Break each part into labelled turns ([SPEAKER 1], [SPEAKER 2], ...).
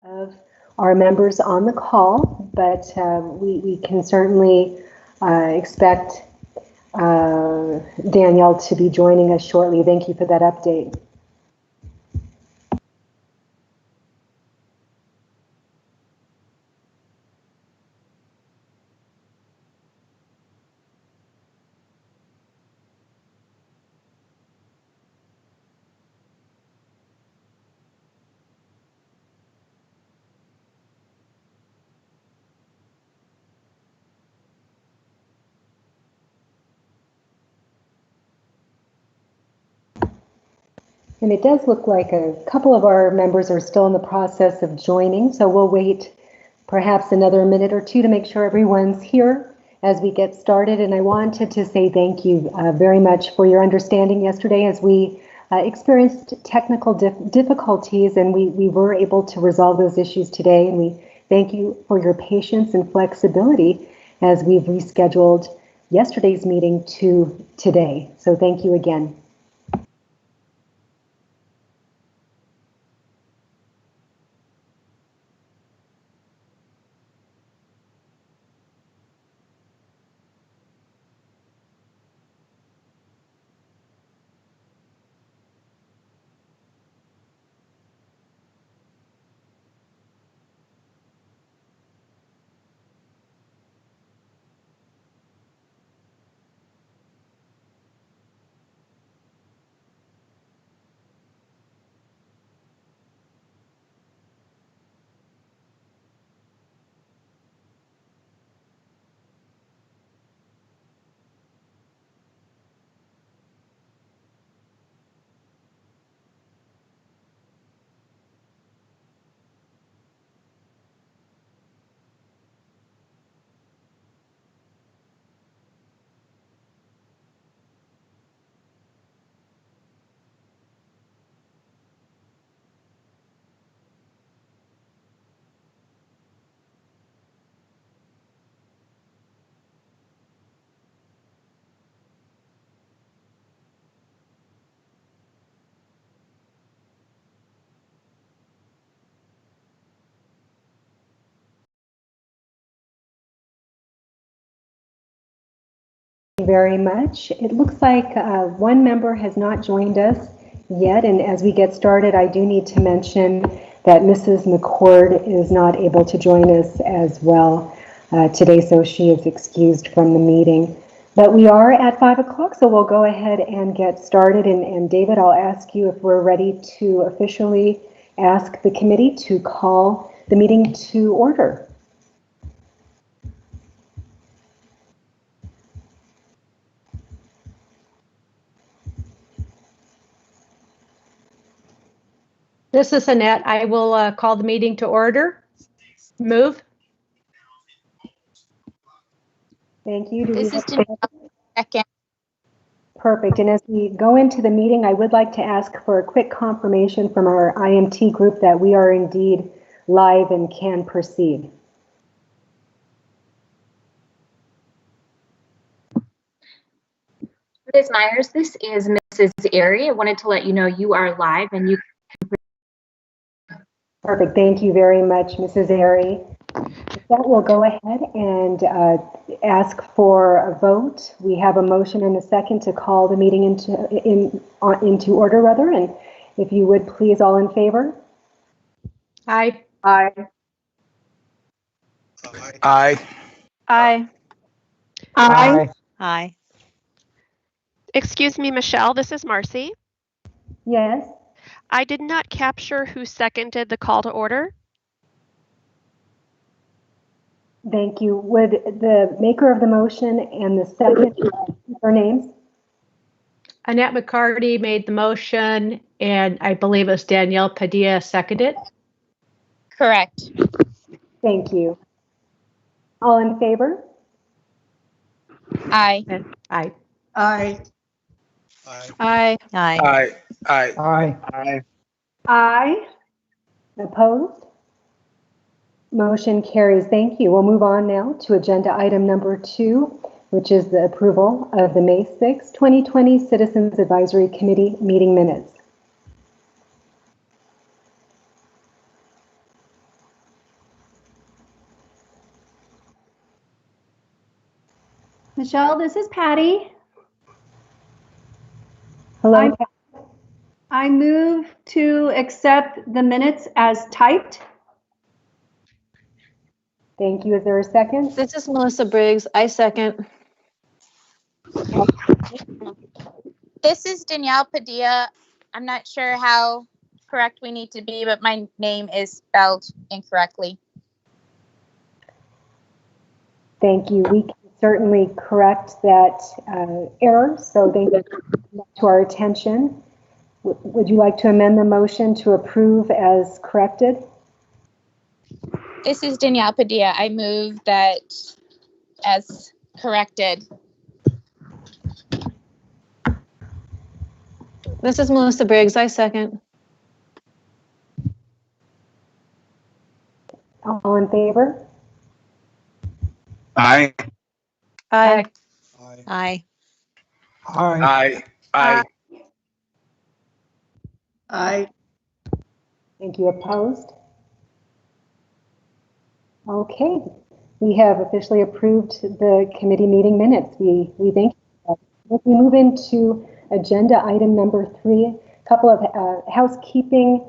[SPEAKER 1] of our members on the call, but we can certainly expect Danielle to be joining us shortly. Thank you for that update. And it does look like a couple of our members are still in the process of joining, so we'll wait perhaps another minute or two to make sure everyone's here as we get started. And I wanted to say thank you very much for your understanding yesterday as we experienced technical difficulties, and we were able to resolve those issues today. And we thank you for your patience and flexibility as we've rescheduled yesterday's meeting to today. So thank you again. Very much. It looks like one member has not joined us yet, and as we get started, I do need to mention that Mrs. McCord is not able to join us as well today, so she is excused from the meeting. But we are at 5 o'clock, so we'll go ahead and get started. And David, I'll ask you if we're ready to officially ask the committee to call the meeting to order.
[SPEAKER 2] This is Annette. I will call the meeting to order. Move.
[SPEAKER 1] Thank you.
[SPEAKER 3] This is Danielle. Second.
[SPEAKER 1] Perfect. And as we go into the meeting, I would like to ask for a quick confirmation from our IMT group that we are indeed live and can proceed.
[SPEAKER 3] Ms. Myers, this is Mrs. Airy. I wanted to let you know you are live and you.
[SPEAKER 1] Perfect. Thank you very much, Mrs. Airy. With that, we'll go ahead and ask for a vote. We have a motion and a second to call the meeting into order, rather. And if you would please, all in favor?
[SPEAKER 2] Aye.
[SPEAKER 1] Aye.
[SPEAKER 4] Aye.
[SPEAKER 5] Aye.
[SPEAKER 1] Aye.
[SPEAKER 5] Aye. Excuse me, Michelle, this is Marcy.
[SPEAKER 1] Yes.
[SPEAKER 5] I did not capture who seconded the call to order.
[SPEAKER 1] Thank you. Would the maker of the motion and the second their names?
[SPEAKER 2] Annette McCarty made the motion, and I believe it was Danielle Padilla seconded.
[SPEAKER 3] Correct.
[SPEAKER 1] Thank you. All in favor?
[SPEAKER 3] Aye.
[SPEAKER 2] Aye.
[SPEAKER 4] Aye.
[SPEAKER 5] Aye. Aye.
[SPEAKER 4] Aye. Aye.
[SPEAKER 6] Aye. Aye.
[SPEAKER 1] Aye. Opposed? Motion carries. Thank you. We'll move on now to agenda item number 2, which is the approval of the May 6, 2020 Citizens Advisory Committee meeting minutes.
[SPEAKER 6] Michelle, this is Patty.
[SPEAKER 1] Hello.
[SPEAKER 6] I move to accept the minutes as typed.
[SPEAKER 1] Thank you. Is there a second?
[SPEAKER 7] This is Melissa Briggs. I second.
[SPEAKER 8] This is Danielle Padilla. I'm not sure how correct we need to be, but my name is spelled incorrectly.
[SPEAKER 1] Thank you. We can certainly correct that error, so thank you to our attention. Would you like to amend the motion to approve as corrected?
[SPEAKER 8] This is Danielle Padilla. I move that as corrected.
[SPEAKER 7] This is Melissa Briggs. I second.
[SPEAKER 1] All in favor?
[SPEAKER 4] Aye.
[SPEAKER 7] Aye.
[SPEAKER 5] Aye.
[SPEAKER 4] Aye. Aye. Aye.
[SPEAKER 1] Thank you. Opposed? Okay. We have officially approved the committee meeting minutes. We thank you. As we move into agenda item number 3, a couple of housekeeping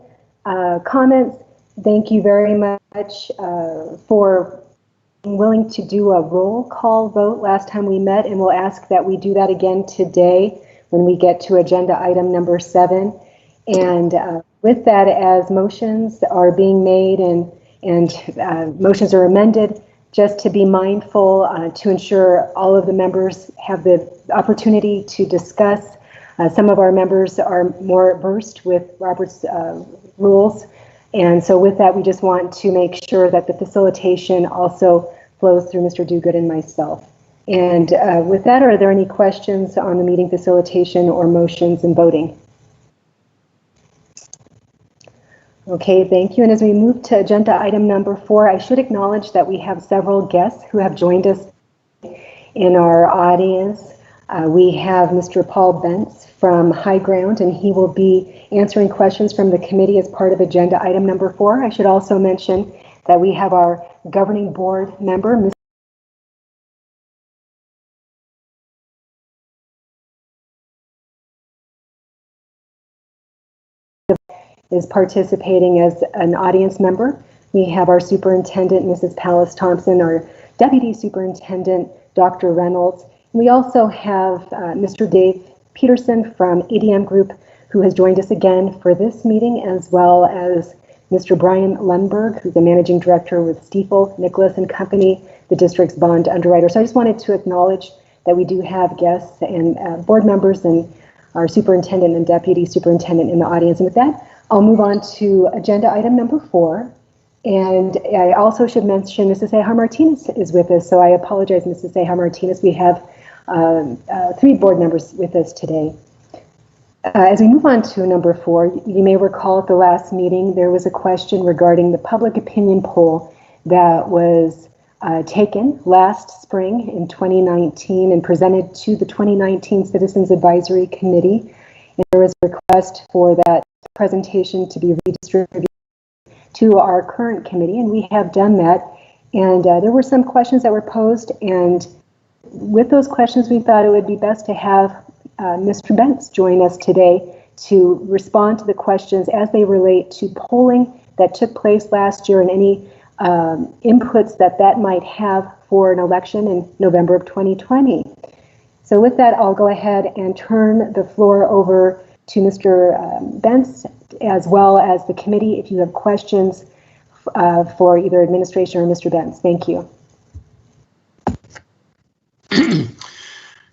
[SPEAKER 1] comments. Thank you very much for being willing to do a roll call vote last time we met, and we'll ask that we do that again today when we get to agenda item number 7. And with that, as motions are being made and motions are amended, just to be mindful to ensure all of the members have the opportunity to discuss. Some of our members are more versed with Robert's rules. And so with that, we just want to make sure that the facilitation also flows through Mr. Duguid and myself. And with that, are there any questions on the meeting facilitation or motions and voting? Okay, thank you. And as we move to agenda item number 4, I should acknowledge that we have several guests who have joined us in our audience. We have Mr. Paul Bentz from High Ground, and he will be answering questions from the committee as part of agenda item number 4. I should also mention that we have our governing board member, Ms. is participating as an audience member. We have our superintendent, Mrs. Pallas Thompson, our deputy superintendent, Dr. Reynolds. We also have Mr. Dave Peterson from ADM Group, who has joined us again for this meeting, as well as Mr. Brian Lundberg, who's the managing director with Stiefel, Nicholas and Company, the district's bond underwriter. So I just wanted to acknowledge that we do have guests and board members and our superintendent and deputy superintendent in the audience. And with that, I'll move on to agenda item number 4. And I also should mention Mrs. Ejar Martinez is with us. So I apologize, Mrs. Ejar Martinez. We have 3 board members with us today. As we move on to number 4, you may recall at the last meeting, there was a question regarding the public opinion poll that was taken last spring in 2019 and presented to the 2019 Citizens Advisory Committee. And there was a request for that presentation to be redistributed to our current committee, and we have done that. And there were some questions that were posed, and with those questions, we thought it would be best to have Mr. Bentz join us today to respond to the questions as they relate to polling that took place last year and any inputs that might have for an election in November of 2020. So with that, I'll go ahead and turn the floor over to Mr. Bentz, as well as the committee, if you have questions for either administration or Mr. Bentz. Thank you.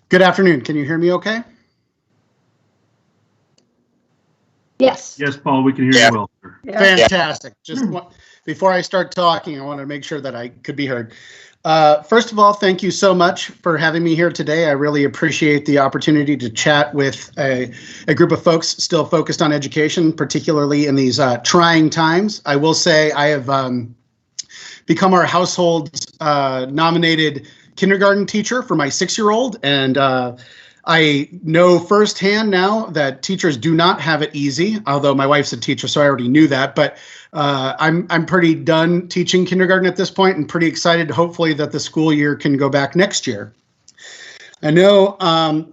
[SPEAKER 9] Good afternoon. Can you hear me okay?
[SPEAKER 2] Yes.
[SPEAKER 10] Yes, Paul, we can hear you well, sir.
[SPEAKER 9] Fantastic. Just before I start talking, I want to make sure that I could be heard. First of all, thank you so much for having me here today. I really appreciate the opportunity to chat with a group of folks still focused on education, particularly in these trying times. I will say I have become our household's nominated kindergarten teacher for my 6-year-old, and I know firsthand now that teachers do not have it easy, although my wife's a teacher, so I already knew that. But I'm pretty done teaching kindergarten at this point and pretty excited, hopefully, that the school year can go back next year. I know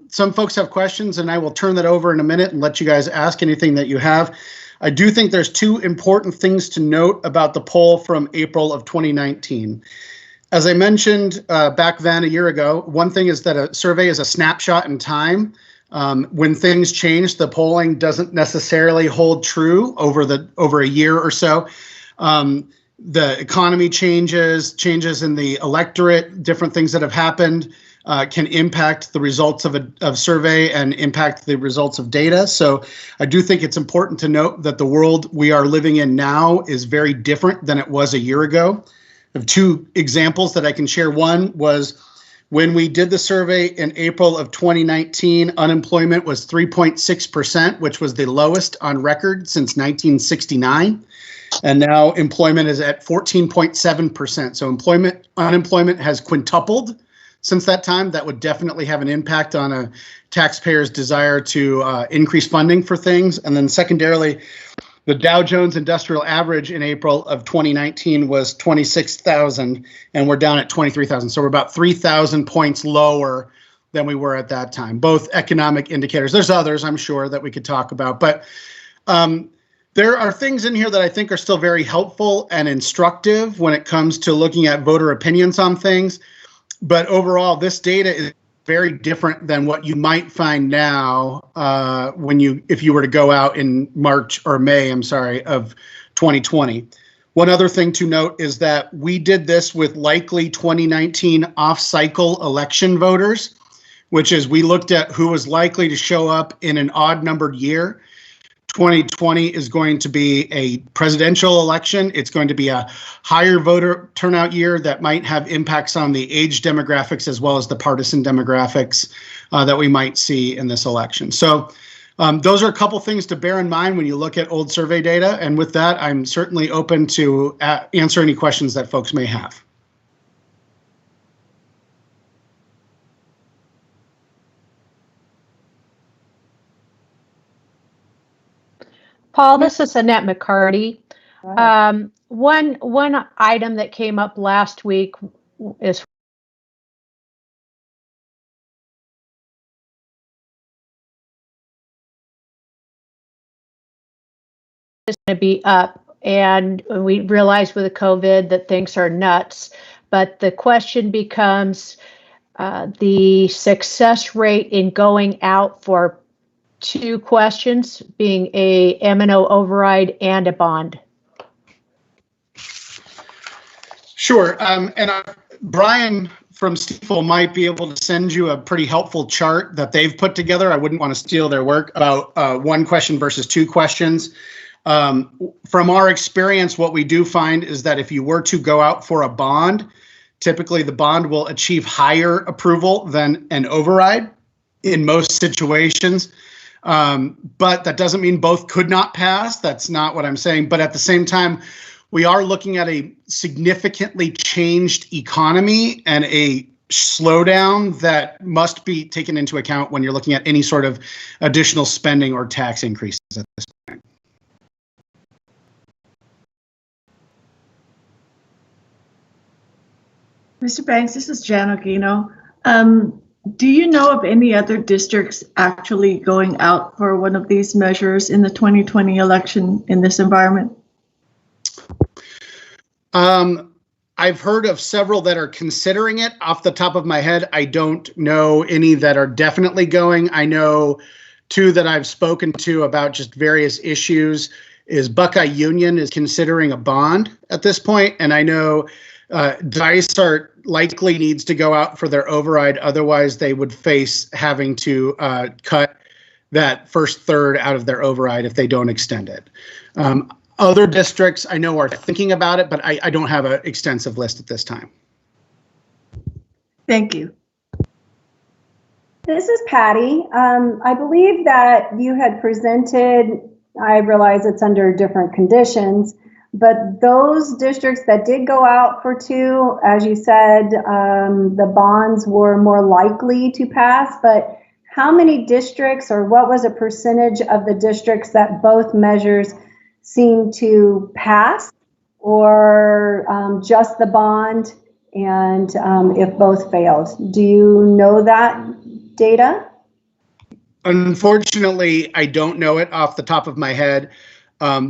[SPEAKER 9] some folks have questions, and I will turn that over in a minute and let you guys ask anything that you have. I do think there's two important things to note about the poll from April of 2019. As I mentioned back then a year ago, one thing is that a survey is a snapshot in time. When things change, the polling doesn't necessarily hold true over a year or so. The economy changes in the electorate, different things that have happened can impact the results of survey and impact the results of data. So I do think it's important to note that the world we are living in now is very different than it was a year ago. I have two examples that I can share. One was when we did the survey in April of 2019, unemployment was 3.6%, which was the lowest on record since 1969. And now employment is at 14.7%. So unemployment has quintupled since that time. That would definitely have an impact on a taxpayer's desire to increase funding for things. And then secondarily, the Dow Jones Industrial Average in April of 2019 was 26,000, and we're down at 23,000. So we're about 3,000 points lower than we were at that time. Both economic indicators. There's others, I'm sure, that we could talk about, but there are things in here that I think are still very helpful and instructive when it comes to looking at voter opinions on things. But overall, this data is very different than what you might find now if you were to go out in March or May, of 2020. One other thing to note is that we did this with likely 2019 off-cycle election voters, which is we looked at who was likely to show up in an odd-numbered year. 2020 is going to be a presidential election. It's going to be a higher voter turnout year that might have impacts on the age demographics as well as the partisan demographics that we might see in this election. So those are a couple things to bear in mind when you look at old survey data. And with that, I'm certainly open to answer any questions that folks may have.
[SPEAKER 2] Paul, this is Annette McCarty. One item that came up last week is going to be up, and we realize with the COVID that things are nuts. But the question becomes the success rate in going out for two questions, being a M&O override and a bond.
[SPEAKER 9] Sure. And Brian from Stifel might be able to send you a pretty helpful chart that they've put together. I wouldn't want to steal their work about one question versus two questions. From our experience, what we do find is that if you were to go out for a bond, typically the bond will achieve higher approval than an override in most situations. But that doesn't mean both could not pass. That's not what I'm saying. But at the same time, we are looking at a significantly changed economy and a slowdown that must be taken into account when you're looking at any sort of additional spending or tax increases at this point.
[SPEAKER 10] Mr. Banks, this is Jan Ogino. Do you know of any other districts actually going out for one of these measures in the 2020 election in this environment?
[SPEAKER 9] I've heard of several that are considering it. Off the top of my head, I don't know any that are definitely going. I know two that I've spoken to about just various issues is Buckeye Union is considering a bond at this point, and I know DICE likely needs to go out for their override. Otherwise, they would face having to cut that first third out of their override if they don't extend it. Other districts I know are thinking about it, but I don't have an extensive list at this time.
[SPEAKER 10] Thank you.
[SPEAKER 6] This is Patty. I believe that you had presented, I realize it's under different conditions, but those districts that did go out for two, as you said, the bonds were more likely to pass, but how many districts, or what was a percentage of the districts that both measures seemed to pass, or just the bond, and if both failed? Do you know that data?
[SPEAKER 9] Unfortunately, I don't know it off the top of my head.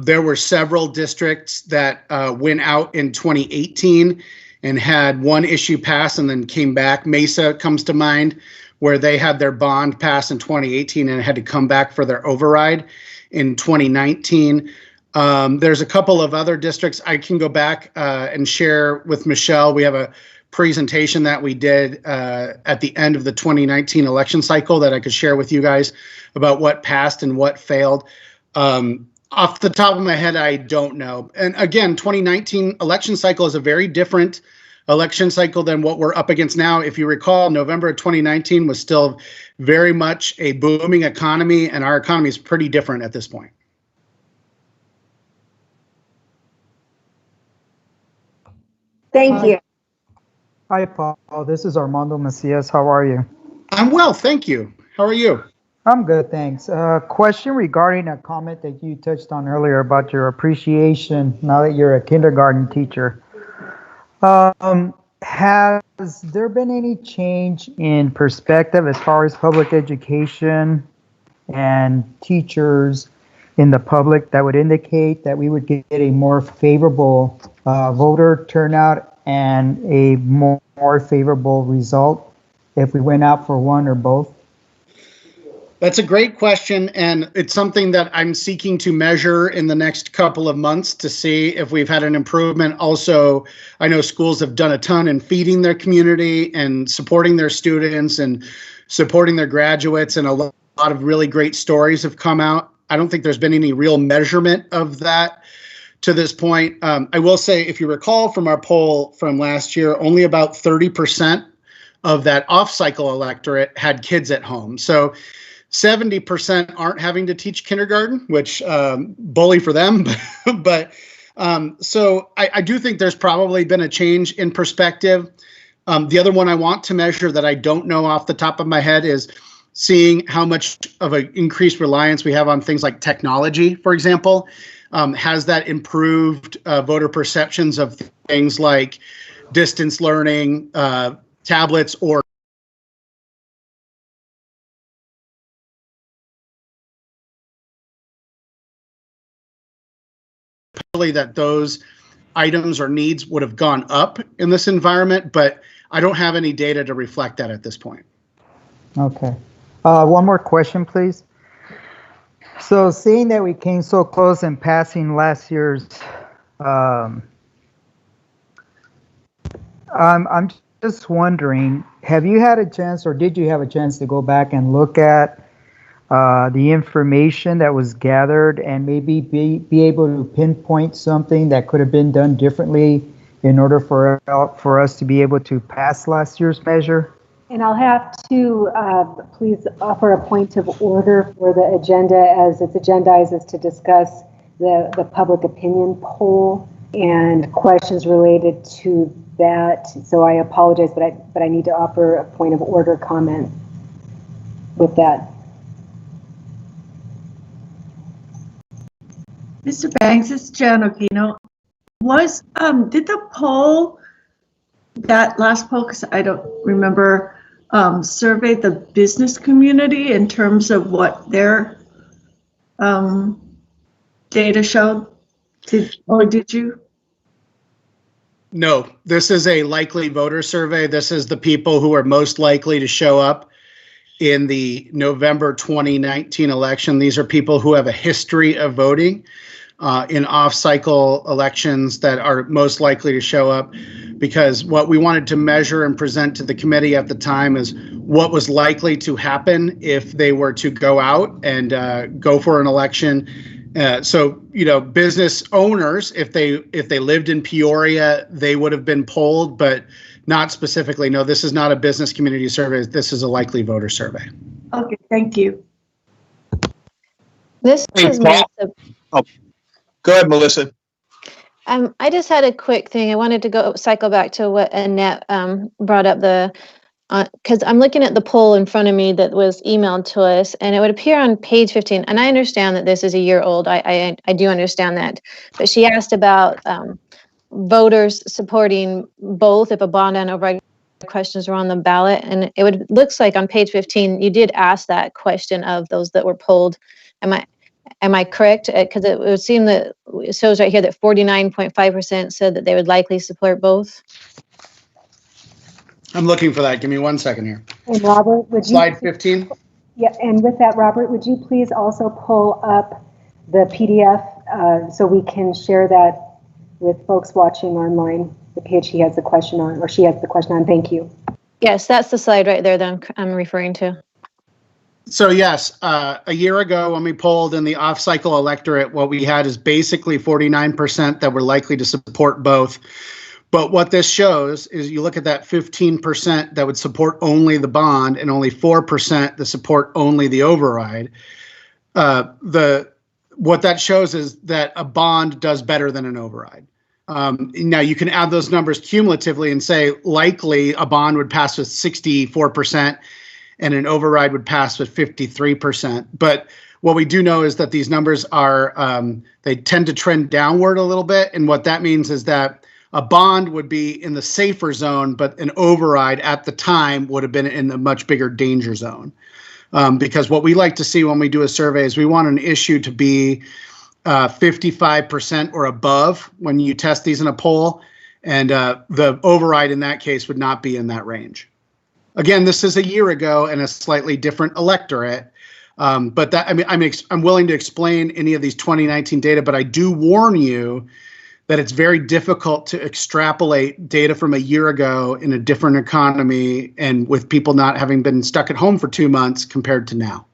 [SPEAKER 9] There were several districts that went out in 2018 and had one issue pass and then came back. Mesa comes to mind, where they had their bond pass in 2018 and had to come back for their override in 2019. There's a couple of other districts I can go back and share with Michelle. We have a presentation that we did at the end of the 2019 election cycle that I could share with you guys about what passed and what failed. Off the top of my head, I don't know. And again, 2019 election cycle is a very different election cycle than what we're up against now. If you recall, November of 2019 was still very much a booming economy, and our economy is pretty different at this point.
[SPEAKER 6] Thank you.
[SPEAKER 11] Hi, Paul. This is Armando Macias. How are you?
[SPEAKER 9] I'm well, thank you. How are you?
[SPEAKER 11] I'm good, thanks. Question regarding a comment that you touched on earlier about your appreciation now that you're a kindergarten teacher. Has there been any change in perspective as far as public education and teachers in the public that would indicate that we would get a more favorable voter turnout and a more favorable result if we went out for one or both?
[SPEAKER 9] That's a great question, and it's something that I'm seeking to measure in the next couple of months to see if we've had an improvement. Also, I know schools have done a ton in feeding their community and supporting their students and supporting their graduates, and a lot of really great stories have come out. I don't think there's been any real measurement of that to this point. I will say, if you recall from our poll from last year, only about 30% of that off-cycle electorate had kids at home. So 70% aren't having to teach kindergarten, which bully for them. But so I do think there's probably been a change in perspective. The other one I want to measure that I don't know off the top of my head is seeing how much of an increased reliance we have on things like technology, for example. Has that improved voter perceptions of things like distance learning, tablets, or that those items or needs would have gone up in this environment, but I don't have any data to reflect that at this point.
[SPEAKER 11] Okay. One more question, please. So seeing that we came so close in passing last year's, I'm just wondering, have you had a chance, or did you have a chance to go back and look at the information that was gathered and maybe be able to pinpoint something that could have been done differently in order for us to be able to pass last year's measure?
[SPEAKER 1] And I'll have to please offer a point of order for the agenda, as it's agendized as to discuss the public opinion poll and questions related to that. So I apologize, but I need to offer a point of order comment with that.
[SPEAKER 10] Mr. Banks, it's Jan Okino. Did the poll, that last poll, because I don't remember, survey the business community in terms of what their data showed? Did you?
[SPEAKER 9] No, this is a likely voter survey. This is the people who are most likely to show up in the November 2019 election. These are people who have a history of voting in off-cycle elections that are most likely to show up, because what we wanted to measure and present to the committee at the time is what was likely to happen if they were to go out and go for an election. So, you know, business owners, if they lived in Peoria, they would have been polled, but not specifically. No, this is not a business community survey. This is a likely voter survey.
[SPEAKER 10] Okay, thank you.
[SPEAKER 7] This is Melissa.
[SPEAKER 12] Oh, go ahead, Melissa.
[SPEAKER 7] I just had a quick thing. I wanted to cycle back to what Annette brought up, because I'm looking at the poll in front of me that was emailed to us, and it would appear on page 15. And I understand that this is a year old. I do understand that. But she asked about voters supporting both if a bond and override questions were on the ballot, and looks like on page 15 you did ask that question of those that were polled. Am I correct? Because it would seem that it shows right here that 49.5% said that they would likely support both.
[SPEAKER 9] I'm looking for that. Give me 1 second here.
[SPEAKER 1] And Robert, would you?
[SPEAKER 9] Slide 15.
[SPEAKER 1] Yeah, and with that, Robert, would you please also pull up the PDF so we can share that with folks watching online, the page he has the question on, or she has the question on. Thank you.
[SPEAKER 7] Yes, that's the slide right there that I'm referring to.
[SPEAKER 9] So yes, a year ago when we polled in the off-cycle electorate, what we had is basically 49% that were likely to support both. But what this shows is you look at that 15% that would support only the bond and only 4% that support only the override. What that shows is that a bond does better than an override. Now you can add those numbers cumulatively and say likely a bond would pass with 64% and an override would pass with 53%. But what we do know is that these numbers are, they tend to trend downward a little bit. And what that means is that a bond would be in the safer zone, but an override at the time would have been in a much bigger danger zone. Because what we like to see when we do a survey is we want an issue to be 55% or above when you test these in a poll. And the override in that case would not be in that range. Again, this is a year ago and a slightly different electorate. But that, I mean, I'm willing to explain any of these 2019 data, but I do warn you that it's very difficult to extrapolate data from a year ago in a different economy and with people not having been stuck at home for 2 months compared to now.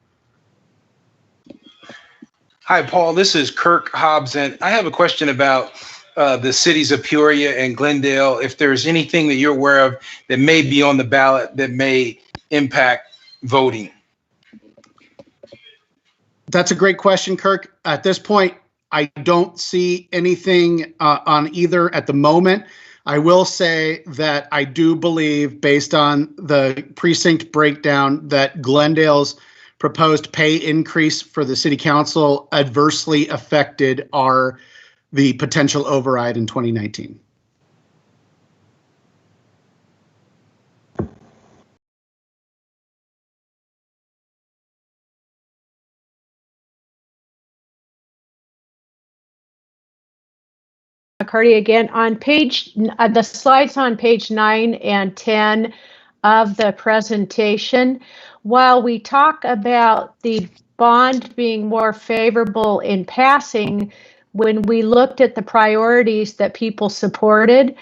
[SPEAKER 13] Hi, Paul. This is Kirk Hobbs, and I have a question about the cities of Peoria and Glendale. If there's anything that you're aware of that may be on the ballot that may impact voting.
[SPEAKER 9] That's a great question, Kirk. At this point, I don't see anything on either at the moment. I will say that I do believe, based on the precinct breakdown, that Glendale's proposed pay increase for the city council adversely affected the potential override in 2019.
[SPEAKER 2] McCarty again on the slides on page 9 and 10 of the presentation. While we talk about the bond being more favorable in passing, when we looked at the priorities that people supported,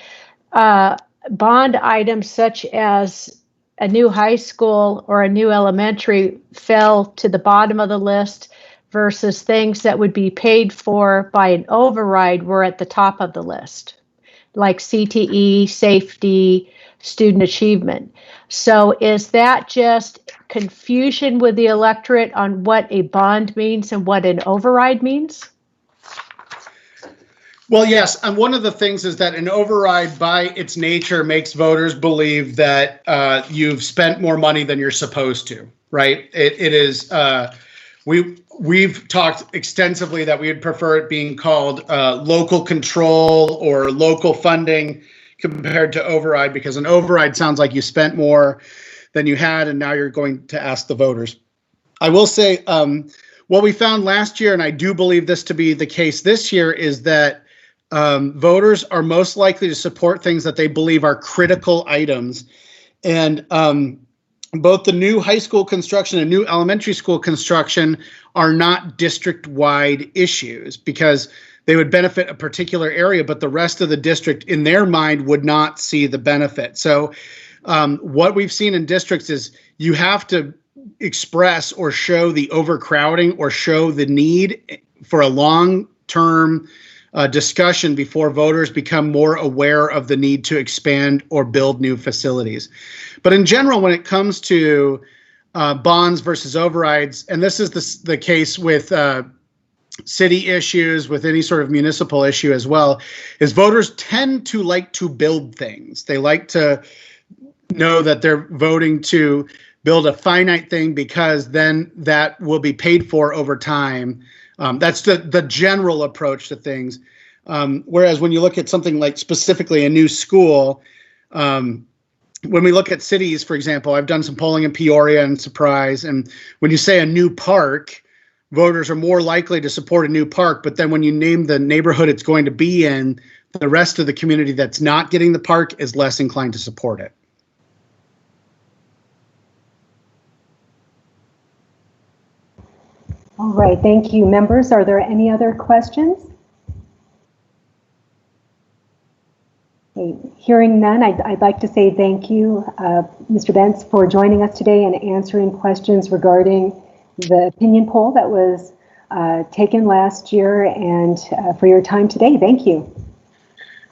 [SPEAKER 2] bond items such as a new high school or a new elementary fell to the bottom of the list, versus things that would be paid for by an override were at the top of the list, like CTE, safety, student achievement. So is that just confusion with the electorate on what a bond means and what an override means?
[SPEAKER 9] Well, yes. And one of the things is that an override by its nature makes voters believe that you've spent more money than you're supposed to, right? It is, we've talked extensively that we would prefer it being called local control or local funding compared to override, because an override sounds like you spent more than you had and now you're going to ask the voters. I will say what we found last year, and I do believe this to be the case this year, is that voters are most likely to support things that they believe are critical items. And both the new high school construction and new elementary school construction are not district-wide issues because they would benefit a particular area, but the rest of the district in their mind would not see the benefit. So what we've seen in districts is you have to express or show the overcrowding or show the need for a long-term discussion before voters become more aware of the need to expand or build new facilities. But in general, when it comes to bonds versus overrides, and this is the case with city issues, with any sort of municipal issue as well, is voters tend to like to build things. They like to know that they're voting to build a finite thing because then that will be paid for over time. That's the general approach to things. Whereas when you look at something like specifically a new school, when we look at cities, for example, I've done some polling in Peoria and Surprise, and when you say a new park, voters are more likely to support a new park. But then when you name the neighborhood it's going to be in, the rest of the community that's not getting the park is less inclined to support it.
[SPEAKER 1] All right, thank you. Members, are there any other questions? Okay, hearing none, I'd like to say thank you, Mr. Bentz, for joining us today and answering questions regarding the opinion poll that was taken last year, and for your time today. Thank you.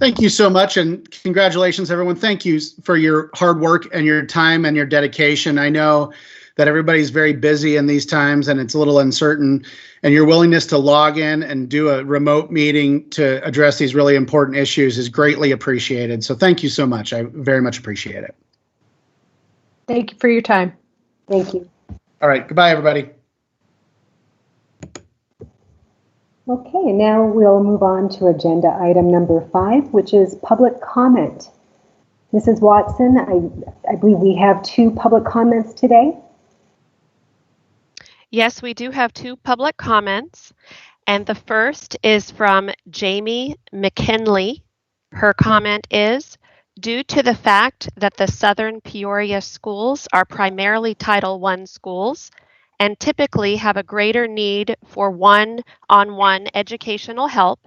[SPEAKER 9] Thank you so much, and congratulations, everyone. Thank you for your hard work and your time and your dedication. I know that everybody's very busy in these times and it's a little uncertain, and your willingness to log in and do a remote meeting to address these really important issues is greatly appreciated. So thank you so much. I very much appreciate it.
[SPEAKER 2] Thank you for your time.
[SPEAKER 1] Thank you.
[SPEAKER 9] All right, goodbye, everybody.
[SPEAKER 1] Okay, and now we'll move on to agenda item number 5, which is public comment. Mrs. Watson, I believe we have 2 public comments today.
[SPEAKER 5] Yes, we do have 2 public comments, and the first is from Jamie McKinley. Her comment is, due to the fact that the Southern Peoria schools are primarily Title I schools and typically have a greater need for one-on-one educational help,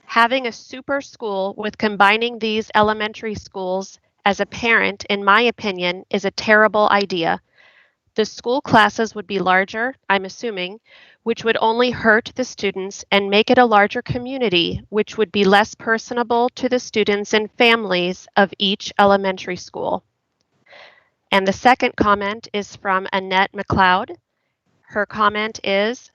[SPEAKER 5] having a super school with combining these elementary schools as a parent, in my opinion, is a terrible idea. The school classes would be larger, I'm assuming, which would only hurt the students and make it a larger community, which would be less personable to the students and families of each elementary school. And the second comment is from Annette McLeod. Her comment is,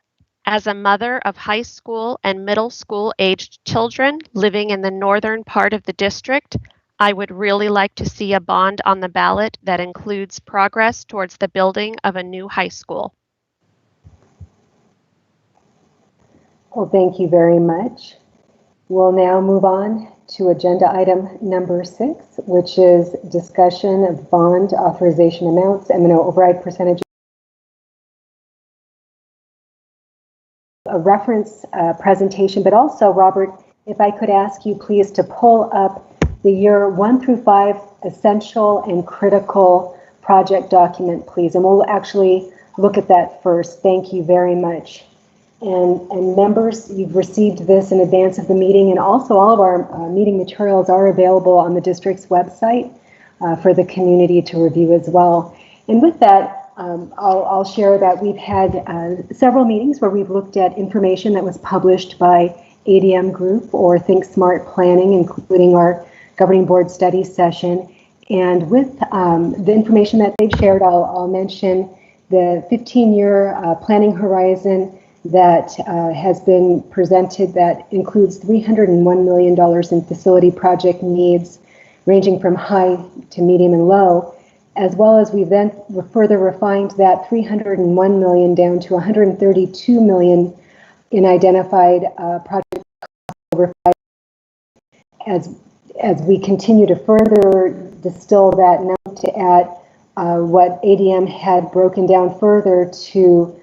[SPEAKER 5] as a mother of high school and middle school aged children living in the northern part of the district, I would really like to see a bond on the ballot that includes progress towards the building of a new high school.
[SPEAKER 1] Well, thank you very much. We'll now move on to agenda item number 6, which is discussion of bond authorization amounts, M&O override percentage. A reference presentation, but also, Robert, if I could ask you please to pull up the year 1 through 5 essential and critical project document, please. And we'll actually look at that first. Thank you very much. And members, you've received this in advance of the meeting, and also all of our meeting materials are available on the district's website for the community to review as well. And with that, I'll share that we've had several meetings where we've looked at information that was published by ADM Group or Think Smart Planning, including our Governing Board study session. And with the information that they've shared, I'll mention the 15-year planning horizon that has been presented that includes $301 million in facility project needs, ranging from high to medium and low, as well as we then further refined that $301 million down to $132 million in identified project over 5 as we continue to further distill that note at what ADM had broken down further to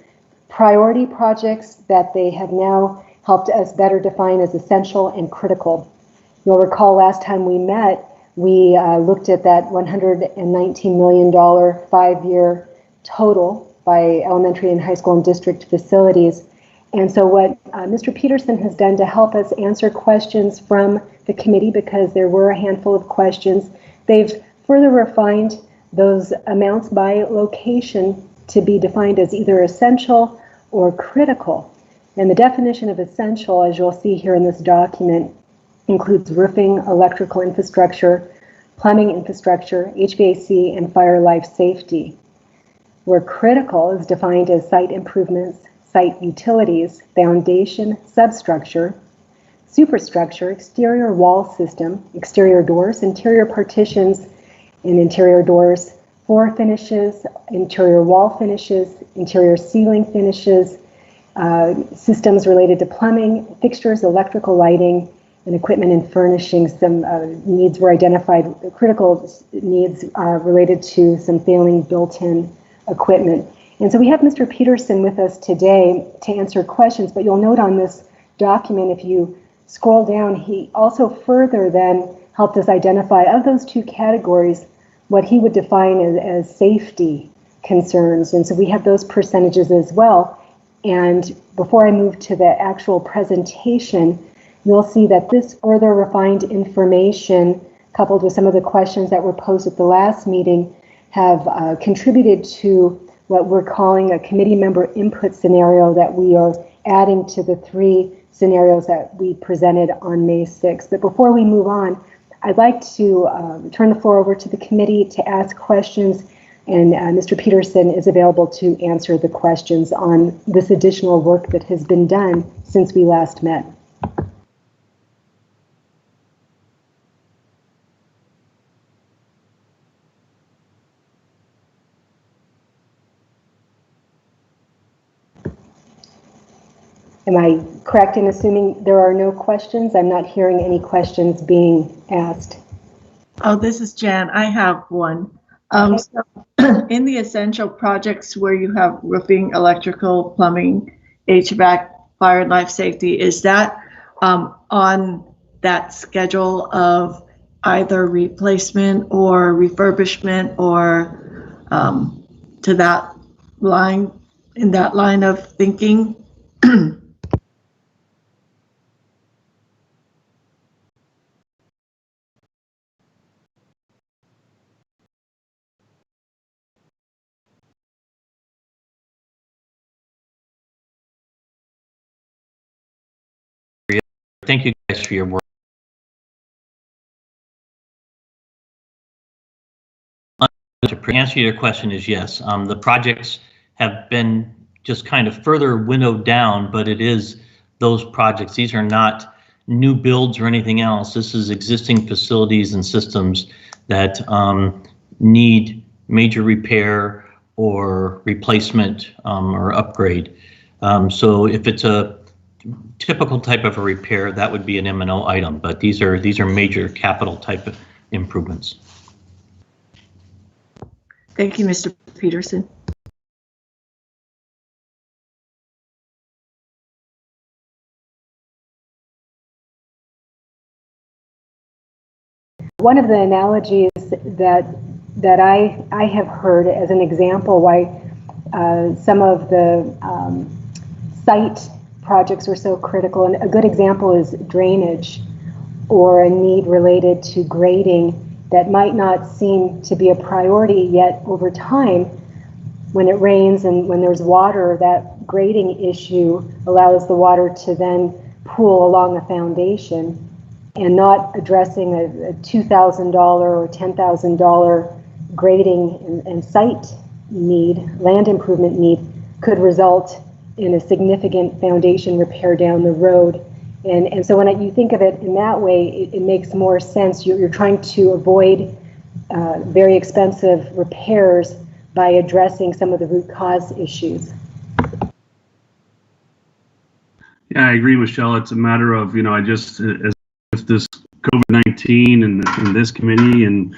[SPEAKER 1] priority projects that they have now helped us better define as essential and critical. You'll recall last time we met, we looked at that $119 million 5-year total by elementary and high school and district facilities. And so what Mr. Peterson has done to help us answer questions from the committee, because there were a handful of questions, they've further refined those amounts by location to be defined as either essential or critical. And the definition of essential, as you'll see here in this document, includes roofing, electrical infrastructure, plumbing infrastructure, HVAC, and fire life safety. Where critical is defined as site improvements, site utilities, foundation, substructure, superstructure, exterior wall system, exterior doors, interior partitions and interior doors, floor finishes, interior wall finishes, interior ceiling finishes, systems related to plumbing, fixtures, electrical lighting, and equipment and furnishing. Some needs were identified, critical needs related to some failing built-in equipment. And so we have Mr. Peterson with us today to answer questions, but you'll note on this document, if you scroll down, he also further then helped us identify of those two categories what he would define as safety concerns. And so we have those percentages as well. And before I move to the actual presentation, you'll see that this further refined information, coupled with some of the questions that were posed at the last meeting, have contributed to what we're calling a committee member input scenario that we are adding to the 3 scenarios that we presented on May 6th. But before we move on, I'd like to turn the floor over to the committee to ask questions, and Mr. Peterson is available to answer the questions on this additional work that has been done since we last met. Am I correct in assuming there are no questions? I'm not hearing any questions being asked.
[SPEAKER 10] Oh, this is Jan. I have one.
[SPEAKER 1] Okay.
[SPEAKER 10] So in the essential projects where you have roofing, electrical, plumbing, HVAC, fire and life safety, is that on that schedule of either replacement or refurbishment, or to that line, in that line of thinking?
[SPEAKER 14] Thank you guys for your work. To answer your question is yes. The projects have been just kind of further winnowed down, but it is those projects. These are not new builds or anything else. This is existing facilities and systems that need major repair or replacement or upgrade. So if it's a typical type of a repair, that would be an M&O item, but these are major capital type of improvements.
[SPEAKER 10] Thank you, Mr. Peterson.
[SPEAKER 1] One of the analogies that I have heard as an example why some of the site projects are so critical, and a good example is drainage or a need related to grading that might not seem to be a priority, yet over time, when it rains and when there's water, that grading issue allows the water to then pool along a foundation, and not addressing a $2,000 or $10,000 grading and site need, land improvement need, could result in a significant foundation repair down the road. And so when you think of it in that way, it makes more sense. You're trying to avoid very expensive repairs by addressing some of the root cause issues.
[SPEAKER 15] Yeah, I agree, Michelle. It's a matter of, as with this COVID-19 and this committee and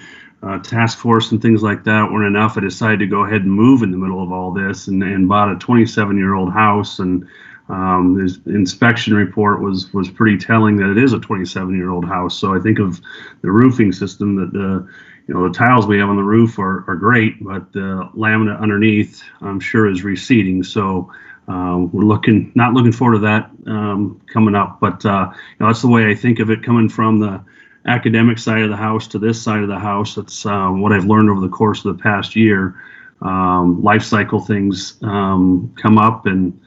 [SPEAKER 15] task force and things like that weren't enough, I decided to go ahead and move in the middle of all this and bought a 27-year-old house. And his inspection report was pretty telling that it is a 27-year-old house. So I think of the roofing system that the tiles we have on the roof are great, but the laminate underneath I'm sure is receding. So we're not looking forward to that coming up. But that's the way I think of it, coming from the academic side of the house to this side of the house. That's what I've learned over the course of the past year. Life cycle things come up, and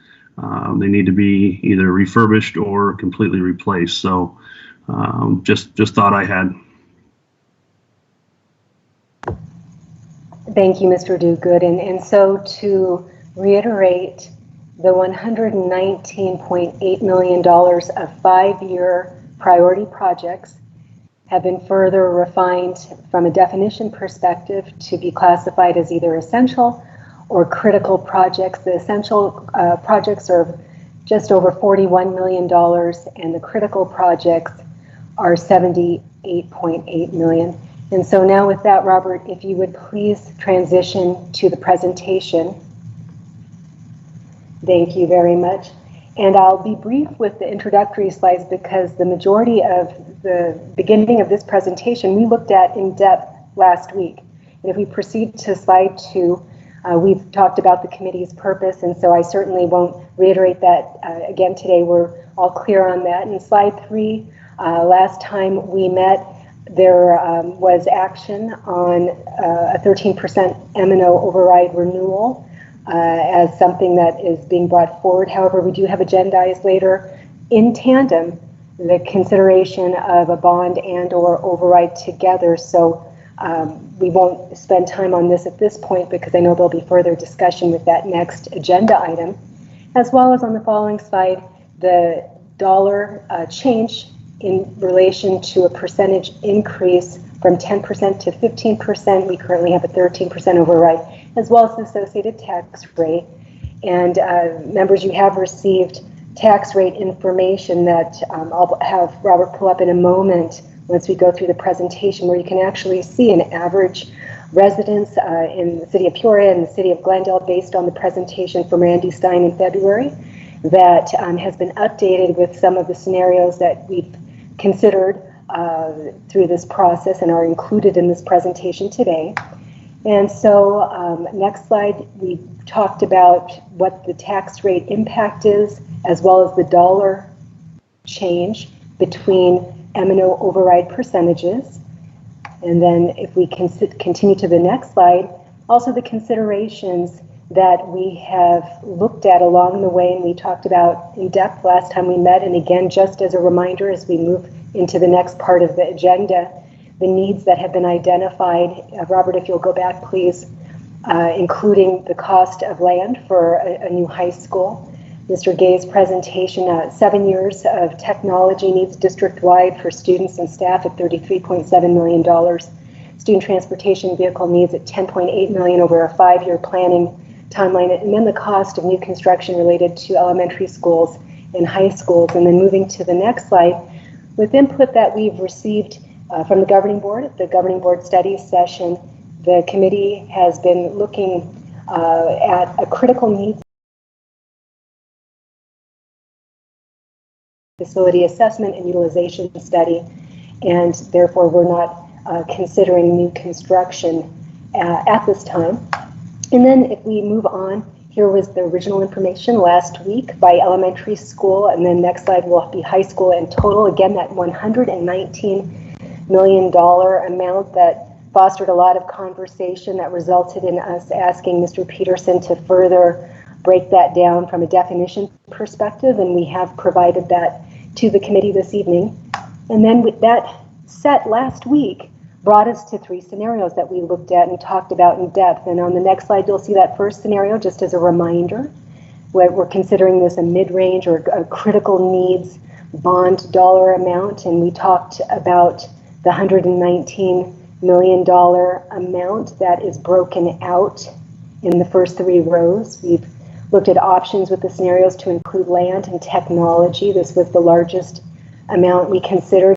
[SPEAKER 15] they need to be either refurbished or completely replaced. So just thought I had.
[SPEAKER 1] Thank you, Mr. Duguid. And so to reiterate, the $119.8 million of 5-year priority projects have been further refined from a definition perspective to be classified as either essential or critical projects. The essential projects are just over $41 million, and the critical projects are 78.8 million. And so now with that, Robert, if you would please transition to the presentation. Thank you very much. And I'll be brief with the introductory slides because the majority of the beginning of this presentation we looked at in depth last week. And if we proceed to slide 2, we've talked about the committee's purpose, and so I certainly won't reiterate that again today. We're all clear on that. In slide 3, last time we met, there was action on a 13% M&O override renewal as something that is being brought forward. However, we do have agendized later in tandem the consideration of a bond and or override together. So we won't spend time on this at this point because I know there'll be further discussion with that next agenda item, as well as on the following slide, the dollar change in relation to a percentage increase from 10% to 15%. We currently have a 13% override, as well as the associated tax rate. And members, you have received tax rate information that I'll have Robert pull up in a moment once we go through the presentation, where you can actually see an average residence in the city of Peoria and the city of Glendale based on the presentation from Randy Stein in February that has been updated with some of the scenarios that we've considered through this process and are included in this presentation today. And so next slide, we talked about what the tax rate impact is, as well as the dollar change between M&O override percentages. And then if we can continue to the next slide, also the considerations that we have looked at along the way and we talked about in depth last time we met. And again, just as a reminder, as we move into the next part of the agenda, the needs that have been identified. Robert, if you'll go back, please, including the cost of land for a new high school. Mr. Gay's presentation, 7 years of technology needs district-wide for students and staff at $33.7 million. Student transportation vehicle needs at $10.8 million over a 5-year planning timeline. And then the cost of new construction related to elementary schools and high schools. And then moving to the next slide, with input that we've received from the governing board at the governing board study session, the committee has been looking at a critical needs facility assessment and utilization study, and therefore we're not considering new construction at this time. And then if we move on, here was the original information last week by elementary school, and then next slide will be high school in total. Again, that $119 million amount that fostered a lot of conversation that resulted in us asking Mr. Peterson to further break that down from a definition perspective, and we have provided that to the committee this evening. And then with that set last week brought us to 3 scenarios that we looked at and talked about in depth. And on the next slide, you'll see that first scenario just as a reminder. We're considering this a mid-range or a critical needs bond dollar amount, and we talked about the $119 million amount that is broken out in the first 3 rows. We've looked at options with the scenarios to include land and technology. This was the largest amount we considered.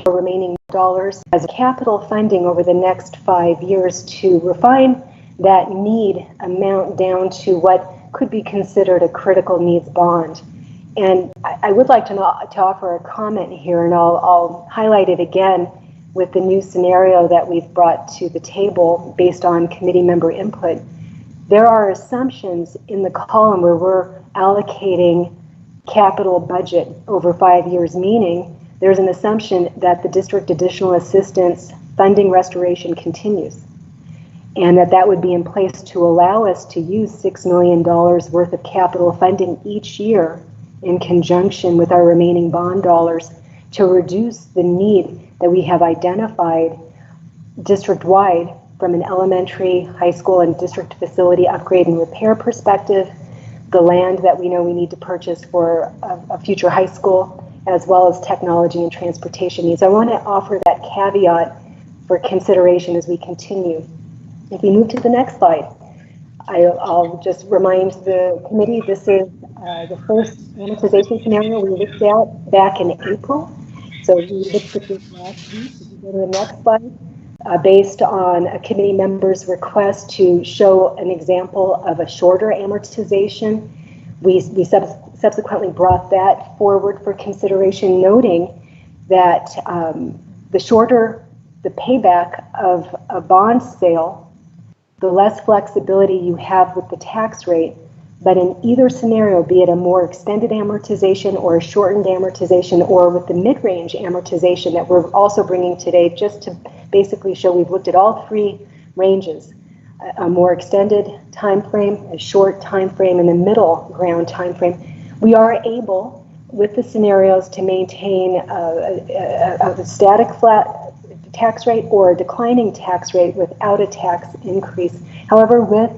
[SPEAKER 1] Remaining dollars as capital funding over the next 5 years to refine that need amount down to what could be considered a critical needs bond. And I would like to offer a comment here, and I'll highlight it again with the new scenario that we've brought to the table based on committee member input. There are assumptions in the column where we're allocating capital budget over 5 years, meaning there's an assumption that the district additional assistance funding restoration continues, and that would be in place to allow us to use $6 million worth of capital funding each year in conjunction with our remaining bond dollars to reduce the need that we have identified district-wide from an elementary, high school, and district facility upgrade and repair perspective, the land that we know we need to purchase for a future high school, as well as technology and transportation needs. I want to offer that caveat for consideration as we continue. If we move to the next slide, I'll just remind the committee this is The first amortization scenario we looked at back in April. So we looked at this last week. If you go to the next slide, based on a committee member's request to show an example of a shorter amortization, we subsequently brought that forward for consideration, noting that the shorter the payback of a bond sale, the less flexibility you have with the tax rate. But in either scenario, be it a more extended amortization or a shortened amortization, or with the mid-range amortization that we're also bringing today, just to basically show we've looked at all three ranges, a more extended time frame, a short time frame, and a middle ground time frame, we are able, with the scenarios, to maintain a static flat tax rate or a declining tax rate without a tax increase. However, with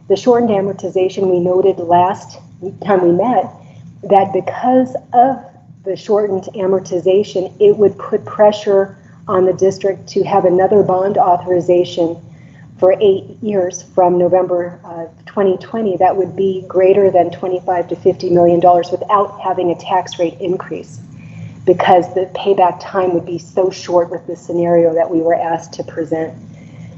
[SPEAKER 1] the shortened amortization, we noted last time we met that because of the shortened amortization, it would put pressure on the district to have another bond authorization for 8 years from November 2020 that would be greater than $25 to $50 million without having a tax rate increase, because the payback time would be so short with the scenario that we were asked to present.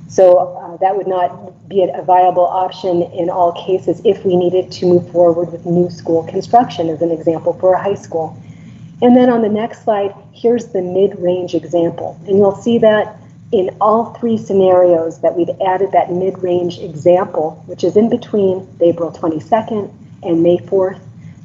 [SPEAKER 1] So that would not be a viable option in all cases if we needed to move forward with new school construction, as an example, for a high school. And then on the next slide, here's the mid-range example. And you'll see that in all three scenarios that we've added that mid-range example, which is in between the April 22nd and May 4th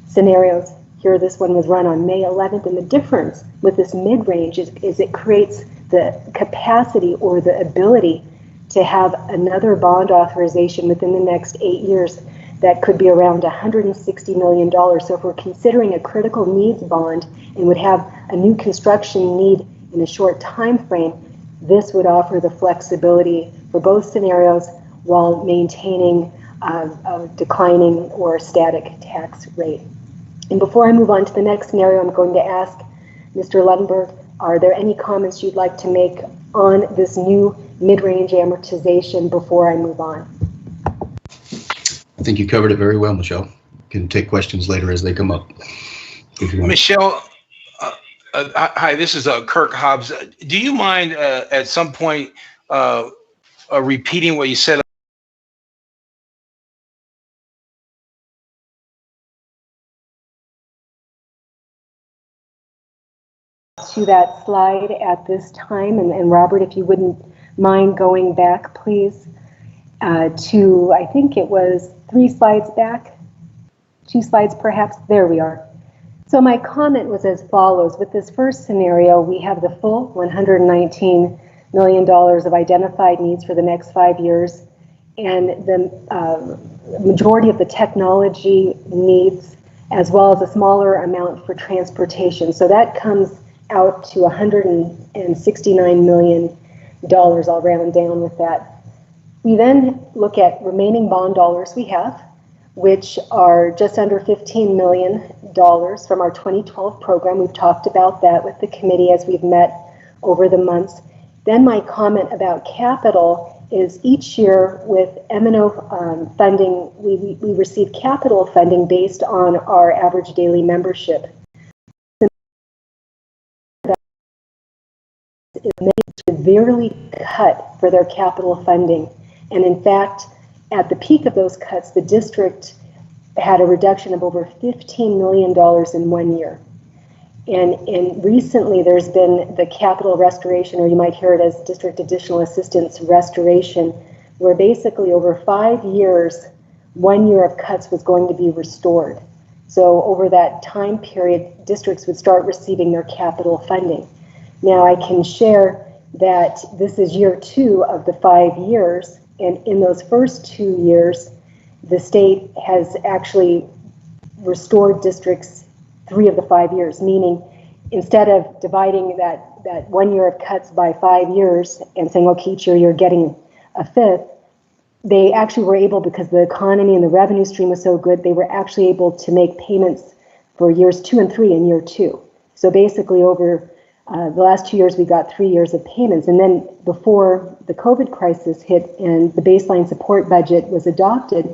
[SPEAKER 1] scenarios. Here, this one was run on May 11th, and the difference with this mid-range is it creates the capacity or the ability to have another bond authorization within the next 8 years that could be around $160 million. So if we're considering a critical needs bond and would have a new construction need in a short time frame, this would offer the flexibility for both scenarios while maintaining a declining or static tax rate. And before I move on to the next scenario, I'm going to ask Mr. Luttenberg, are there any comments you'd like to make on this new mid-range amortization before I move on?
[SPEAKER 16] I think you covered it very well, Michelle. You can take questions later as they come up.
[SPEAKER 13] Michelle, hi, this is Kirk Hobbs. Do you mind at some point repeating what you said?
[SPEAKER 1] To that slide at this time, and Robert, if you wouldn't mind going back, please, to, I think it was 3 slides back, 2 slides perhaps, there we are. So my comment was as follows. With this first scenario, we have the full $119 million of identified needs for the next 5 years, and the majority of the technology needs, as well as a smaller amount for transportation. So that comes out to $169 million. I'll round down with that. We then look at remaining bond dollars we have, which are just under $15 million from our 2012 program. We've talked about that with the committee as we've met over the months. Then my comment about capital is each year with M&O funding, we receive capital funding based on our average daily membership. Is severely cut for their capital funding. And in fact, at the peak of those cuts, the district had a reduction of over $15 million in 1 year. And recently there's been the capital restoration, or you might hear it as district additional assistance restoration, where basically over 5 years, 1 year of cuts was going to be restored. So over that time period, districts would start receiving their capital funding. Now I can share that this is year 2 of the 5 years, and in those first 2 years, the state has actually restored districts 3 of the 5 years, meaning instead of dividing that 1 year of cuts by 5 years and saying, okay, each year you're getting a fifth, they actually were able, because the economy and the revenue stream was so good, they were actually able to make payments for years 2 and 3 in year 2. So basically over the last 2 years, we got 3 years of payments. And then before the COVID crisis hit and the baseline support budget was adopted,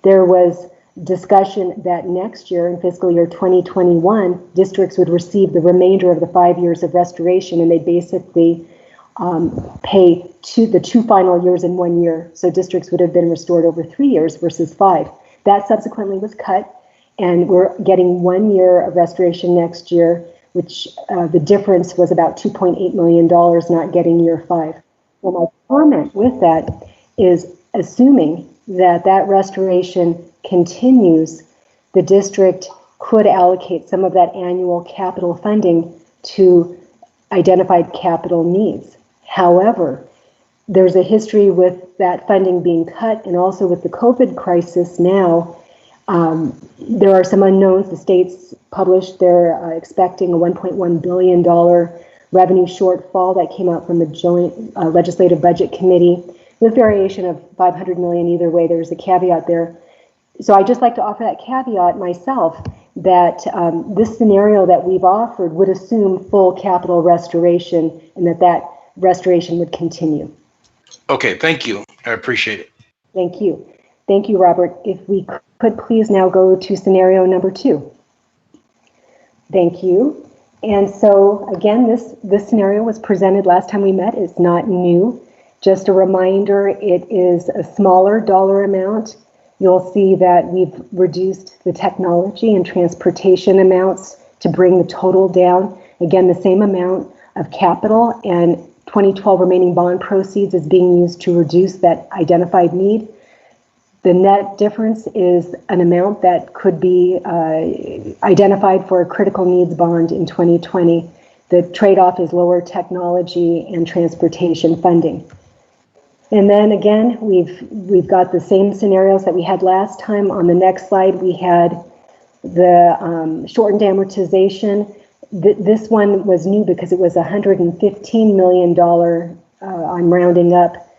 [SPEAKER 1] there was discussion that next year, in fiscal year 2021, districts would receive the remainder of the 5 years of restoration, and they basically pay the 2 final years in 1 year. So districts would have been restored over 3 years versus 5. That subsequently was cut, and we're getting 1 year of restoration next year, which the difference was about $2.8 million, not getting year 5. Well, my comment with that is, assuming that that restoration continues, the district could allocate some of that annual capital funding to identified capital needs. However, there's a history with that funding being cut, and also with the COVID crisis now, there are some unknowns. The states published they're expecting a $1.1 billion revenue shortfall that came out from the Joint Legislative Budget Committee, with variation of $500 million either way. There's a caveat there. So I just like to offer that caveat myself, that this scenario that we've offered would assume full capital restoration, and that restoration would continue.
[SPEAKER 13] Okay, thank you. I appreciate it.
[SPEAKER 1] Thank you. Thank you, Robert. If we could please now go to scenario number 2. Thank you. And so again, this scenario was presented last time we met. It's not new. Just a reminder, it is a smaller dollar amount. You'll see that we've reduced the technology and transportation amounts to bring the total down. Again, the same amount of capital, and 2012 remaining bond proceeds is being used to reduce that identified need. The net difference is an amount that could be identified for a critical needs bond in 2020. The trade-off is lower technology and transportation funding. And then again, we've got the same scenarios that we had last time. On the next slide, we had the shortened amortization. This one was new because it was $115 million, I'm rounding up,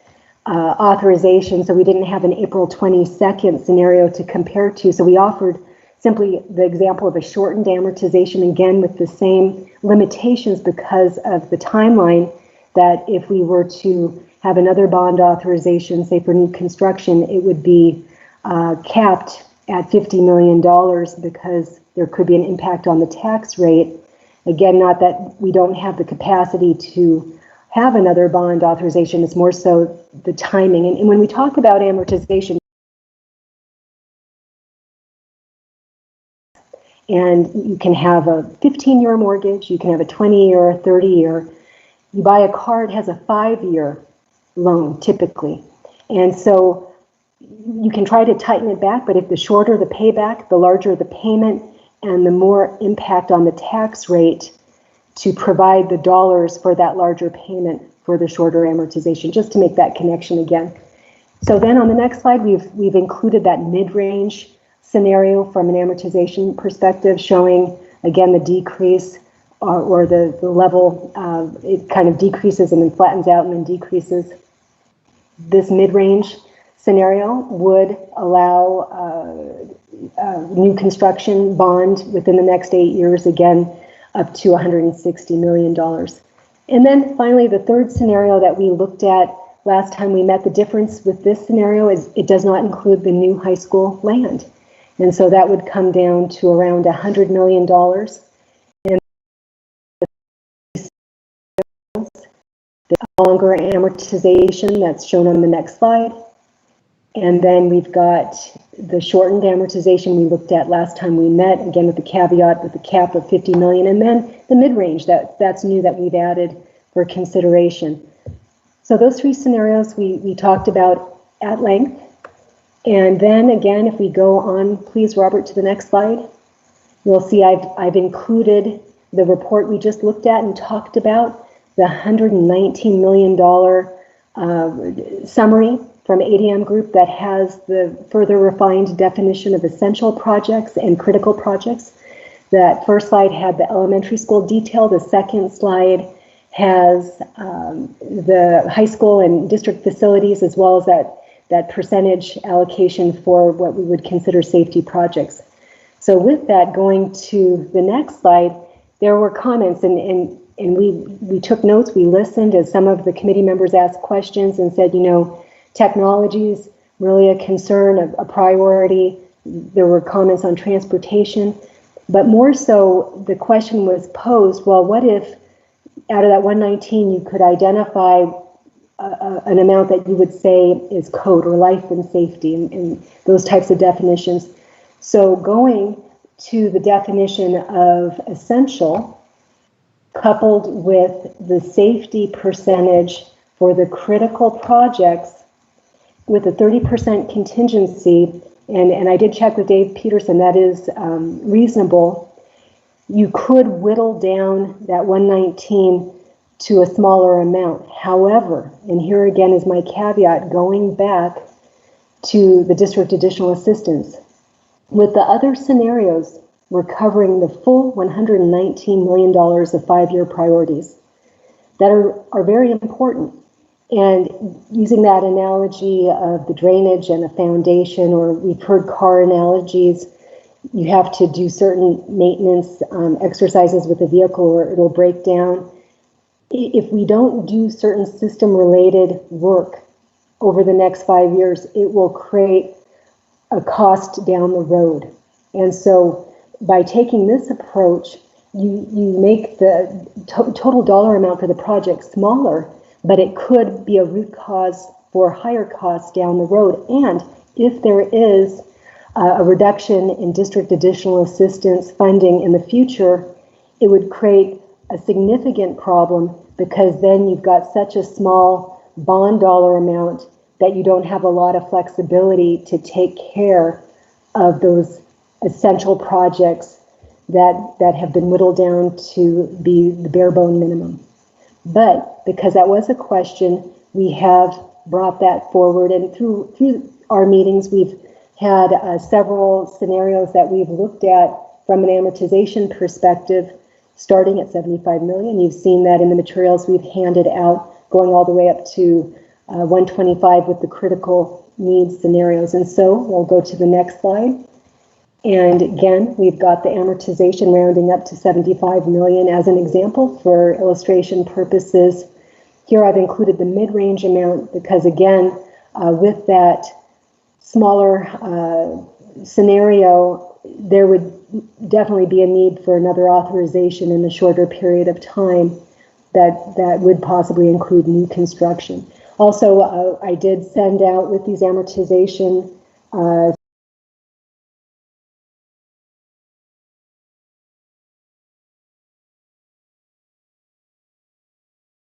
[SPEAKER 1] authorization. So we didn't have an April 22nd scenario to compare to. So we offered simply the example of a shortened amortization, again with the same limitations because of the timeline, that if we were to have another bond authorization, say for new construction, it would be capped at $50 million because there could be an impact on the tax rate. Again, not that we don't have the capacity to have another bond authorization, it's more so the timing. And when we talk about amortization, and you can have a 15-year mortgage, you can have a 20-year, a 30-year. You buy a car, it has a 5-year loan typically. And so you can try to tighten it back, but if the shorter the payback, the larger the payment, and the more impact on the tax rate to provide the dollars for that larger payment for the shorter amortization, just to make that connection again. So then on the next slide, we've included that mid-range scenario from an amortization perspective, showing again the decrease or the level, it kind of decreases and then flattens out and then decreases. This mid-range scenario would allow new construction bond within the next 8 years, again, up to $160 million. And then finally, the third scenario that we looked at last time we met, the difference with this scenario is it does not include the new high school land. And so that would come down to around $100 million. And the longer amortization that's shown on the next slide. And then we've got the shortened amortization we looked at last time we met, again with the caveat with the cap of 50 million, and then the mid-range that's new that we've added for consideration. So those three scenarios we talked about at length. And then again, if we go on, please, Robert, to the next slide, you'll see I've included the report we just looked at and talked about, the $119 million summary from ADM Group that has the further refined definition of essential projects and critical projects. That first slide had the elementary school detail. The second slide has the high school and district facilities, as well as that percentage allocation for what we would consider safety projects. So with that, going to the next slide, there were comments and we took notes, we listened as some of the committee members asked questions and said, you know, technology is really a concern, a priority. There were comments on transportation, but more so the question was posed, well, what if out of that 119 you could identify an amount that you would say is code or life and safety and those types of definitions. So going to the definition of essential coupled with the safety percentage for the critical projects with a 30% contingency, and I did check with Dave Peterson, that is reasonable. You could whittle down that 119 to a smaller amount. However, and here again is my caveat, going back to the district additional assistance, with the other scenarios, we're covering the full $119 million of 5-year priorities that are very important. And using that analogy of the drainage and a foundation, or we've heard car analogies, you have to do certain maintenance exercises with the vehicle or it'll break down. If we don't do certain system-related work over the next 5 years, it will create a cost down the road. And so by taking this approach, you make the total dollar amount for the project smaller, but it could be a root cause for higher costs down the road. And if there is a reduction in district additional assistance funding in the future, it would create a significant problem, because then you've got such a small bond dollar amount that you don't have a lot of flexibility to take care of those essential projects that have been whittled down to be the bare bone minimum. But because that was a question, we have brought that forward, and through our meetings, we've had several scenarios that we've looked at from an amortization perspective, starting at 75 million. You've seen that in the materials we've handed out, going all the way up to 125 with the critical needs scenarios. And so we'll go to the next slide. And again, we've got the amortization rounding up to 75 million as an example for illustration purposes. Here I've included the mid-range amount because, again, with that smaller scenario, there would definitely be a need for another authorization in a shorter period of time that would possibly include new construction. Also, I did send out with these amortization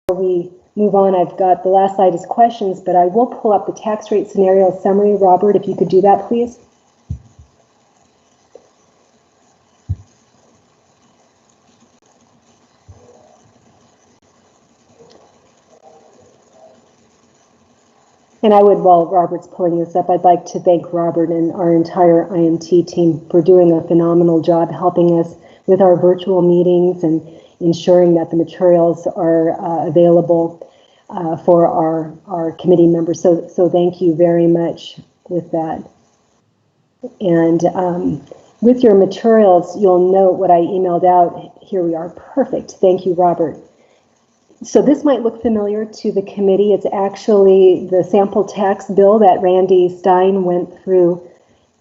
[SPEAKER 1] we move on, I've got the last slide is questions, but I will pull up the tax rate scenario summary. Robert, if you could do that, please. And I would, while Robert's pulling this up, I'd like to thank Robert and our entire IMT team for doing a phenomenal job helping us with our virtual meetings and ensuring that the materials are available for our committee members. So thank you very much with that. And with your materials, you'll note what I emailed out. Here we are. Perfect. Thank you, Robert. So this might look familiar to the committee. It's actually the sample tax bill that Randy Stein went through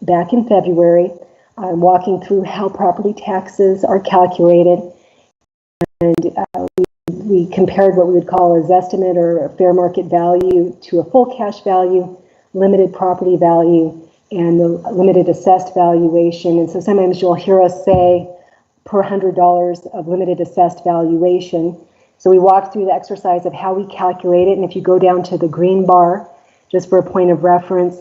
[SPEAKER 1] back in February, walking through how property taxes are calculated. And we compared what we would call a Zestimate or a fair market value to a full cash value, limited property value, and the limited assessed valuation. And so sometimes you'll hear us say per $100 of limited assessed valuation. So we walked through the exercise of how we calculate it. And if you go down to the green bar, just for a point of reference,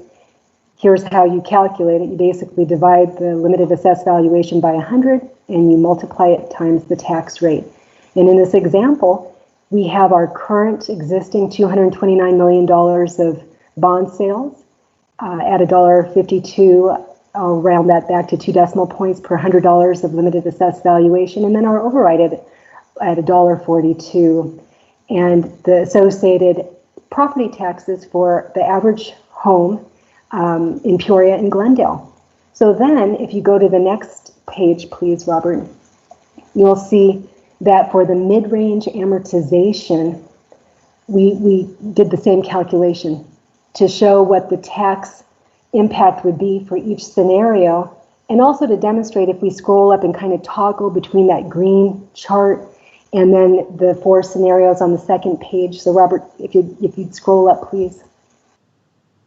[SPEAKER 1] here's how you calculate it. You basically divide the limited assessed valuation by 100 and you multiply it times the tax rate. And in this example, we have our current existing $229 million of bond sales at $1.52. I'll round that back to 2 decimal points per $100 of limited assessed valuation. And then our override at $1.42, and the associated property taxes for the average home in Peoria and Glendale. So then if you go to the next page, please, Robert, you'll see that for the mid-range amortization, we did the same calculation to show what the tax impact would be for each scenario, and also to demonstrate if we scroll up and kind of toggle between that green chart and then the 4 scenarios on the second page. So Robert, if you'd scroll up, please.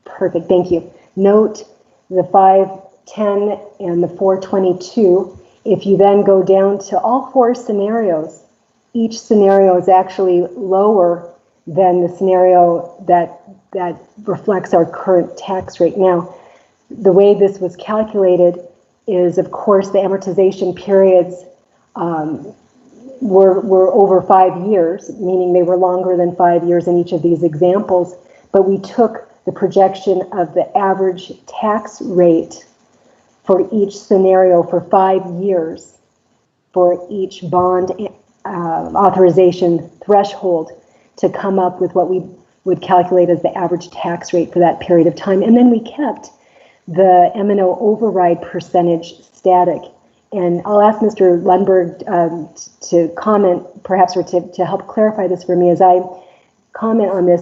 [SPEAKER 1] Perfect, thank you. Note the 510 and the 422. If you then go down to all 4 scenarios, each scenario is actually lower than the scenario that reflects our current tax rate. Now, the way this was calculated is, of course, the amortization periods were over 5 years, meaning they were longer than 5 years in each of these examples, but we took the projection of the average tax rate for each scenario for 5 years for each bond authorization threshold to come up with what we would calculate as the average tax rate for that period of time. And then we kept the M&O override percentage static. And I'll ask Mr. Lundberg to comment, perhaps, or to help clarify this for me as I comment on this.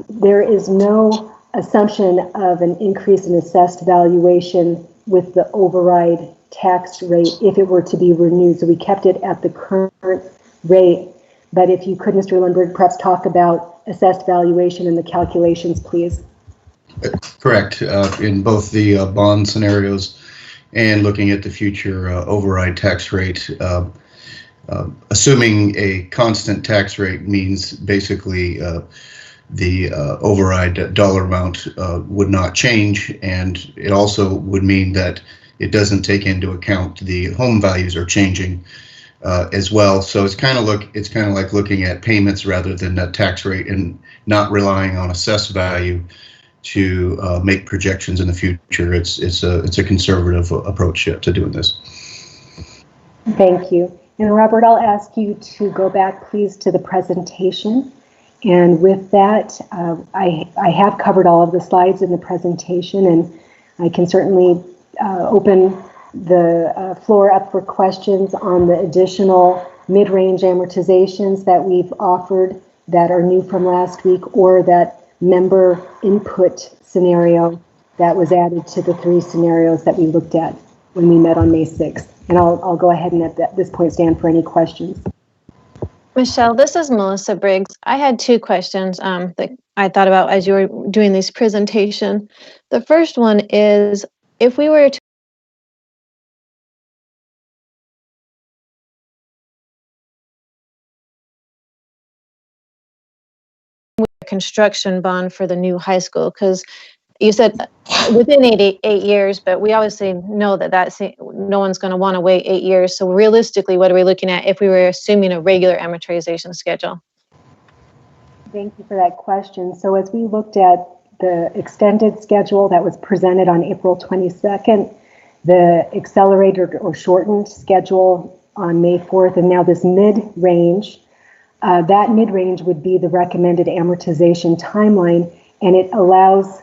[SPEAKER 1] There is no assumption of an increase in assessed valuation with the override tax rate if it were to be renewed. So we kept it at the current rate. But if you could, Mr. Lundberg, perhaps talk about assessed valuation and the calculations, please.
[SPEAKER 16] Correct. In both the bond scenarios and looking at the future override tax rate, assuming a constant tax rate means basically the override dollar amount would not change, and it also would mean that it doesn't take into account the home values are changing as well. So it's kind of like looking at payments rather than that tax rate, and not relying on assessed value to make projections in the future. It's a conservative approach to doing this.
[SPEAKER 1] Thank you. And Robert, I'll ask you to go back, please, to the presentation. And with that, I have covered all of the slides in the presentation, and I can certainly open the floor up for questions on the additional mid-range amortizations that we've offered that are new from last week, or that member input scenario that was added to the 3 scenarios that we looked at when we met on May 6th. And I'll go ahead and at this point stand for any questions.
[SPEAKER 7] Michelle, this is Melissa Briggs. I had 2 questions that I thought about as you were doing this presentation. The first one is, if we were to construction bond for the new high school, because you said within 8 years, but we obviously know that no one's going to want to wait 8 years. So realistically, what are we looking at if we were assuming a regular amortization schedule?
[SPEAKER 1] Thank you for that question. So as we looked at the extended schedule that was presented on April 22nd, the accelerated or shortened schedule on May 4th, and now this mid-range, that mid-range would be the recommended amortization timeline, and it allows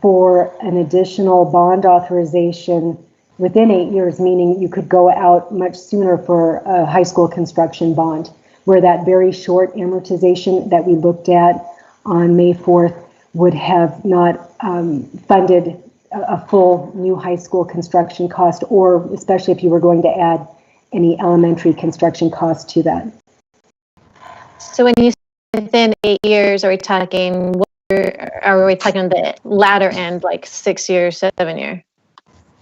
[SPEAKER 1] for an additional bond authorization within 8 years, meaning you could go out much sooner for a high school construction bond, where that very short amortization that we looked at on May 4th would have not funded a full new high school construction cost, or especially if you were going to add any elementary construction cost to that.
[SPEAKER 7] So when you say within 8 years, are we talking the latter end, like 6 years, 7 years?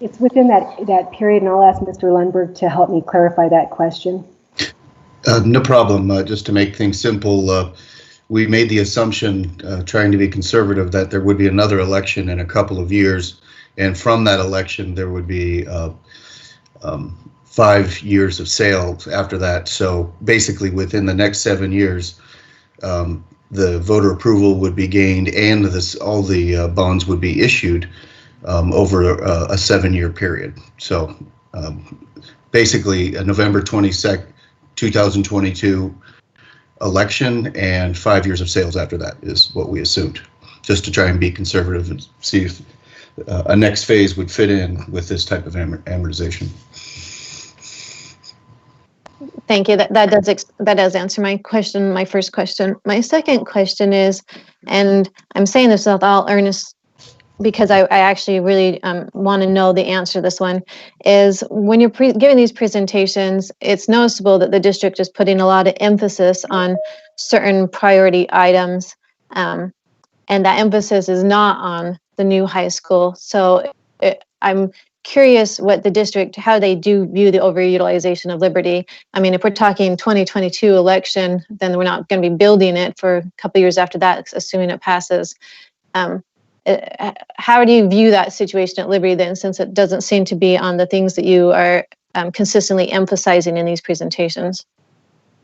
[SPEAKER 1] It's within that period, and I'll ask Mr. Lundberg to help me clarify that question.
[SPEAKER 16] No problem. Just to make things simple, we made the assumption, trying to be conservative, that there would be another election in a couple of years, and from that election there would be 5 years of sales after that. So basically within the next 7 years, the voter approval would be gained, and all the bonds would be issued over a 7-year period. So basically a November 22nd, 2022 election, and 5 years of sales after that is what we assumed, just to try and be conservative and see if a next phase would fit in with this type of amortization.
[SPEAKER 7] Thank you. That does answer my question, my first question. My second question is, and I'm saying this with all because I actually really want to know the answer to this one, is when you're giving these presentations, it's noticeable that the district is putting a lot of emphasis on certain priority items, and that emphasis is not on the new high school. So I'm curious what the district, how they do view the overutilization of Liberty. I mean, if we're talking 2022 election, then we're not going to be building it for a couple of years after that, assuming it passes. How do you view that situation at Liberty then, since it doesn't seem to be on the things that you are consistently emphasizing in these presentations?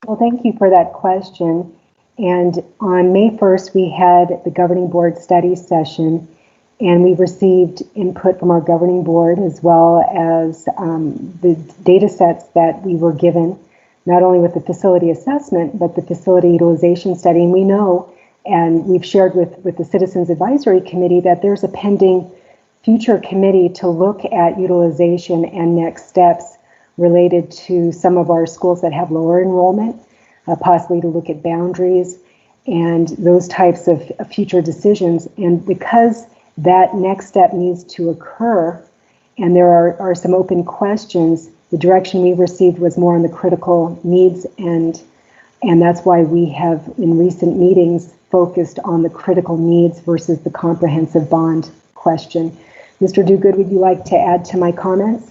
[SPEAKER 1] Well, thank you for that question. And on May 1st, we had the governing board study session, and we received input from our governing board as well as the data sets that we were given, not only with the facility assessment, but the facility utilization study. And we know, and we've shared with the Citizens Advisory Committee, that there's a pending future committee to look at utilization and next steps related to some of our schools that have lower enrollment, possibly to look at boundaries and those types of future decisions. And because that next step needs to occur, and there are some open questions, the direction we received was more on the critical needs end. And that's why we have, in recent meetings, focused on the critical needs versus the comprehensive bond question. Mr. Duguid, would you like to add to my comments?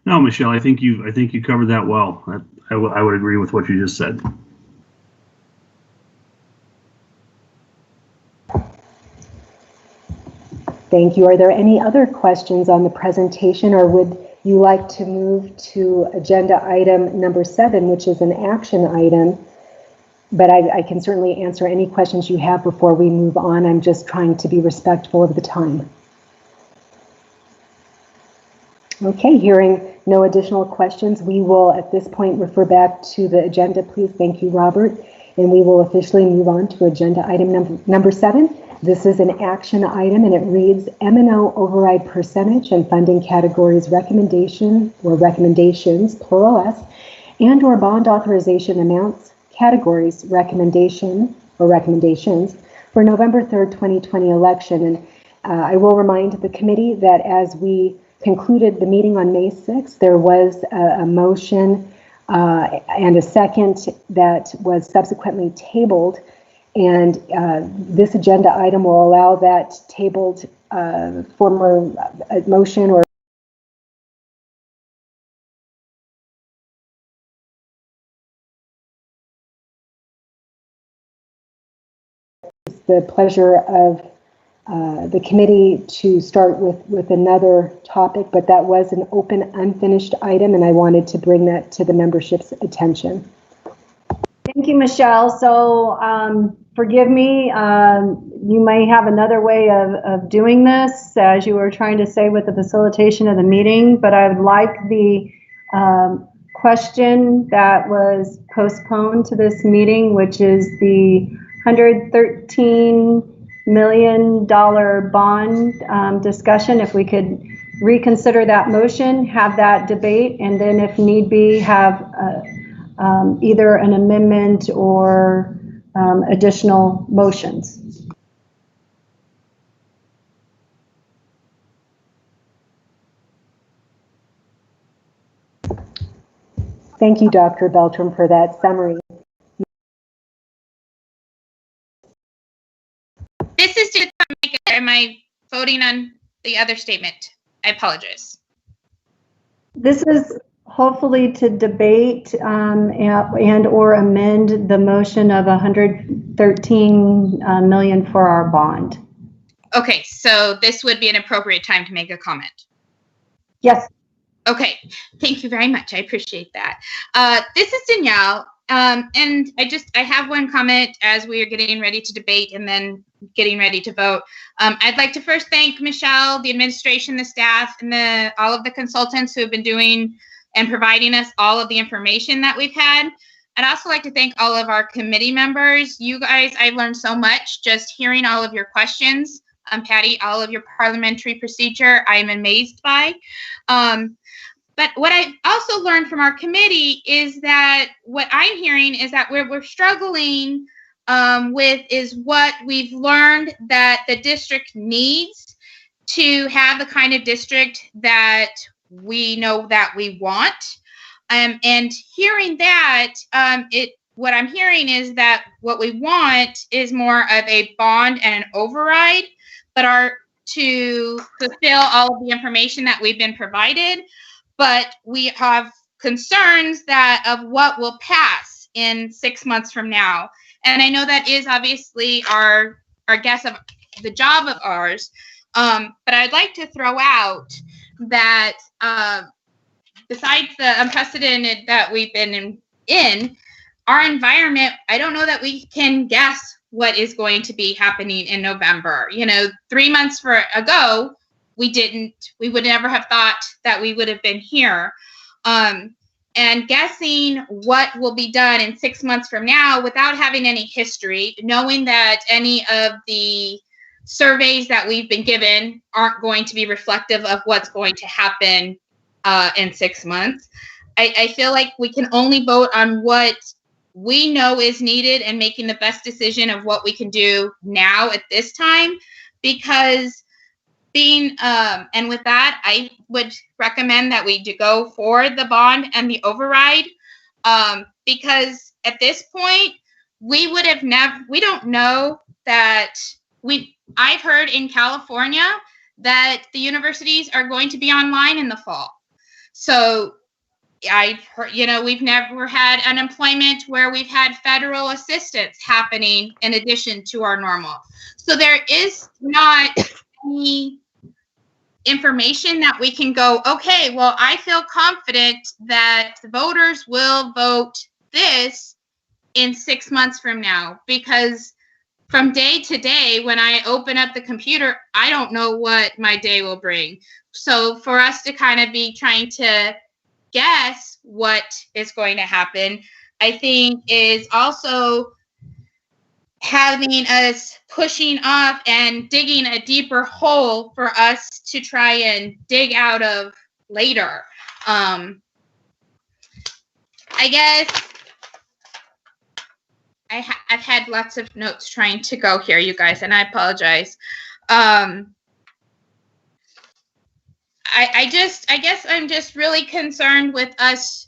[SPEAKER 15] No, Michelle, I think you covered that well. I would agree with what you just said.
[SPEAKER 1] Thank you. Are there any other questions on the presentation, or would you like to move to agenda item number 7, which is an action item? But I can certainly answer any questions you have before we move on. I'm just trying to be respectful of the time. Okay, hearing no additional questions, we will at this point refer back to the agenda, please. Thank you, Robert. And we will officially move on to agenda item number 7. This is an action item, and it reads M&O Override percentage and funding categories recommendation or recommendations, plural S, and or bond authorization amounts, categories, recommendation or recommendations for November 3rd, 2020 election. And I will remind the committee that as we concluded the meeting on May 6th, there was a motion and a second that was subsequently tabled. And this agenda item will allow that tabled former motion or the pleasure of the committee to start with another topic, but that was an open, unfinished item, and I wanted to bring that to the membership's attention.
[SPEAKER 6] Thank you, Michelle. So forgive me, you may have another way of doing this, as you were trying to say with the facilitation of the meeting, but I would like the question that was postponed to this meeting, which is the $113 million bond discussion. If we could reconsider that motion, have that debate, and then if need be, have either an amendment or additional motions.
[SPEAKER 1] Thank you, Dr. Beltram, for that summary.
[SPEAKER 8] This is to am I voting on the other statement? I apologize.
[SPEAKER 6] This is hopefully to debate and or amend the motion of 113 million for our bond.
[SPEAKER 8] Okay, so this would be an appropriate time to make a comment.
[SPEAKER 6] Yes.
[SPEAKER 8] Okay, thank you very much. I appreciate that. This is Danielle, and I have one comment as we are getting ready to debate and then getting ready to vote. I'd like to first thank Michelle, the administration, the staff, and all of the consultants who have been doing and providing us all of the information that we've had. I'd also like to thank all of our committee members. You guys, I've learned so much just hearing all of your questions. Patty, all of your parliamentary procedure, I'm amazed by. But what I've also learned from our committee is that what I'm hearing is that we're struggling with is what we've learned that the district needs to have the kind of district that we know that we want. And hearing that, what I'm hearing is that what we want is more of a bond and an override, but are to fulfill all of the information that we've been provided. But we have concerns that of what will pass in 6 months from now. And I know that is obviously our guess of the job of ours. But I'd like to throw out that besides the unprecedented that we've been in our environment, I don't know that we can guess what is going to be happening in November. 3 months ago, we would never have thought that we would have been here. And guessing what will be done in 6 months from now without having any history, knowing that any of the surveys that we've been given aren't going to be reflective of what's going to happen in 6 months. I feel like we can only vote on what we know is needed and making the best decision of what we can do now at this time, because and with that, I would recommend that we do go for the bond and the override, because at this point, we don't know that I've heard in California that the universities are going to be online in the fall. So I've heard, we've never had unemployment where we've had federal assistance happening in addition to our normal. So there is not any information that we can go, okay, well, I feel confident that the voters will vote this in 6 months from now, because from day to day, when I open up the computer, I don't know what my day will bring. So for us to kind of be trying to guess what is going to happen, I think is also having us pushing off and digging a deeper hole for us to try and dig out of later. I guess I've had lots of notes trying to go here, you guys, and I apologize. I guess I'm just really concerned with us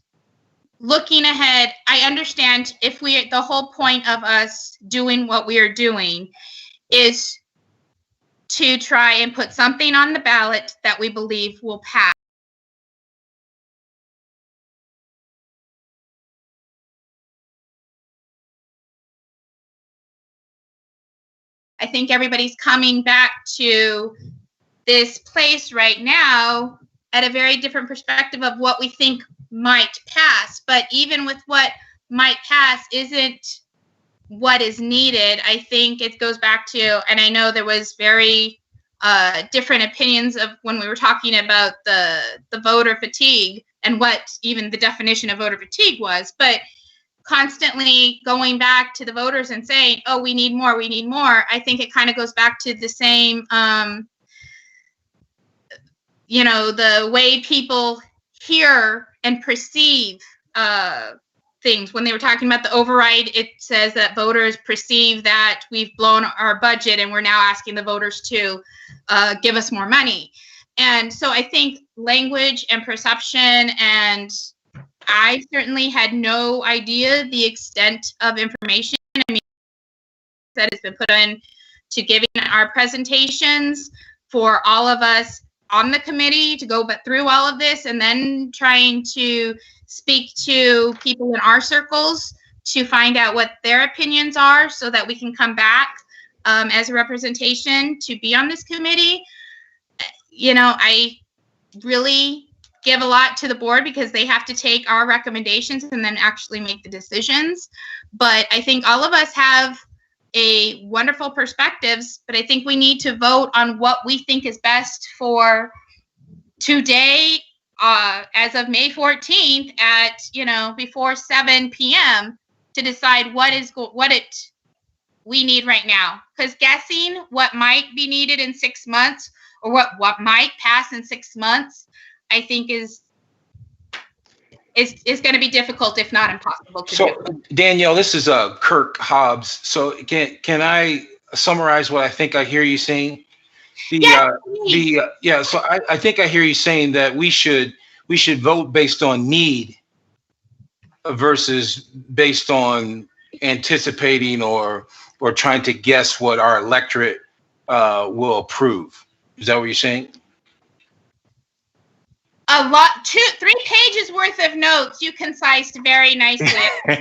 [SPEAKER 8] looking ahead. I understand the whole point of us doing what we are doing is to try and put something on the ballot that we believe will pass. I think everybody's coming back to this place right now at a very different perspective of what we think might pass. But even with what might pass isn't what is needed. I think it goes back to, and I know there was very different opinions of when we were talking about the voter fatigue and what even the definition of voter fatigue was, but constantly going back to the voters and saying, oh, we need more, I think it kind of goes back to the same, the way people hear and perceive things. When they were talking about the override, it says that voters perceive that we've blown our budget and we're now asking the voters to give us more money. And so I think language and perception, and I certainly had no idea the extent of information. I mean, that has been put in to giving our presentations for all of us on the committee to go through all of this, and then trying to speak to people in our circles to find out what their opinions are so that we can come back as a representation to be on this committee. I really give a lot to the board because they have to take our recommendations and then actually make the decisions. But I think all of us have a wonderful perspectives, but I think we need to vote on what we think is best for today, as of May 14th at, before 7 p.m. to decide what we need right now. Because guessing what might be needed in 6 months or what might pass in 6 months, I think is going to be difficult, if not impossible, to
[SPEAKER 13] So,
[SPEAKER 8] do.
[SPEAKER 13] Danielle, this is Kirk Hobbs. So, can I summarize what I think I hear you saying?
[SPEAKER 8] Yes,
[SPEAKER 13] So I think I hear you saying that we should vote based on need versus based on anticipating or trying to guess what our electorate will approve. Is that what you're saying?
[SPEAKER 8] a lot, 3 pages worth of notes you concised very nicely. But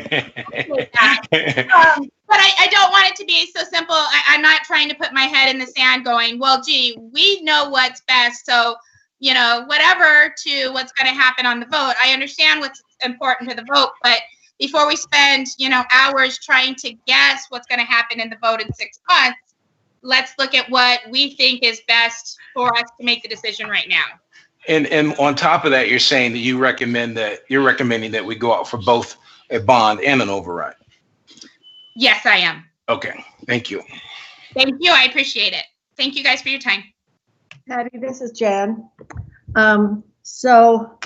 [SPEAKER 8] I don't want it to be so simple. I'm not trying to put my head in the sand going, well, gee, we know what's best. So, whatever to what's going to happen on the vote. I understand what's important to the vote, but before we spend, hours trying to guess what's going to happen in the vote in 6 months, let's look at what we think is best for us to make the decision right now.
[SPEAKER 13] And on top of that, you're saying that you're recommending that we go out for both a bond and an override.
[SPEAKER 8] Yes, I am.
[SPEAKER 13] Okay, thank you.
[SPEAKER 8] Thank you. I appreciate it. Thank you guys for your time.
[SPEAKER 10] Patty, this is Jan. So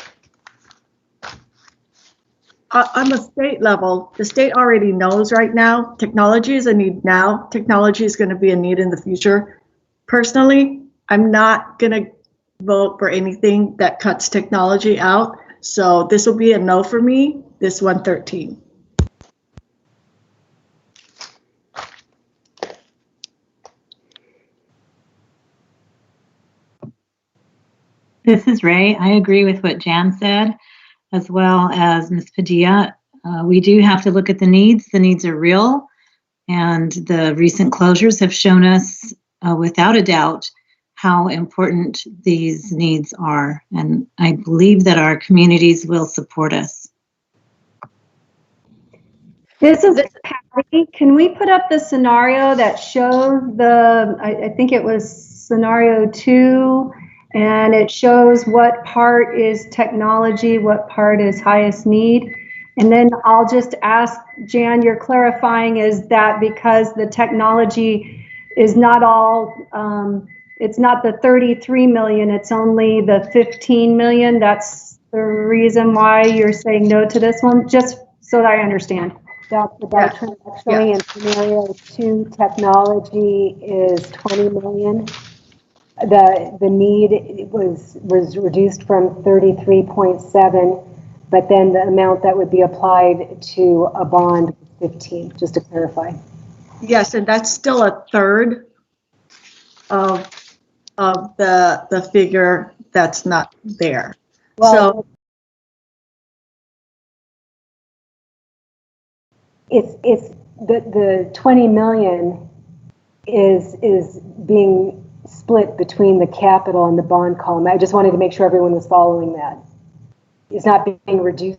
[SPEAKER 10] on the state level, the state already knows right now, technology is a need now. Technology is going to be a need in the future. Personally, I'm not going to vote for anything that cuts technology out. So this will be a no for me, this 113.
[SPEAKER 17] This is Ray. I agree with what Jan said, as well as Ms. Padilla. We do have to look at the needs. The needs are real, and the recent closures have shown us, without a doubt, how important these needs are. And I believe that our communities will support us.
[SPEAKER 6] This is Patty. Can we put up the scenario that shows I think it was scenario 2, and it shows what part is technology, what part is highest need? And then I'll just ask, Jan, you're clarifying, is that because the technology is not all, it's not the 33 million, it's only the 15 million. That's the reason why you're saying no to this one, just so that I understand.
[SPEAKER 1] Dr. Bartram, actually, in scenario 2, technology is 20 million. The need was reduced from 33.7, but then the amount that would be applied to a bond was 15, just to clarify.
[SPEAKER 10] Yes, and that's still a third of the figure that's not there.
[SPEAKER 1] Well,
[SPEAKER 10] So
[SPEAKER 1] it's the 20 million is being split between the capital and the bond column. I just wanted to make sure everyone was following that. It's not being reduced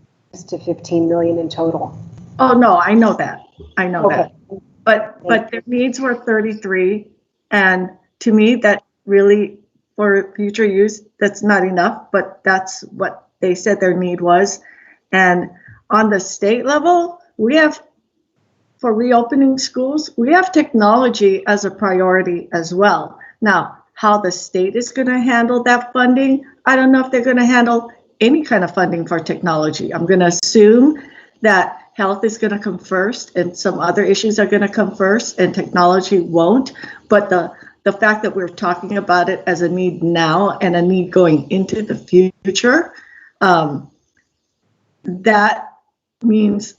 [SPEAKER 1] to 15 million in total.
[SPEAKER 10] oh no, I know that. I know
[SPEAKER 1] Okay.
[SPEAKER 10] that. But their needs were 33, and to me that really, for future use, that's not enough, but that's what they said their need was. And on the state level, we have, for reopening schools, we have technology as a priority as well. Now, how the state is going to handle that funding, I don't know if they're going to handle any kind of funding for technology. I'm going to assume that health is going to come first and some other issues are going to come first and technology won't. But the fact that we're talking about it as a need now and a need going into the future, that means,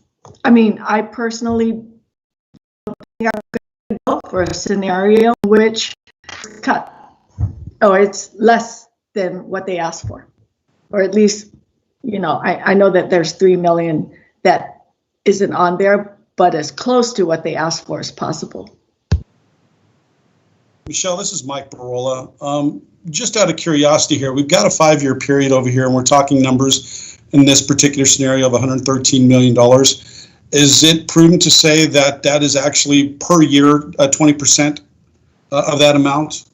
[SPEAKER 10] I personally don't think I'm going to go for a scenario in which cut, or it's less than what they asked for, or at least, I know that there's 3 million that isn't on there, but as close to what they asked for as possible.
[SPEAKER 18] Michelle, this is Mike Barola. Just out of curiosity here, we've got a 5-year period over here, and we're talking numbers in this particular scenario of $113 million. Is it prudent to say that that is actually per year 20% of that amount?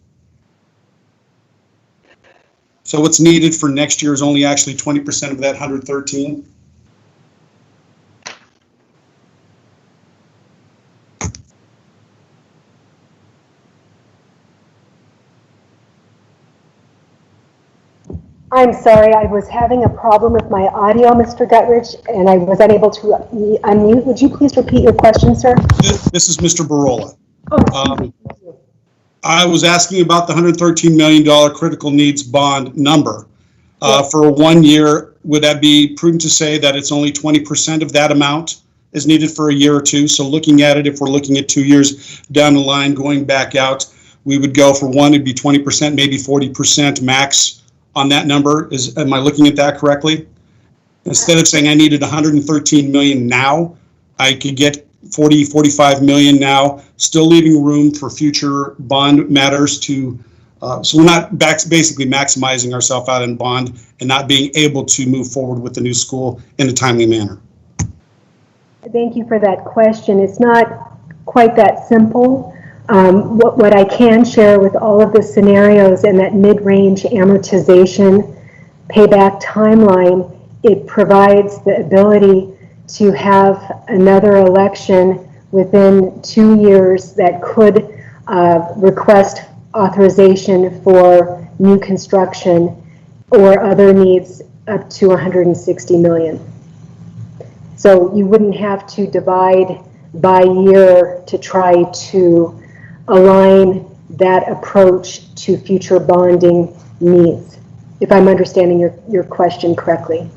[SPEAKER 18] So what's needed for next year is only actually 20% of that 113?
[SPEAKER 1] I'm sorry, I was having a problem with my audio, Mr. Guttridge, and I was unable to unmute. Would you please repeat your question, sir?
[SPEAKER 18] This is Mr. Barola.
[SPEAKER 1] Oh,
[SPEAKER 18] I was asking about the $113 million critical needs bond number.
[SPEAKER 1] Yes.
[SPEAKER 18] For 1 year, would that be prudent to say that it's only 20% of that amount is needed for a year or two? So looking at it, if we're looking at 2 years down the line, going back out, we would go for one, it'd be 20%, maybe 40% max on that number. Am I looking at that correctly? Instead of saying I needed 113 million now, I could get 40, 45 million now, still leaving room for future bond matters to, so we're not basically maximizing ourselves out in bond and not being able to move forward with the new school in a timely manner.
[SPEAKER 1] Thank you for that question. It's not quite that simple. What I can share with all of the scenarios in that mid-range amortization payback timeline, it provides the ability to have another election within 2 years that could request authorization for new construction or other needs up to 160 million. So you wouldn't have to divide by year to try to align that approach to future bonding needs, if I'm understanding your question correctly.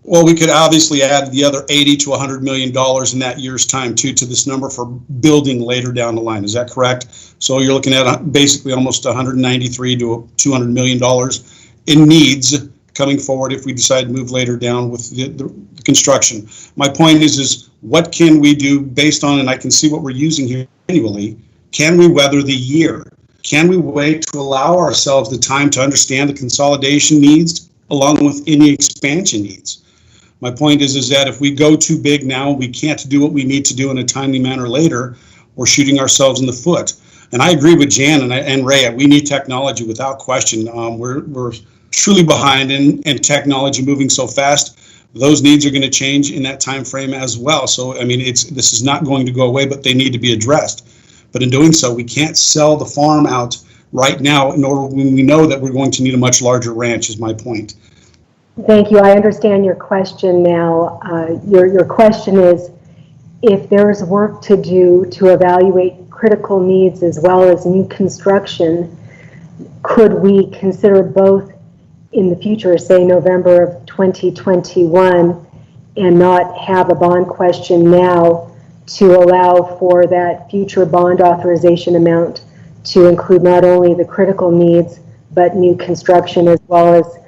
[SPEAKER 18] Well, we could obviously add the other 80 to $100 million in that year's time too to this number for building later down the line. Is that correct? So you're looking at basically almost 193 to $200 million in needs coming forward if we decide to move later down with the construction. My point is what can we do based on, and I can see what we're using here annually, can we weather the year? Can we wait to allow ourselves the time to understand the consolidation needs along with any expansion needs? My point is that if we go too big now, we can't do what we need to do in a timely manner later, we're shooting ourselves in the foot. And I agree with Jan and Ray, we need technology without question. We're truly behind in technology moving so fast. Those needs are going to change in that time frame as well. So, I mean, this is not going to go away, but they need to be addressed. But in doing so, we can't sell the farm out right now in order when we know that we're going to need a much larger ranch, is my point.
[SPEAKER 1] Thank you. I understand your question now. Your question is, if there's work to do to evaluate critical needs as well as new construction, could we consider both in the future, say November of 2021, and not have a bond question now to allow for that future bond authorization amount to include not only the critical needs, but new construction as well as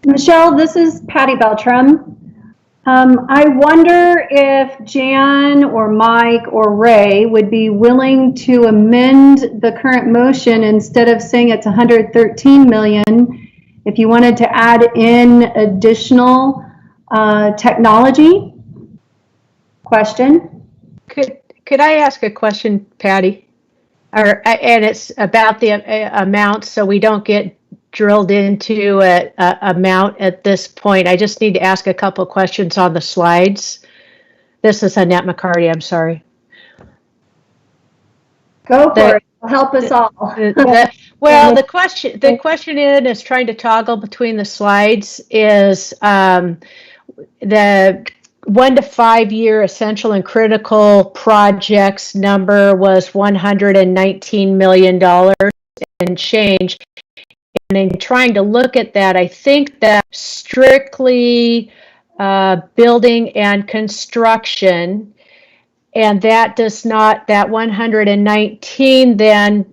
[SPEAKER 6] Michelle, this is Patty Beltram. I wonder if Jan or Mike or Ray would be willing to amend the current motion instead of saying it's 113 million, if you wanted to add in additional technology. Question.
[SPEAKER 2] Could I ask a question, Patty? And it's about the amount, so we don't get drilled into a amount at this point. I just need to ask a couple of questions on the slides. This is Annette McCarty, I'm sorry.
[SPEAKER 6] Go for it. Help us all.
[SPEAKER 2] Well, the question is trying to toggle between the slides is the 1 to 5 year essential and critical projects number was $119 million and change. And in trying to look at that, I think that strictly building and construction, and that does not, that 119, then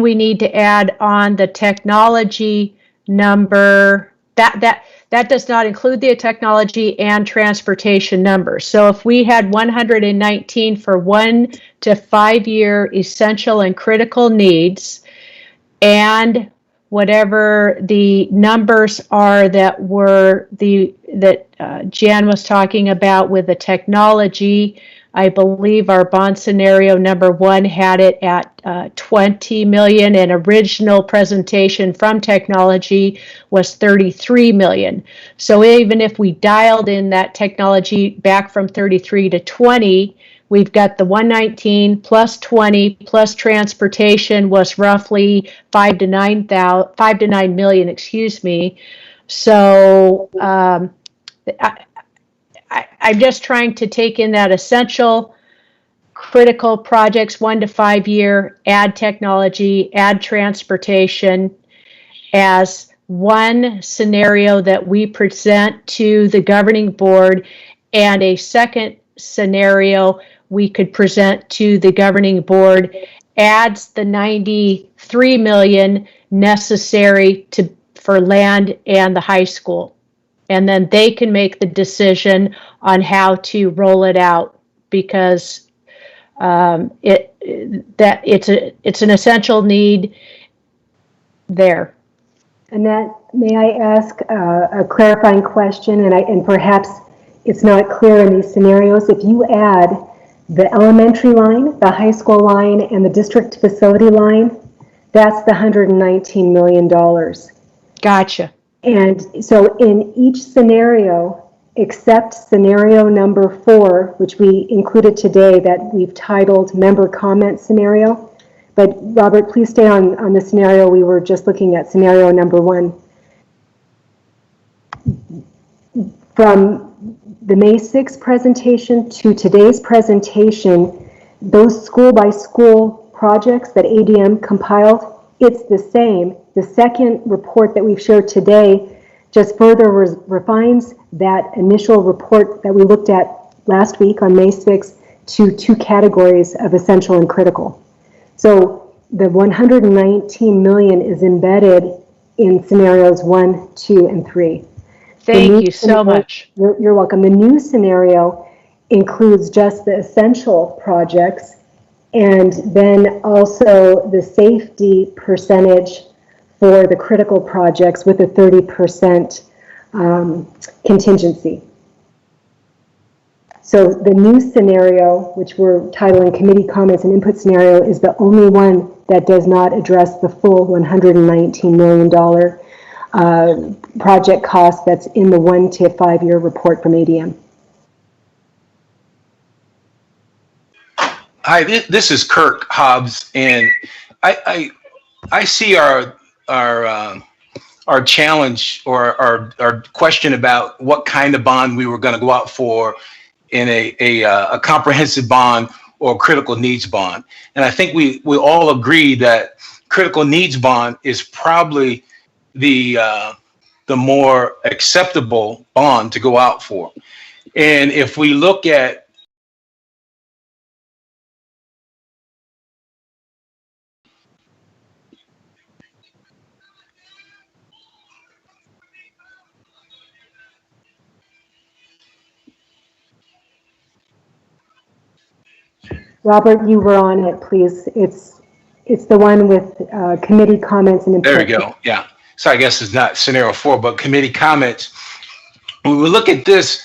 [SPEAKER 2] we need to add on the technology number. That does not include the technology and transportation number. So if we had 119 for 1 to 5 year essential and critical needs, and whatever the numbers are that Jan was talking about with the technology, I believe our bond scenario number 1 had it at 20 million, and original presentation from technology was 33 million. So even if we dialed in that technology back from 33 to 20, we've got the 119 plus 20 plus transportation was roughly 5 to 9 million, excuse me. So I'm just trying to take in that essential, critical projects, 1 to 5 year, add technology, add transportation as one scenario that we present to the governing board, and a second scenario we could present to the governing board adds the 93 million necessary for land and the high school. And then they can make the decision on how to roll it out, because it's an essential need there.
[SPEAKER 1] Annette, may I ask a clarifying question? And perhaps it's not clear in these scenarios. If you add the elementary line, the high school line, and the district facility line, that's the $119 million.
[SPEAKER 2] Gotcha.
[SPEAKER 1] And so in each scenario, except scenario number 4, which we included today that we've titled member comment scenario. But Robert, please stay on the scenario we were just looking at, scenario number 1. From the May 6th presentation to today's presentation, those school by school projects that ADM compiled, it's the same. The second report that we've shared today just further refines that initial report that we looked at last week on May 6th to 2 categories of essential and critical. So the 119 million is embedded in scenarios 1, 2, and 3.
[SPEAKER 2] Thank you so much.
[SPEAKER 1] You're welcome. The new scenario includes just the essential projects, and then also the safety percentage for the critical projects with a 30% contingency. So the new scenario, which we're titling committee comments and input scenario, is the only one that does not address the full $119 million project cost that's in the 1 to 5 year report from ADM.
[SPEAKER 13] Hi, this is Kirk Hobbs, and I see our challenge or our question about what kind of bond we were going to go out for in a comprehensive bond or critical needs bond. And I think we all agree that critical needs bond is probably the more acceptable bond to go out for. And if we look at
[SPEAKER 1] Robert, you were on it, please. It's the one with committee comments and input.
[SPEAKER 13] There we go. Yeah. So I guess it's not scenario 4, but committee comments. When we look at this,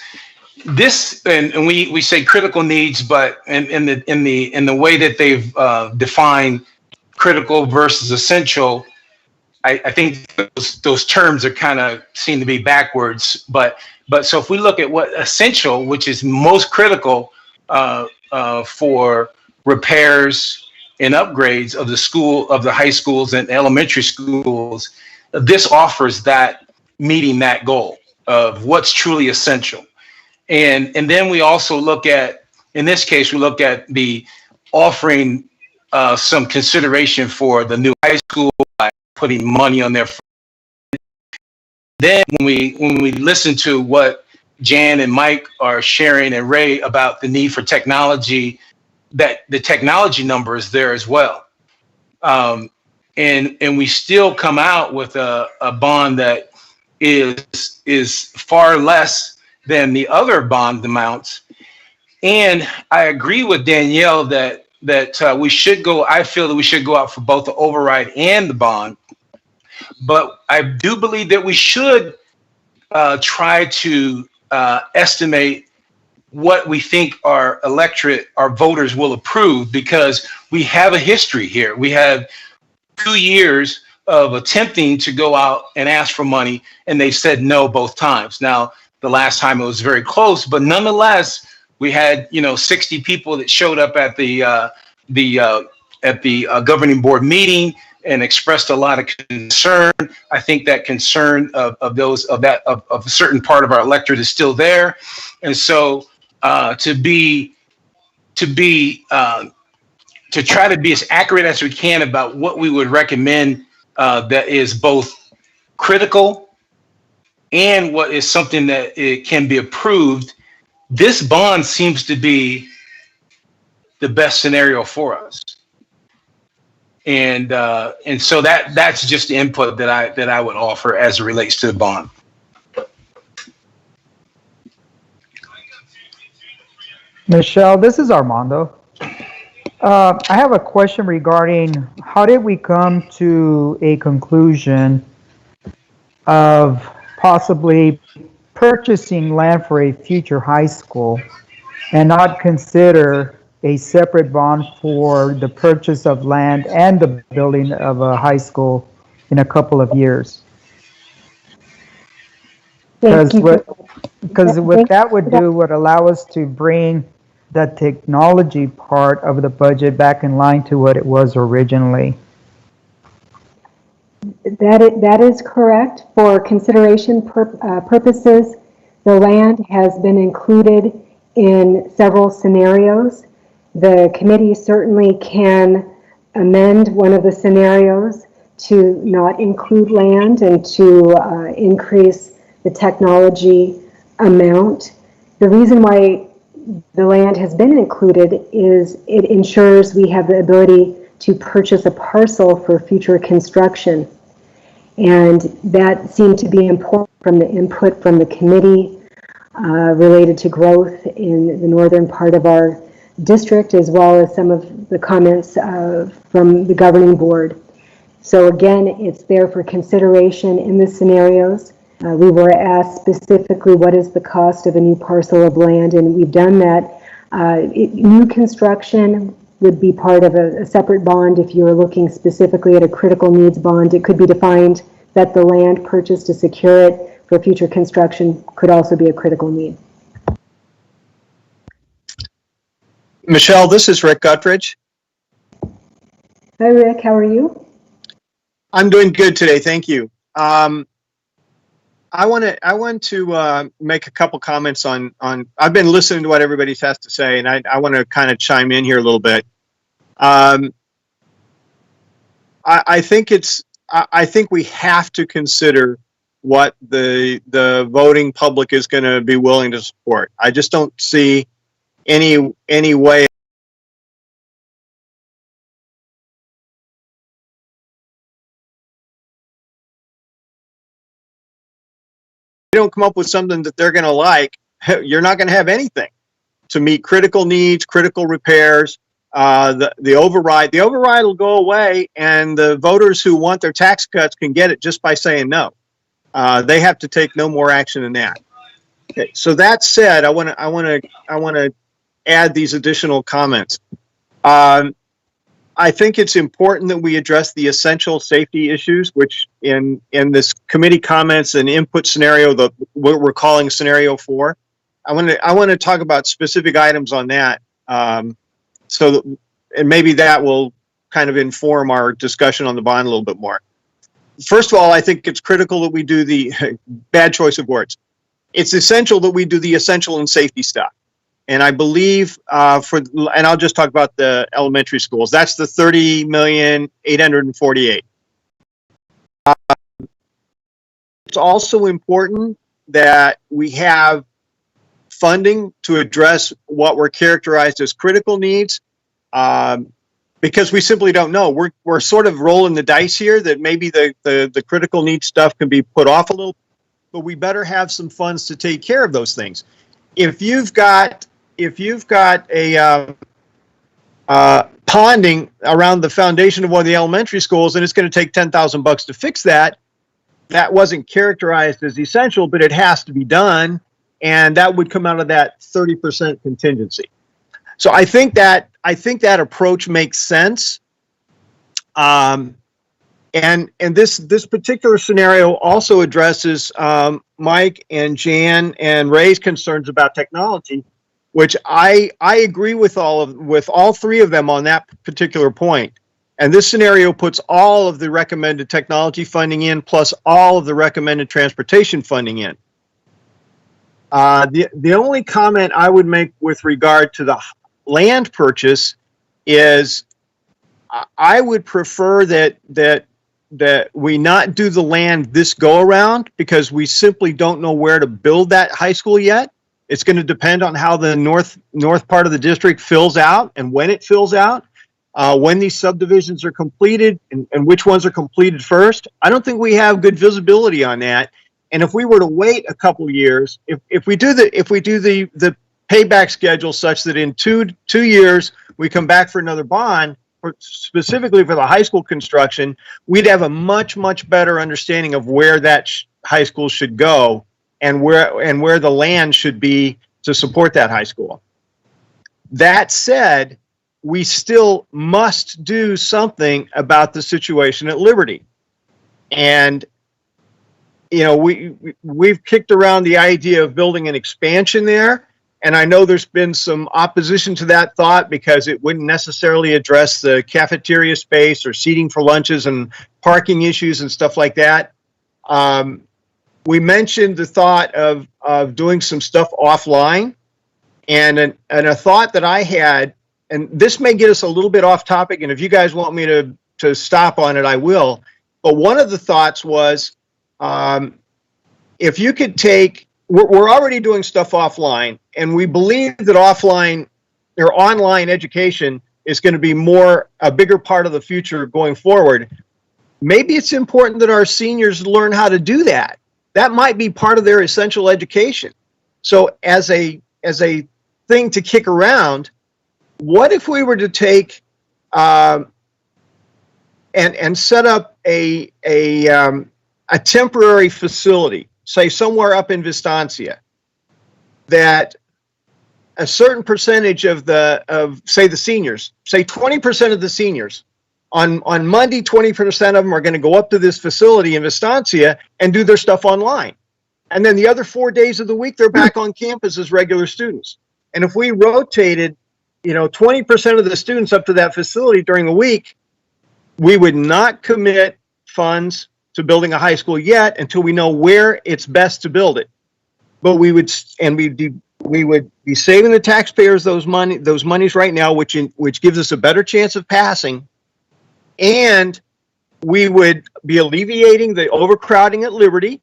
[SPEAKER 13] and we say critical needs, but in the way that they've defined critical versus essential, I think those terms are kind of seem to be backwards. But so if we look at what essential, which is most critical for repairs and upgrades of the high schools and elementary schools, this offers that, meeting that goal of what's truly essential. And then we also look at, in this case, we look at the offering some consideration for the new high school by putting money on their. Then when we listen to what Jan and Mike are sharing and Ray about the need for technology, that the technology number is there as well. And we still come out with a bond that is far less than the other bond amounts. And I agree with Danielle that we should go, I feel that we should go out for both the override and the bond. But I do believe that we should try to estimate what we think our electorate, our voters will approve, because we have a history here. We have 2 years of attempting to go out and ask for money, and they said no both times. Now, the last time it was very close, but nonetheless, we had 60 people that showed up at the governing board meeting and expressed a lot of concern. I think that concern of a certain part of our electorate is still there, and so to try to be as accurate as we can about what we would recommend that is both critical and what is something that it can be approved. This bond seems to be the best scenario for us, and so that's just the input that I would offer as it relates to the bond.
[SPEAKER 11] Michelle, this is Armando. I have a question regarding how did we come to a conclusion of possibly purchasing land for a future high school and not consider a separate bond for the purchase of land and the building of a high school in a couple of years? Because what that would do would allow us to bring the technology part of the budget back in line to what it was originally.
[SPEAKER 1] That is correct. For consideration purposes, the land has been included in several scenarios. The committee certainly can amend one of the scenarios to not include land and to increase the technology amount. The reason why the land has been included is it ensures we have the ability to purchase a parcel for future construction. And that seemed to be important from the input from the committee related to growth in the northern part of our district, as well as some of the comments from the governing board. So again, it's there for consideration in the scenarios. We were asked specifically what is the cost of a new parcel of land, and we've done that. New construction would be part of a separate bond. If you were looking specifically at a critical needs bond, it could be defined that the land purchased to secure it for future construction could also be a critical need.
[SPEAKER 12] Michelle, this is Rick Guttridge.
[SPEAKER 1] Hi, Rick. How are you?
[SPEAKER 12] I'm doing good today. Thank you. I want to make a couple comments on I've been listening to what everybody has to say, and I want to kind of chime in here a little bit. I think we have to consider what the voting public is going to be willing to support. I just don't see any way. You don't come up with something that they're going to like, you're not going to have anything to meet critical needs, critical repairs. The override will go away, and the voters who want their tax cuts can get it just by saying no. They have to take no more action than that. Okay, so that said, I want to add these additional comments. I think it's important that we address the essential safety issues, which in this committee comments and input scenario, what we're calling scenario 4, I want to talk about specific items on that. And maybe that will kind of inform our discussion on the bond a little bit more. First of all, I think it's critical that we do the bad choice of words. It's essential that we do the essential and safety stuff. And I believe and I'll just talk about the elementary schools. That's the $30,848,000. It's also important that we have funding to address what were characterized as critical needs, because we simply don't know. We're sort of rolling the dice here that maybe the critical needs stuff can be put off a little, but we better have some funds to take care of those things. If you've got a ponding around the foundation of one of the elementary schools, and it's going to take $10,000 to fix that, that wasn't characterized as essential, but it has to be done. and that would come out of that 30% contingency. So I think that approach makes sense. And this particular scenario also addresses Mike and Jan and Ray's concerns about technology, which I agree with all three of them on that particular point. And this scenario puts all of the recommended technology funding in, plus all of the recommended transportation funding in. The only comment I would make with regard to the land purchase is I would prefer that we not do the land this go around, because we simply don't know where to build that high school yet. It's going to depend on how the north part of the district fills out and when it fills out, when these subdivisions are completed and which ones are completed first. I don't think we have good visibility on that. And if we were to wait a couple years, if we do the payback schedule such that in two years we come back for another bond, specifically for the high school construction, we'd have a much better understanding of where that high school should go and where the land should be to support that high school. That said, we still must do something about the situation at Liberty. And we've kicked around the idea of building an expansion there. And I know there's been some opposition to that thought because it wouldn't necessarily address the cafeteria space or seating for lunches and parking issues and stuff like that. We mentioned the thought of doing some stuff offline, and a thought that I had, and this may get us a little bit off topic, and if you guys want me to stop on it, I will. But one of the thoughts was, if you could take, we're already doing stuff offline, and we believe that offline or online education is going to be a bigger part of the future going forward. Maybe it's important that our seniors learn how to do that. That might be part of their essential education. So as a thing to kick around, what if we were to take and set up a temporary facility, say somewhere up in Vistancia, that a certain percentage of say the seniors, say 20% of the seniors, on Monday, 20% of them are going to go up to this facility in Vistancia and do their stuff online. And then the other 4 days of the week, they're back on campus as regular students. And if we rotated, 20% of the students up to that facility during the week, we would not commit funds to building a high school yet until we know where it's best to build it. But we would be saving the taxpayers those monies right now, which gives us a better chance of passing, and we would be alleviating the overcrowding at Liberty,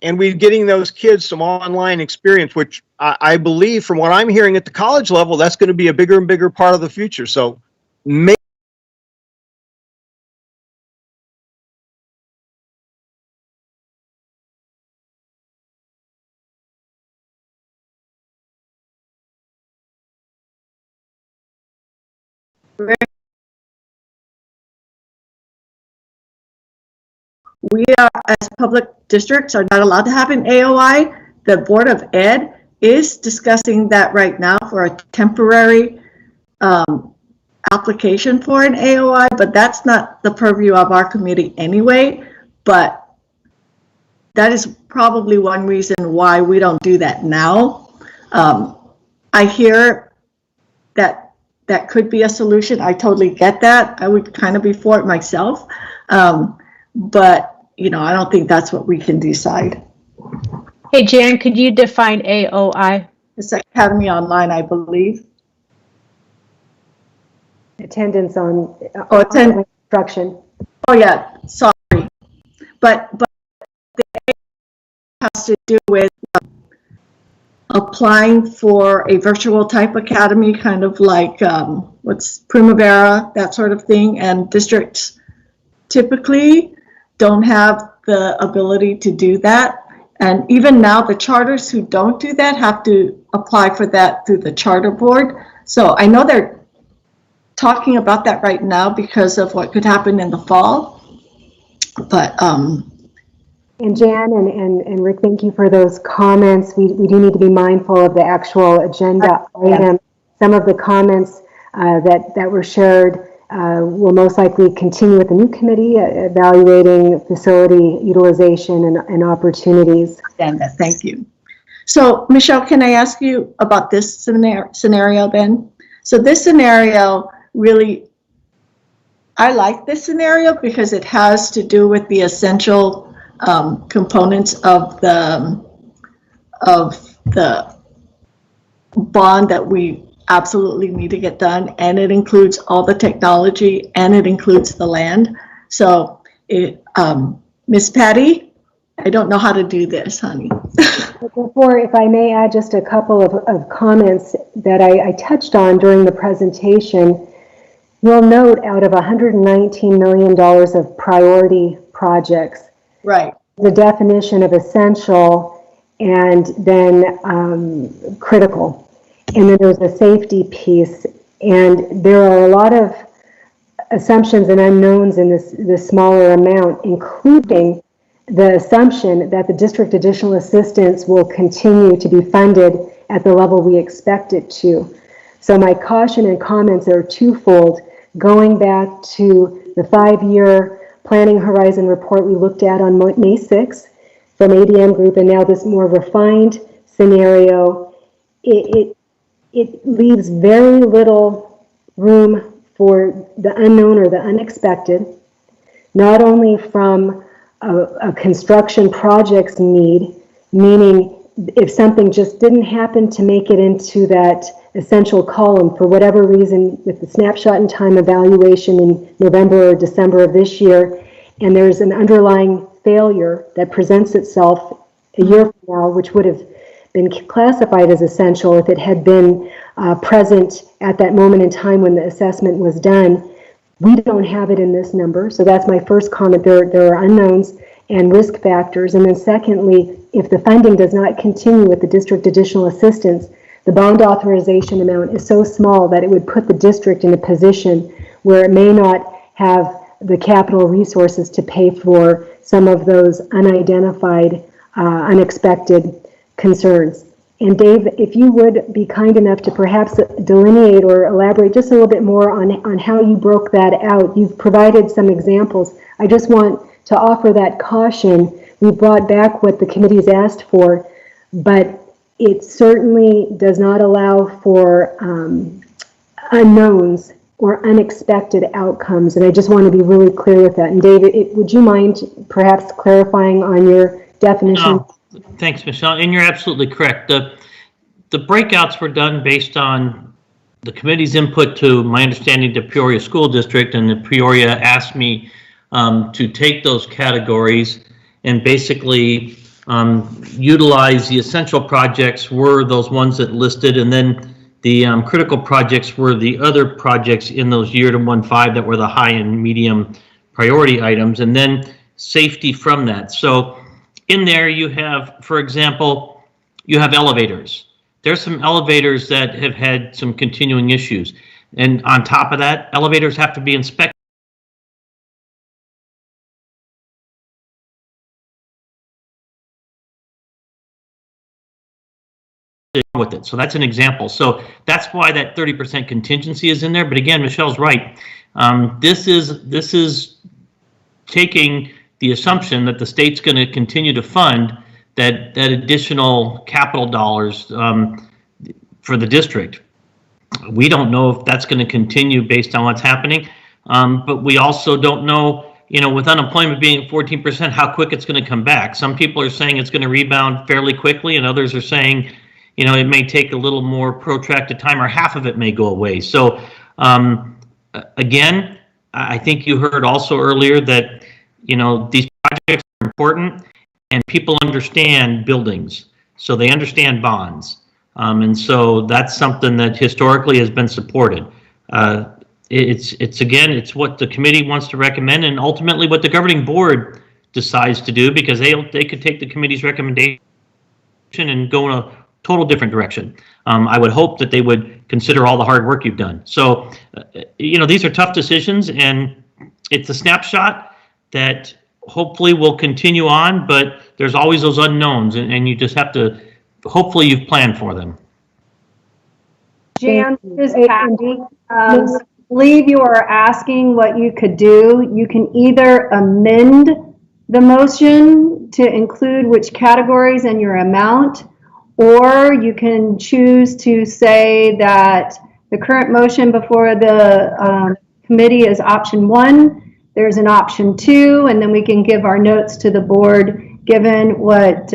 [SPEAKER 12] and we're getting those kids some online experience, which I believe, from what I'm hearing at the college level, that's going to be a bigger and bigger part of the future. So maybe
[SPEAKER 6] we are, as public districts, are not allowed to have an AOI. The Board of Ed is discussing that right now for a temporary application for an AOI, but that's not the purview of our committee anyway. But that is probably one reason why we don't do that now. I hear that could be a solution. I totally get that. I would kind of be for it myself. But, I don't think that's what we can decide.
[SPEAKER 2] Hey, Jan, could you define AOI?
[SPEAKER 6] It's Academy Online, I believe.
[SPEAKER 1] Attendance on instruction.
[SPEAKER 6] Oh, yeah, sorry. But the has to do with applying for a virtual type academy, kind of like what's Primavera, that sort of thing, and districts typically don't have the ability to do that. And even now, the charters who don't do that have to apply for that through the charter board. So I know they're talking about that right now because of what could happen in the fall. But
[SPEAKER 1] And Jan and Rick, thank you for those comments. We do need to be mindful of the actual agenda item. Some of the comments that were shared will most likely continue with the new committee evaluating facility utilization and opportunities.
[SPEAKER 10] Thank you. So, Michelle, can I ask you about this scenario then? So this scenario really, I like this scenario because it has to do with the essential components of the bond that we absolutely need to get done, and it includes all the technology and it includes the land. So, Miss Patty, I don't know how to do this, honey.
[SPEAKER 1] Before, if I may add just a couple of comments that I touched on during the presentation, you'll note out of $119 million of priority projects,
[SPEAKER 10] right,
[SPEAKER 1] the definition of essential and then critical. And then there's a safety piece. And there are a lot of assumptions and unknowns in this smaller amount, including the assumption that the district additional assistance will continue to be funded at the level we expect it to. So my caution and comments are twofold. Going back to the 5-year planning horizon report we looked at on May 6th from ADM Group, and now this more refined scenario, it leaves very little room for the unknown or the unexpected, not only from a construction project's need, meaning if something just didn't happen to make it into that essential column for whatever reason with the snapshot in time evaluation in November or December of this year, and there's an underlying failure that presents itself a year from now, which would have been classified as essential if it had been present at that moment in time when the assessment was done. We don't have it in this number, so that's my first comment. There are unknowns and risk factors. And then secondly, if the funding does not continue with the district additional assistance, the bond authorization amount is so small that it would put the district in a position where it may not have the capital resources to pay for some of those unidentified, unexpected concerns. And Dave, if you would be kind enough to perhaps delineate or elaborate just a little bit more on how you broke that out. You've provided some examples. I just want to offer that caution. We brought back what the committee's asked for, but it certainly does not allow for unknowns or unexpected outcomes. And I just want to be really clear with that. And David, would you mind perhaps clarifying on your definition?
[SPEAKER 14] No. Thanks, Michelle. And you're absolutely correct. The breakouts were done based on the committee's input to my understanding to Peoria School District, and the Peoria asked me to take those categories and basically utilize the essential projects were those ones that listed, and then the critical projects were the other projects in those year to 1.5 that were the high and medium priority items, and then safety from that. So in there you have, for example, you have elevators. There's some elevators that have had some continuing issues. And on top of that, elevators have to be inspected with it. So that's an example. So that's why that 30% contingency is in there. But again, Michelle's right. This is taking the assumption that the state's going to continue to fund that additional capital dollars for the district. We don't know if that's going to continue based on what's happening, but we also don't know, with unemployment being at 14%, how quick it's going to come back. Some people are saying it's going to rebound fairly quickly, and others are saying, it may take a little more protracted time, or half of it may go away. So again, I think you heard also earlier that these projects are important, and people understand buildings, so they understand bonds, and so that's something that historically has been supported. It's what the committee wants to recommend, and ultimately what the governing board decides to do, because they could take the committee's recommendation and go in a total different direction. I would hope that they would consider all the hard work you've done. So these are tough decisions, and it's a snapshot that hopefully will continue on, but there's always those unknowns, and you just have to, hopefully you've planned for them.
[SPEAKER 6] Jan, this is Patty. I believe you are asking what you could do. You can either amend the motion to include which categories and your amount, or you can choose to say that the current motion before the committee is option 1. There's an option 2, and then we can give our notes to the board given what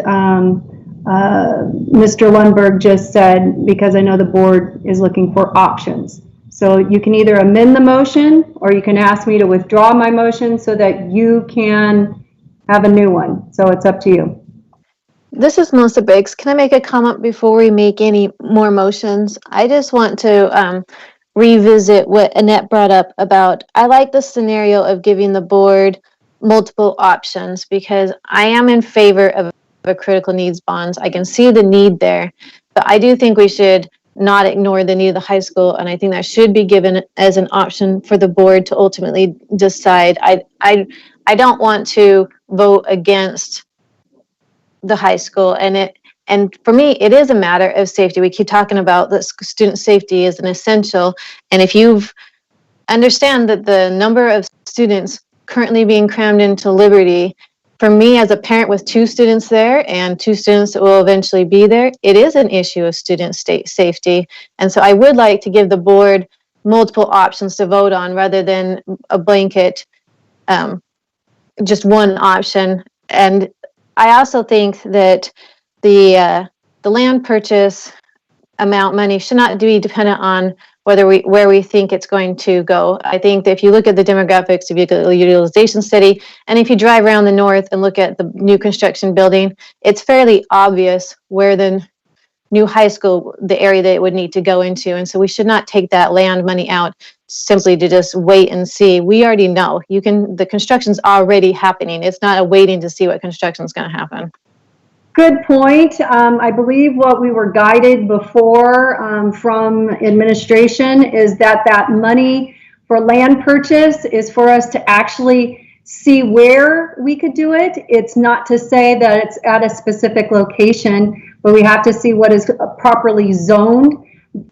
[SPEAKER 6] Mr. Lundberg just said, because I know the board is looking for options. So you can either amend the motion, or you can ask me to withdraw my motion so that you can have a new one. So it's up to you.
[SPEAKER 7] This is Melissa Biggs. Can I make a comment before we make any more motions? I just want to revisit what Annette brought up about, I like the scenario of giving the board multiple options, because I am in favor of a critical needs bonds. I can see the need there, but I do think we should not ignore the need of the high school, and I think that should be given as an option for the board to ultimately decide. I don't want to vote against the high school, and for me, it is a matter of safety. We keep talking about that student safety is an essential, and if you understand that the number of students currently being crammed into Liberty, for me as a parent with 2 students there and 2 students that will eventually be there, it is an issue of student safety. And so I would like to give the board multiple options to vote on rather than a blanket, just one option. And I also think that the land purchase amount money should not be dependent on where we think it's going to go. I think that if you look at the demographics, if you look at the utilization study, and if you drive around the north and look at the new construction building, it's fairly obvious where the new high school, the area that it would need to go into. And so we should not take that land money out simply to just wait and see. We already know the construction's already happening. It's not a waiting to see what construction is going to happen.
[SPEAKER 6] Good point. I believe what we were guided before from administration is that money for land purchase is for us to actually see where we could do it. It's not to say that it's at a specific location, but we have to see what is properly zoned.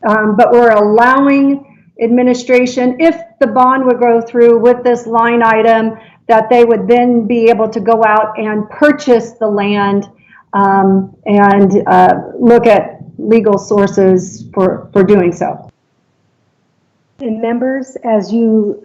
[SPEAKER 6] But we're allowing administration, if the bond would go through with this line item, that they would then be able to go out and purchase the land and look at legal sources for doing so.
[SPEAKER 1] And members, as you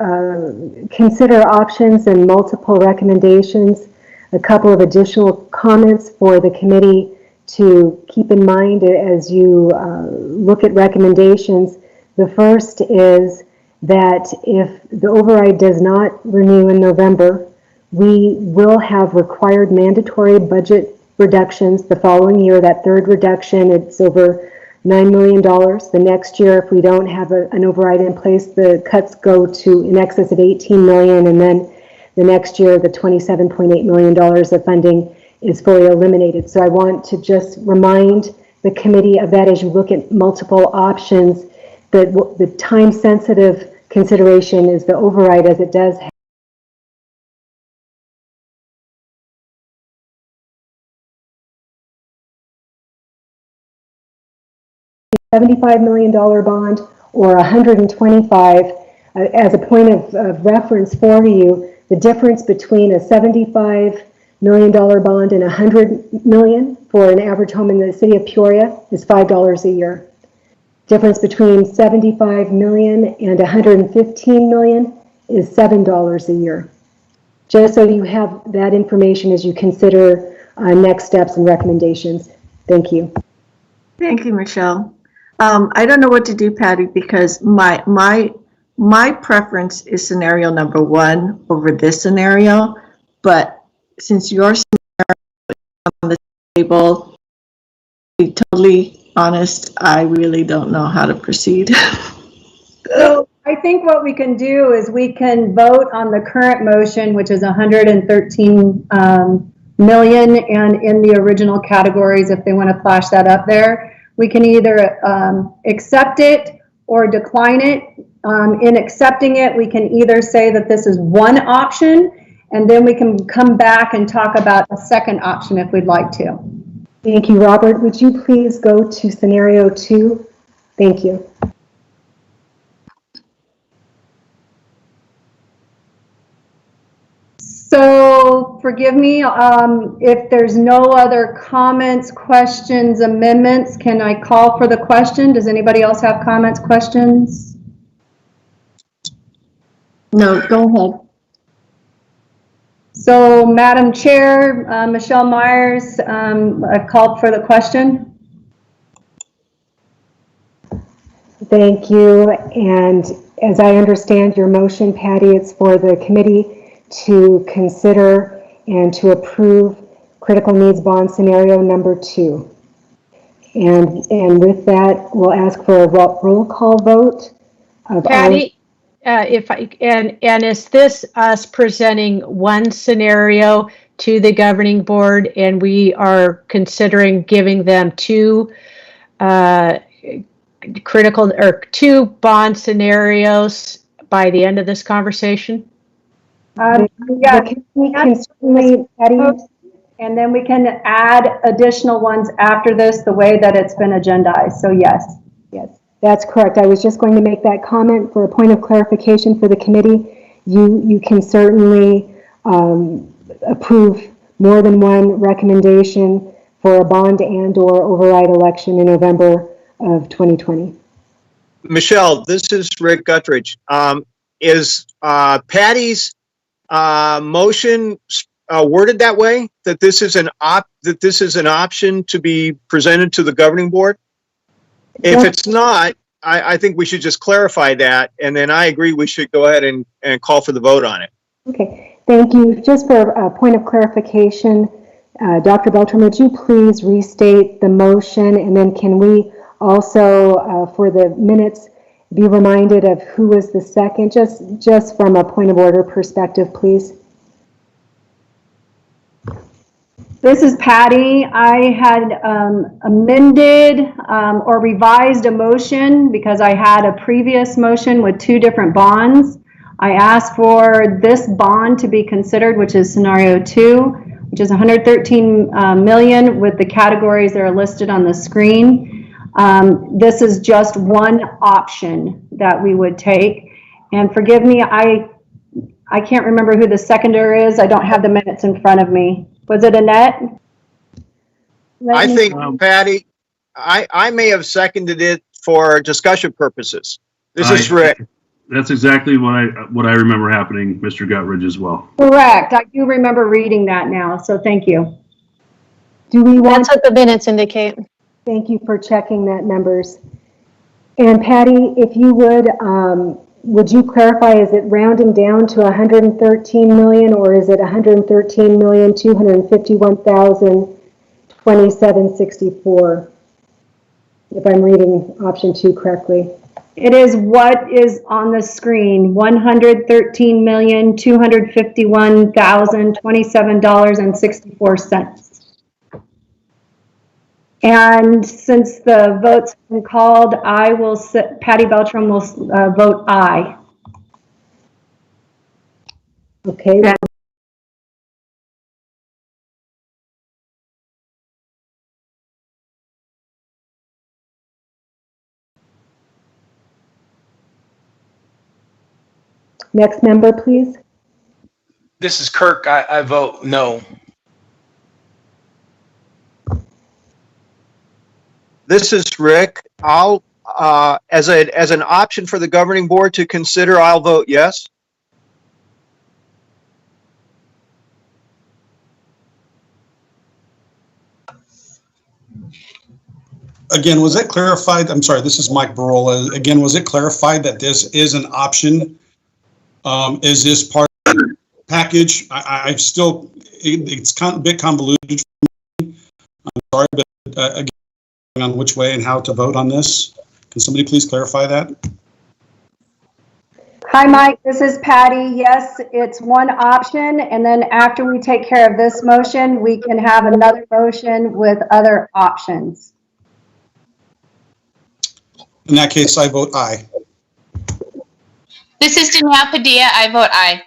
[SPEAKER 1] consider options and multiple recommendations, a couple of additional comments for the committee to keep in mind as you look at recommendations. The first is that if the override does not renew in November, we will have required mandatory budget reductions the following year. That third reduction, it's over $9 million. The next year, if we don't have an override in place, the cuts go to in excess of $18 million, and then the next year, the $27.8 million of funding is fully eliminated. So I want to just remind the committee of that as you look at multiple options, that the time-sensitive consideration is the override, as it does have $75 million bond or 125. As a point of reference for you, the difference between a $75 million bond and $100 million for an average home in the city of Peoria is $5 a year. Difference between $75 million and $115 million is $7 a year. Just so you have that information as you consider next steps and recommendations. Thank you.
[SPEAKER 10] Thank you, Michelle. I don't know what to do, Patty, because my preference is scenario number 1 over this scenario. But since your scenario is on the table, to be totally honest, I really don't know how to proceed.
[SPEAKER 6] So I think what we can do is we can vote on the current motion, which is 113 million, and in the original categories, if they want to flash that up there. We can either accept it or decline it. In accepting it, we can either say that this is one option and then we can come back and talk about a second option if we'd like to.
[SPEAKER 1] Thank you, Robert. Would you please go to scenario 2? Thank you.
[SPEAKER 6] So forgive me, if there's no other comments, questions, amendments, can I call for the question? Does anybody else have comments, questions?
[SPEAKER 10] No, go ahead.
[SPEAKER 6] So Madam Chair, Michelle Myers, I've called for the question.
[SPEAKER 1] Thank you. And as I understand your motion, Patty, it's for the committee to consider and to approve critical needs bond scenario number 2. And with that, we'll ask for a roll call vote of
[SPEAKER 2] Patty, and is this us presenting one scenario to the governing board, and we are considering giving them 2 critical or 2 bond scenarios by the end of this conversation?
[SPEAKER 6] Yeah,
[SPEAKER 1] we can certainly, Patty,
[SPEAKER 6] and then we can add additional ones after this, the way that it's been agendized. So yes.
[SPEAKER 1] yes, that's correct. I was just going to make that comment for a point of clarification for the committee. You can certainly approve more than one recommendation for a bond and/or override election in November of 2020.
[SPEAKER 12] Michelle, this is Rick Guttridge. Is Patty's motion worded that way, that this is an option to be presented to the governing board? If it's not, I think we should just clarify that, and then I agree we should go ahead and call for the vote on it.
[SPEAKER 1] Okay, thank you. Just for a point of clarification, Dr. Beltram, would you please restate the motion, and then can we also, for the minutes, be reminded of who was the second, just from a point of order perspective, please?
[SPEAKER 6] This is Patty. I had amended or revised a motion because I had a previous motion with 2 different bonds. I asked for this bond to be considered, which is scenario 2, which is 113 million with the categories that are listed on the screen. This is just one option that we would take. And forgive me, I can't remember who the seconder is. I don't have the minutes in front of me. Was it Annette?
[SPEAKER 12] I think, Patty, I may have seconded it for discussion purposes. This is Rick.
[SPEAKER 15] That's exactly what I remember happening, Mr. Guttridge, as well.
[SPEAKER 6] Correct. I do remember reading that now, so thank you.
[SPEAKER 1] Do we want?
[SPEAKER 7] That's what the minutes indicate.
[SPEAKER 1] Thank you for checking that, members. And Patty, if you would you clarify, is it rounding down to 113 million, or is it 113,251,027.64? If I'm reading option 2 correctly.
[SPEAKER 6] It is what is on the screen, $113,251,027.64. And since the vote's been called, Patty Beltram will vote aye.
[SPEAKER 1] Okay. Next member, please.
[SPEAKER 13] This is Kirk. I vote no.
[SPEAKER 12] This is Rick. I'll as an option for the governing board to consider, I'll vote yes.
[SPEAKER 18] Again, was it clarified? I'm sorry, this is Mike Barola. Again, was it clarified that this is an option? Is this part of the package? I've still, it's a bit convoluted for me. I'm sorry, but again, on which way and how to vote on this. Can somebody please clarify that?
[SPEAKER 6] Hi, Mike. This is Patty. Yes, it's one option. And then after we take care of this motion, we can have another motion with other options.
[SPEAKER 18] In that case, I vote aye.
[SPEAKER 8] This is Danielle Padilla. I vote aye.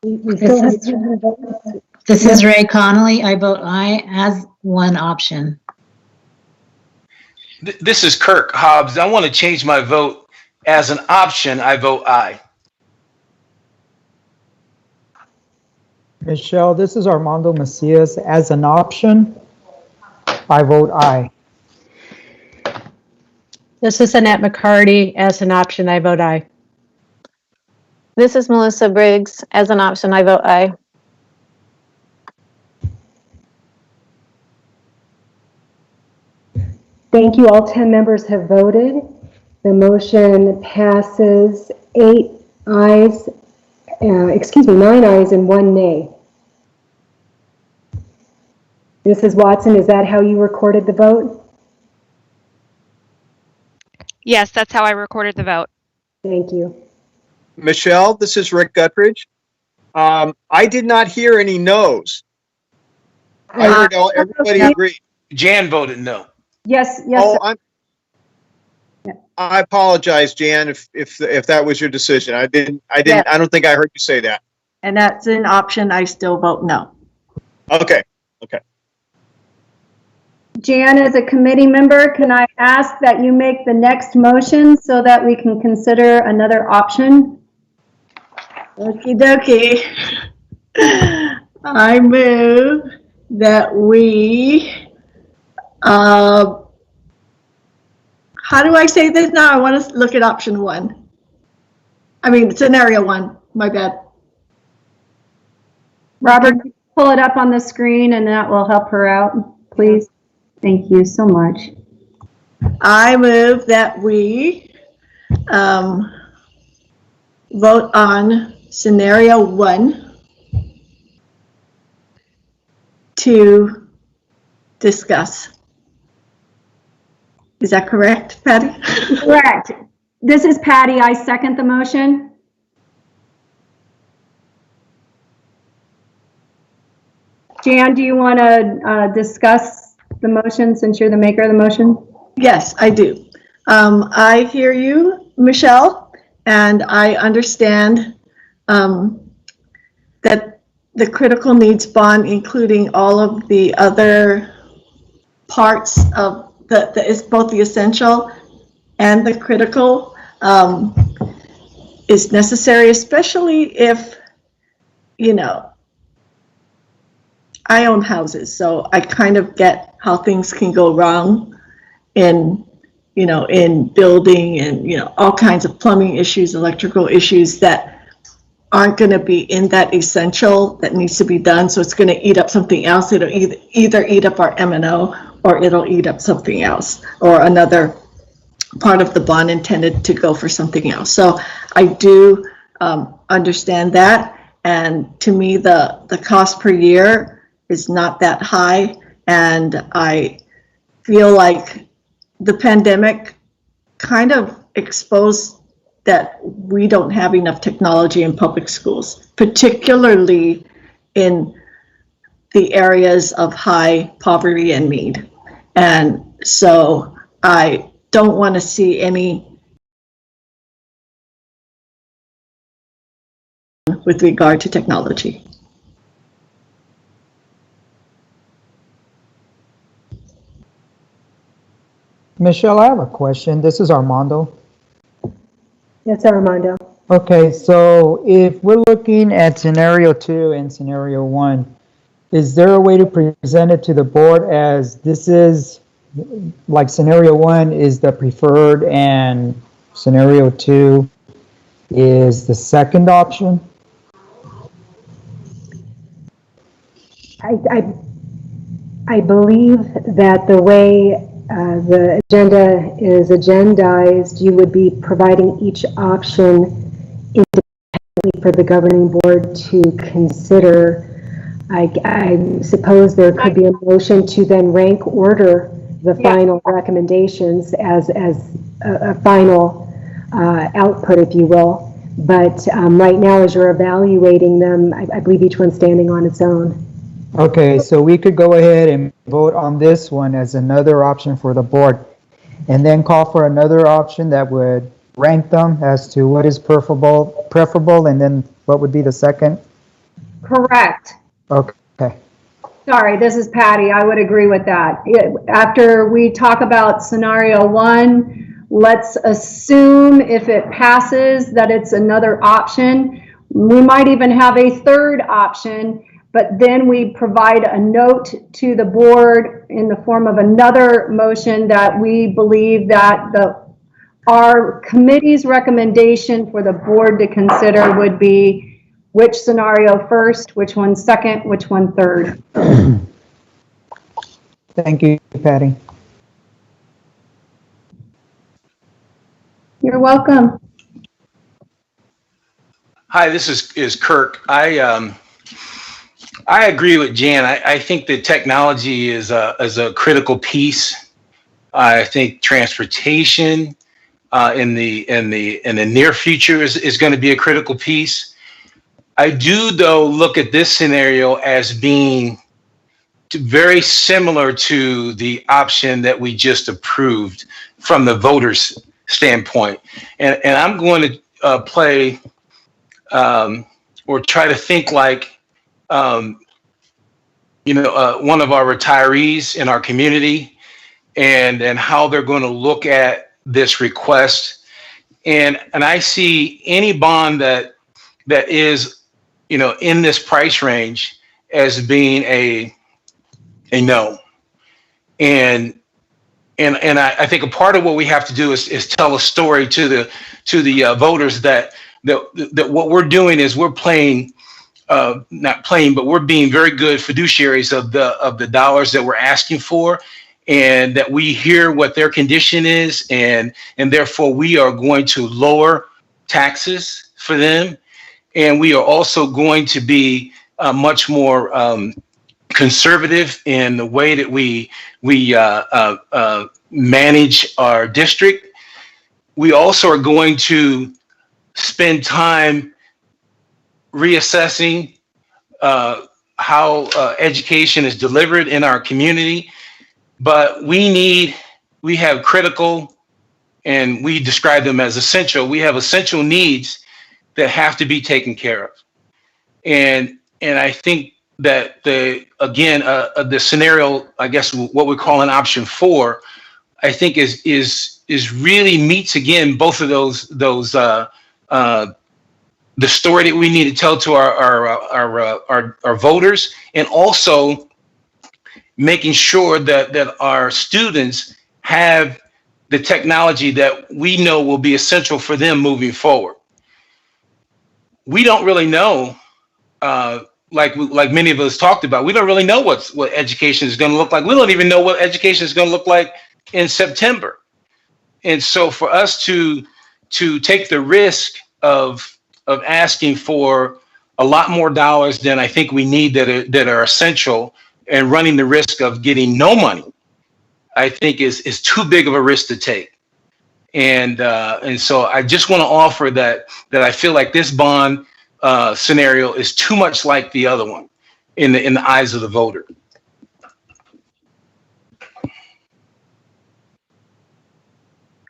[SPEAKER 1] We still have two votes.
[SPEAKER 17] This is Ray Connolly. I vote aye as one option.
[SPEAKER 13] This is Kirk Hobbs. I want to change my vote. As an option, I vote aye.
[SPEAKER 11] Michelle, this is Armando Macias. As an option, I vote aye.
[SPEAKER 2] This is Annette McCarty. As an option, I vote aye.
[SPEAKER 7] This is Melissa Briggs. As an option, I vote aye.
[SPEAKER 1] Thank you. All 10 members have voted. The motion passes 9 ayes and 1 nay. Mrs. Watson, is that how you recorded the vote?
[SPEAKER 5] Yes, that's how I recorded the vote.
[SPEAKER 1] Thank you.
[SPEAKER 12] Michelle, this is Rick Guthridge. I did not hear any no's. I heard everybody agree.
[SPEAKER 13] Jan voted no.
[SPEAKER 6] Yes.
[SPEAKER 12] Oh, I apologize, Jan, if that was your decision. I don't think I heard you say that.
[SPEAKER 10] And that's an option. I still vote no.
[SPEAKER 12] Okay.
[SPEAKER 6] Jan, as a committee member, can I ask that you make the next motion so that we can consider another option?
[SPEAKER 10] Okie dokie. I move that we, how do I say this now? I want to look at option 1. I mean, scenario 1, my bad.
[SPEAKER 6] Robert, pull it up on the screen and that will help her out, please. Thank you so much.
[SPEAKER 10] I move that we vote on scenario 1 to discuss. Is that correct, Patty?
[SPEAKER 6] Correct. This is Patty. I second the motion. Jan, do you want to discuss the motion since you're the maker of the motion?
[SPEAKER 10] Yes, I do. I hear you, Michelle, and I understand that the critical needs bond, including all of the other parts of is both the essential and the critical, is necessary, especially if, I own houses, so I kind of get how things can go wrong in building and, all kinds of plumbing issues, electrical issues that aren't going to be in that essential that needs to be done. So it's going to eat up something else. It'll either eat up our M&O or it'll eat up something else or another part of the bond intended to go for something else. So I do understand that. And to me, the cost per year is not that high. And I feel like the pandemic kind of exposed that we don't have enough technology in public schools, particularly in the areas of high poverty and need. And so I don't want to see any with regard to technology.
[SPEAKER 11] Michelle, I have a question. This is Armando.
[SPEAKER 1] Yes, Armando.
[SPEAKER 11] Okay, so if we're looking at scenario 2 and scenario 1, is there a way to present it to the board as this is, like scenario 1 is the preferred and scenario 2 is the second option?
[SPEAKER 1] I believe that the way the agenda is agendized, you would be providing each option independently for the governing board to consider. I suppose there could be a motion to then rank order the final recommendations as a final output, if you will. But right now, as you're evaluating them, I believe each one's standing on its own.
[SPEAKER 11] Okay, so we could go ahead and vote on this one as another option for the board, and then call for another option that would rank them as to what is preferable, and then what would be the second
[SPEAKER 6] Correct.
[SPEAKER 11] Okay.
[SPEAKER 6] Sorry, this is Patty. I would agree with that. After we talk about scenario 1, let's assume if it passes that it's another option. We might even have a third option, but then we provide a note to the board in the form of another motion that we believe that our committee's recommendation for the board to consider would be which scenario first, which one second, which one third.
[SPEAKER 11] Thank you, Patty.
[SPEAKER 6] You're welcome.
[SPEAKER 13] Hi, this is Kirk. I agree with Jan. I think that technology is a critical piece. I think transportation in the near future is going to be a critical piece. I do, though, look at this scenario as being very similar to the option that we just approved from the voters' standpoint. And I'm going to play or try to think like, one of our retirees in our community and how they're going to look at this request. And I see any bond that is, in this price range as being a no. And I think a part of what we have to do is tell a story to the voters that what we're doing is we're playing, not playing, but we're being very good fiduciaries of the dollars that we're asking for, and that we hear what their condition is, and therefore we are going to lower taxes for them. And we are also going to be much more conservative in the way that we manage our district. We also are going to spend time reassessing how education is delivered in our community. But we have critical, and we describe them as essential. We have essential needs that have to be taken care of. And I think that the scenario, I guess what we call an option 4, I think is really meets again both of those the story that we need to tell to our voters, and also making sure that our students have the technology that we know will be essential for them moving forward. We don't really know, like many of us talked about, we don't really know what education is going to look like. We don't even know what education is going to look like in September. And so for us to take the risk of asking for a lot more dollars than I think we need that are essential, and running the risk of getting no money, I think is too big of a risk to take. And so I just want to offer that I feel like this bond scenario is too much like the other one in the eyes of the voter.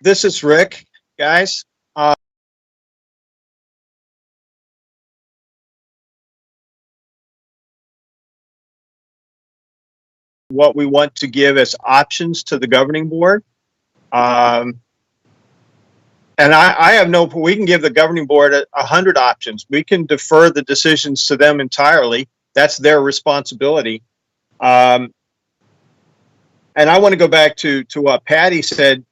[SPEAKER 12] This is Rick, guys. What we want to give as options to the governing board. And I have we can give the governing board 100 options. We can defer the decisions to them entirely. That's their responsibility. And I want to go back to what Patty said.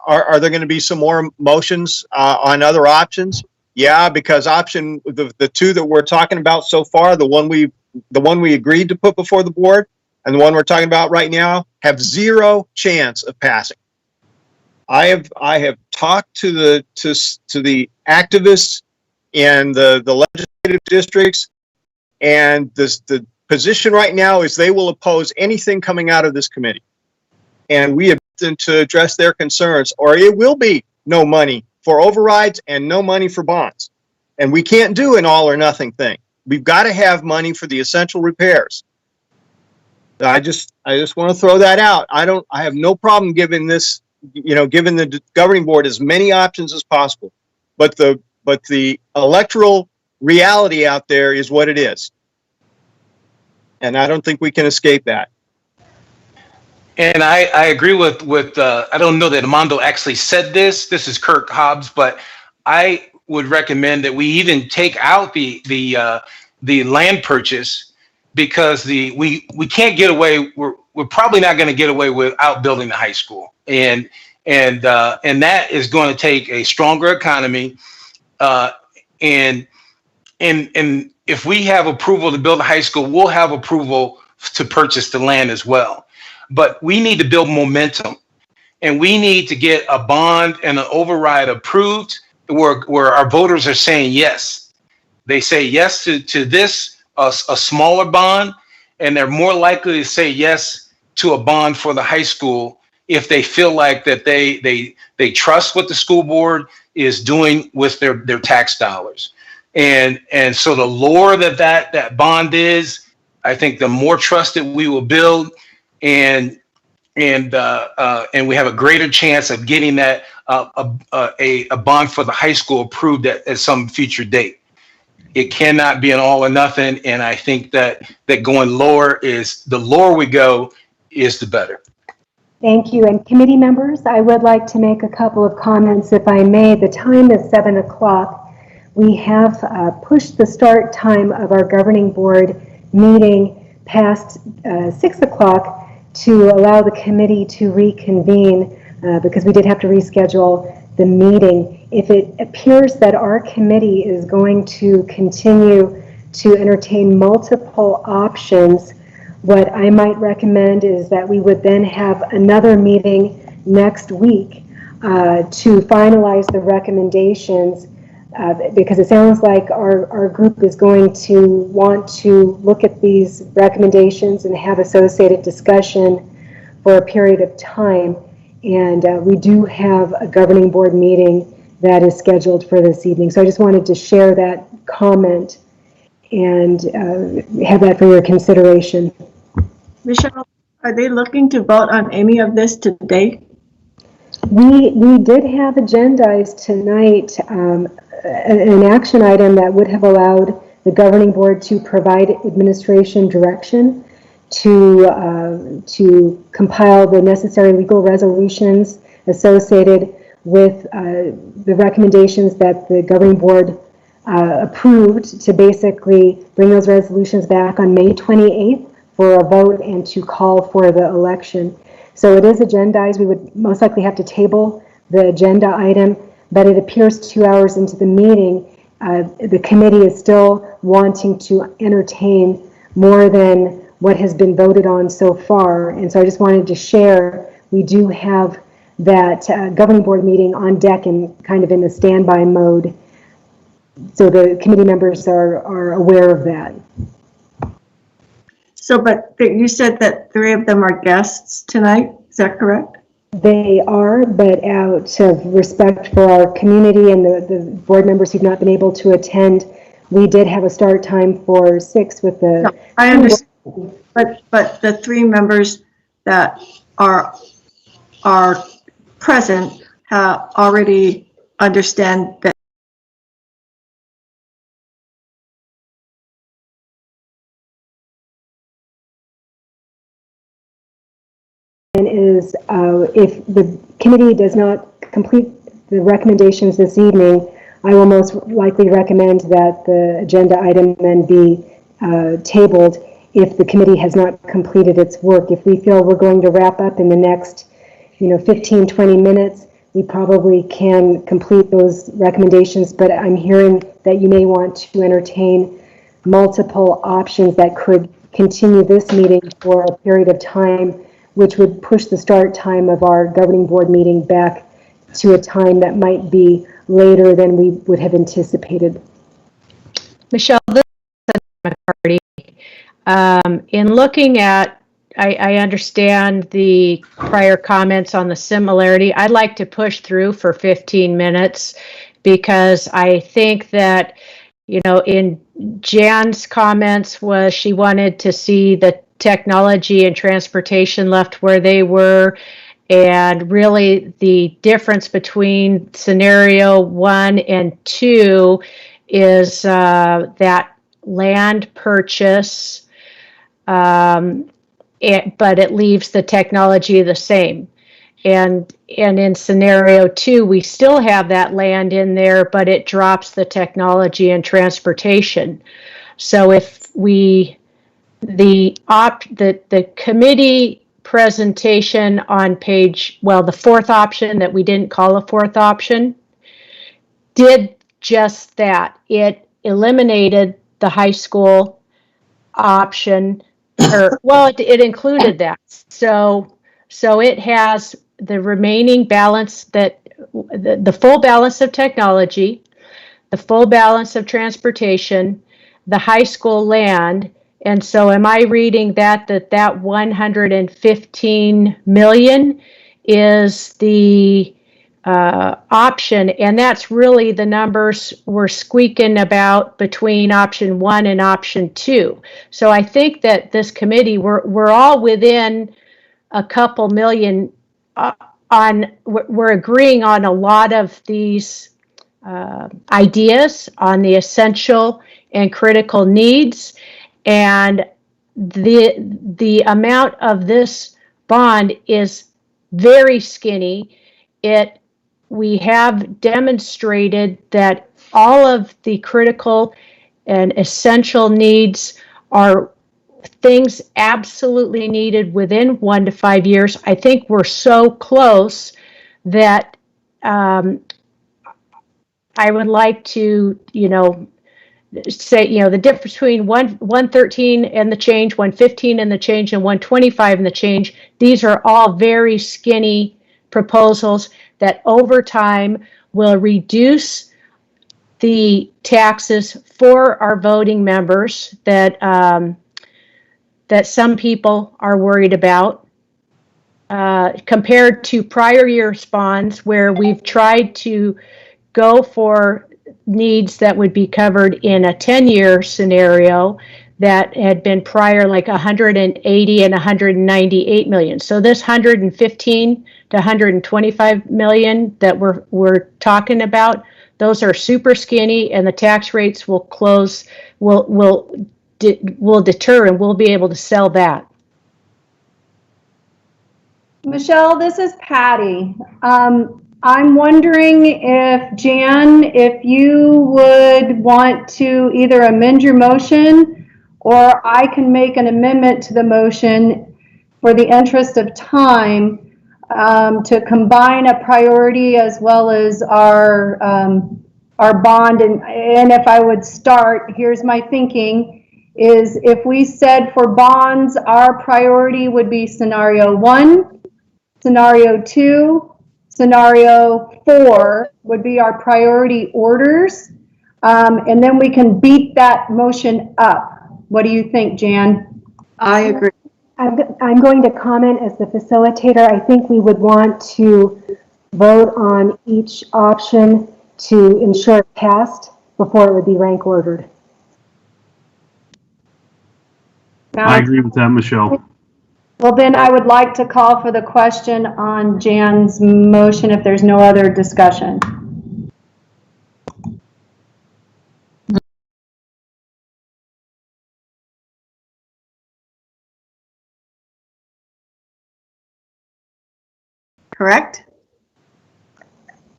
[SPEAKER 12] Are there going to be some more motions on other options? Yeah, because the two that we're talking about so far, the one we agreed to put before the board and the one we're talking about right now, have zero chance of passing. I have talked to the activists in the legislative districts, and the position right now is they will oppose anything coming out of this committee. And we have to address their concerns, or it will be no money for overrides and no money for bonds. And we can't do an all or nothing thing. We've got to have money for the essential repairs. I just want to throw that out. I have no problem giving this, giving the governing board as many options as possible. But the electoral reality out there is what it is. And I don't think we can escape that.
[SPEAKER 13] And I agree with I don't know that Armando actually said this. This is Kirk Hobbs, but I would recommend that we even take out the land purchase, because we can't get away. We're probably not going to get away without building the high school, and that is going to take a stronger economy, and if we have approval to build a high school, we'll have approval to purchase the land as well. But we need to build momentum, and we need to get a bond and an override approved where our voters are saying yes. They say yes to this, a smaller bond, and they're more likely to say yes to a bond for the high school if they feel like that they trust what the school board is doing with their tax dollars. And so the lower that bond is, I think the more trust that we will build, and we have a greater chance of getting that a bond for the high school approved at some future date. It cannot be an all or nothing, and I think that going lower is, the lower we go is the better.
[SPEAKER 1] Thank you. And committee members, I would like to make a couple of comments, if I may. The time is 7 o'clock. We have pushed the start time of our governing board meeting past 6 o'clock to allow the committee to reconvene, because we did have to reschedule the meeting. If it appears that our committee is going to continue to entertain multiple options, what I might recommend is that we would then have another meeting next week to finalize the recommendations, because it sounds like our group is going to want to look at these recommendations and have associated discussion for a period of time. And we do have a governing board meeting that is scheduled for this evening. So I just wanted to share that comment and have that for your consideration.
[SPEAKER 10] Michelle, are they looking to vote on any of this today?
[SPEAKER 1] We did have agendized tonight an action item that would have allowed the governing board to provide administration direction to compile the necessary legal resolutions associated with the recommendations that the governing board approved, to basically bring those resolutions back on May 28th for a vote and to call for the election. So it is agendized. We would most likely have to table the agenda item, but it appears 2 hours into the meeting, the committee is still wanting to entertain more than what has been voted on so far. And so I just wanted to share, we do have that governing board meeting on deck and kind of in the standby mode. So the committee members are aware of that.
[SPEAKER 10] So, but you said that 3 of them are guests tonight, is that correct?
[SPEAKER 1] They are, but out of respect for our community and the board members who've not been able to attend, we did have a start time for 6 with the...
[SPEAKER 10] No, I understand, but the 3 members that are present already understand that
[SPEAKER 1] is if the committee does not complete the recommendations this evening, I will most likely recommend that the agenda item then be tabled if the committee has not completed its work. If we feel we're going to wrap up in the next 15, 20 minutes, we probably can complete those recommendations, but I'm hearing that you may want to entertain multiple options that could continue this meeting for a period of time, which would push the start time of our governing board meeting back to a time that might be later than we would have anticipated.
[SPEAKER 2] Michelle, this is McCarty. In looking at, I understand the prior comments on the similarity. I'd like to push through for 15 minutes because I think that, in Jan's comments was she wanted to see the technology and transportation left where they were, and really the difference between scenario 1 and 2 is that land purchase but it leaves the technology the same. And in scenario 2, we still have that land in there, but it drops the technology and transportation. So if the committee presentation on the fourth option that we didn't call a fourth option did just that. It eliminated the high school option, it included that. So it has the remaining balance, that the full balance of technology, the full balance of transportation, the high school land. And so am I reading that 115 million is the option, and that's really the numbers we're squeaking about between option 1 and option 2. So I think that this committee, we're all within a couple million we're agreeing on a lot of these ideas on the essential and critical needs, and the amount of this bond is very skinny. We have demonstrated that all of the critical and essential needs are things absolutely needed within 1 to 5 years. I think we're so close that I would like to, say, the difference between 113 and the change, 115 and the change, and 125 and the change. These are all very skinny proposals that over time will reduce the taxes for our voting members that some people are worried about, compared to prior year's bonds where we've tried to go for needs that would be covered in a 10-year scenario that had been prior, like 180 and 198 million. So this 115 to 125 million that we're talking about, those are super skinny, and the tax rates will deter, and we'll be able to sell that.
[SPEAKER 6] Michelle, this is Patty. I'm wondering if if you would want to either amend your motion, or I can make an amendment to the motion for the interest of time, to combine a priority as well as our bond. And if I would start, here's my thinking, is if we said for bonds, our priority would be scenario 1, scenario 2, scenario 4 would be our priority orders. And then we can beat that motion up. What do you think, Jan?
[SPEAKER 10] I agree.
[SPEAKER 1] I'm going to comment as the facilitator. I think we would want to vote on each option to ensure it passed before it would be rank ordered.
[SPEAKER 15] I agree with that, Michelle.
[SPEAKER 6] Well, then I would like to call for the question on Jan's motion if there's no other discussion. Correct?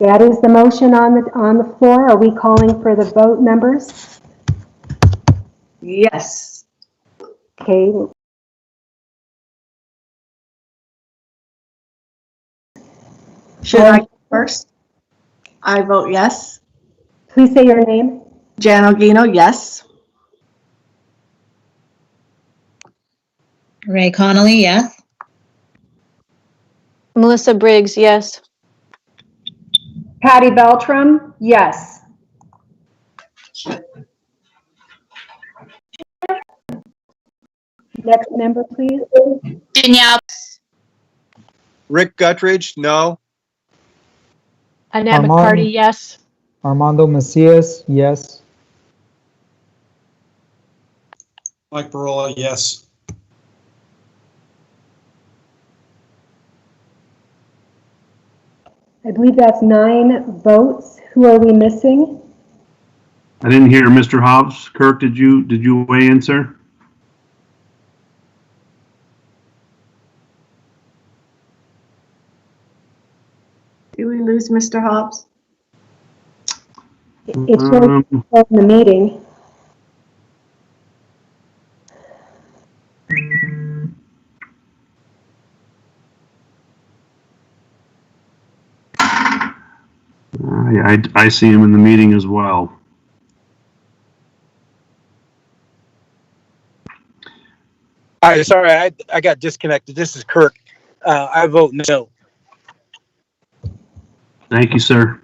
[SPEAKER 1] That is the motion on the floor. Are we calling for the vote, members?
[SPEAKER 10] Yes.
[SPEAKER 1] Okay.
[SPEAKER 10] Should I go first? I vote yes.
[SPEAKER 1] Please say your name.
[SPEAKER 10] Jan Ogino, yes.
[SPEAKER 17] Ray Connolly, yes.
[SPEAKER 7] Melissa Briggs, yes.
[SPEAKER 6] Patty Beltram, yes.
[SPEAKER 1] Next member, please.
[SPEAKER 8] Danielle.
[SPEAKER 12] Rick Guttridge, no.
[SPEAKER 2] Annette McCarty, yes.
[SPEAKER 11] Armando Macias, yes.
[SPEAKER 18] Mike Barola, yes.
[SPEAKER 1] I believe that's 9 votes. Who are we missing?
[SPEAKER 15] I didn't hear Mr. Hobbs. Kirk, did you weigh in, sir?
[SPEAKER 10] Did we lose Mr. Hobbs?
[SPEAKER 1] It's showing in the meeting.
[SPEAKER 15] I see him in the meeting as well.
[SPEAKER 19] All right, sorry, I got disconnected. This is Kirk. I vote no.
[SPEAKER 15] Thank you, sir.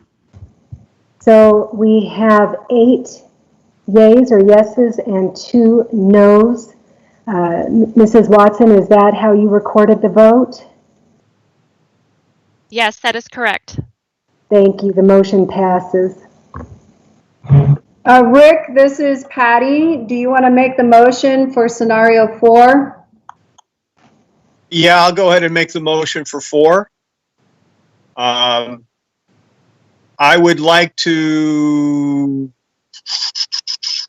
[SPEAKER 1] So we have 8 yays or yeses and 2 noes. Mrs. Watson, is that how you recorded the vote?
[SPEAKER 5] Yes, that is correct.
[SPEAKER 1] Thank you. The motion passes.
[SPEAKER 6] Rick, this is Patty. Do you want to make the motion for scenario 4?
[SPEAKER 12] Yeah, I'll go ahead and make the motion for 4. I would like to,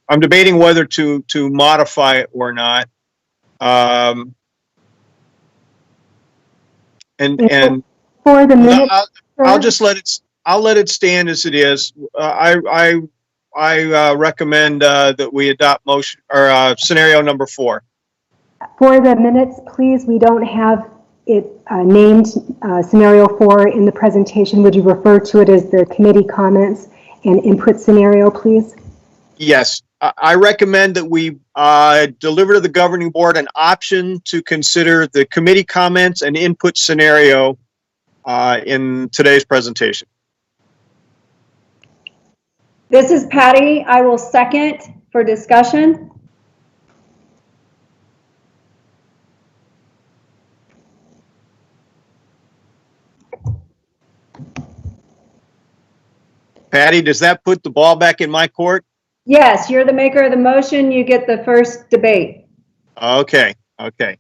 [SPEAKER 12] I'm debating whether to modify it or not. And
[SPEAKER 1] for the minute,
[SPEAKER 12] I'll just let it stand as it is. I recommend that we adopt motion or scenario number 4.
[SPEAKER 1] For the minutes, please, we don't have it named scenario 4 in the presentation. Would you refer to it as the committee comments and input scenario, please?
[SPEAKER 12] Yes, I recommend that we deliver to the governing board an option to consider the committee comments and input scenario in today's presentation.
[SPEAKER 6] This is Patty. I will second for discussion.
[SPEAKER 12] Patty, does that put the ball back in my court?
[SPEAKER 6] Yes, you're the maker of the motion. You get the first debate.
[SPEAKER 12] Okay. Again,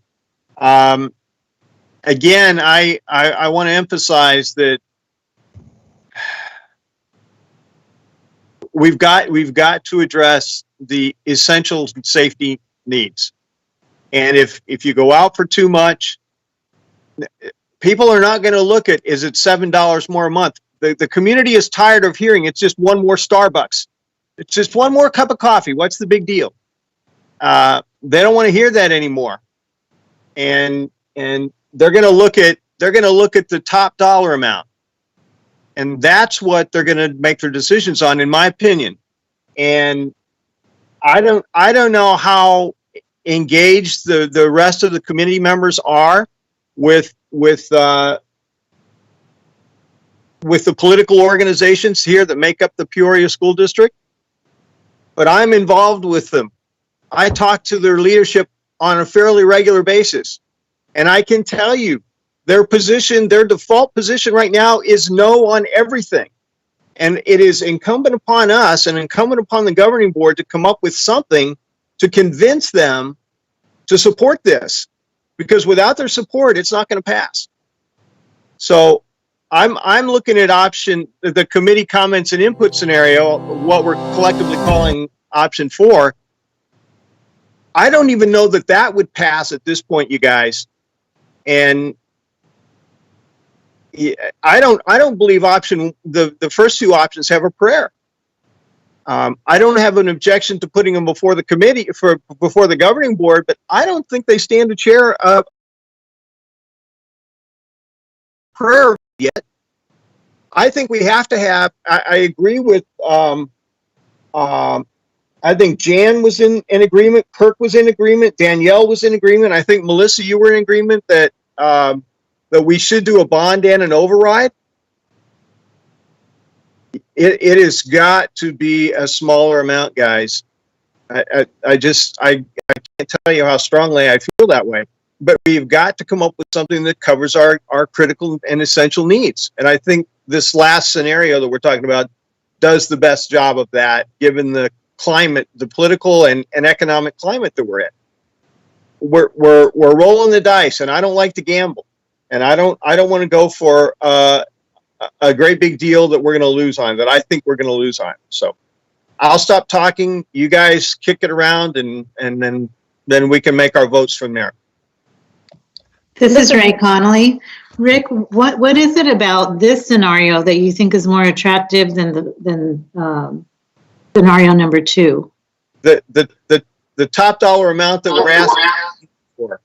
[SPEAKER 12] I want to emphasize that we've got to address the essential safety needs. And if you go out for too much, people are not going to look at, is it $7 more a month? The community is tired of hearing it's just one more Starbucks. It's just one more cup of coffee. What's the big deal? They don't want to hear that anymore. And they're going to look at the top dollar amount. And that's what they're going to make their decisions on, in my opinion. And I don't know how engaged the rest of the committee members are with the political organizations here that make up the Peoria School District, but I'm involved with them. I talk to their leadership on a fairly regular basis, and I can tell you their default position right now is no on everything. And it is incumbent upon us and incumbent upon the governing board to come up with something to convince them to support this, because without their support, it's not going to pass. So I'm looking at the committee comments and input scenario, what we're collectively calling option 4. I don't even know that would pass at this point, you guys. And I don't believe the first 2 options have a prayer. I don't have an objection to putting them before the committee before the governing board, but I don't think they stand a chair of prayer yet. I think we have to have, I agree with, I think Jan was in agreement, Kirk was in agreement, Danielle was in agreement. I think Melissa, you were in agreement that we should do a bond and an override. It has got to be a smaller amount, guys. I can't tell you how strongly I feel that way. But we've got to come up with something that covers our critical and essential needs. And I think this last scenario that we're talking about does the best job of that, given the climate, the political and economic climate that we're in. We're rolling the dice, and I don't like to gamble. And I don't want to go for a great big deal that we're going to lose on, that I think we're going to lose on. So I'll stop talking. You guys kick it around, and then we can make our votes from there.
[SPEAKER 17] This is Ray Connolly. Rick, what is it about this scenario that you think is more attractive than scenario number 2?
[SPEAKER 12] The top dollar amount that we're asking for.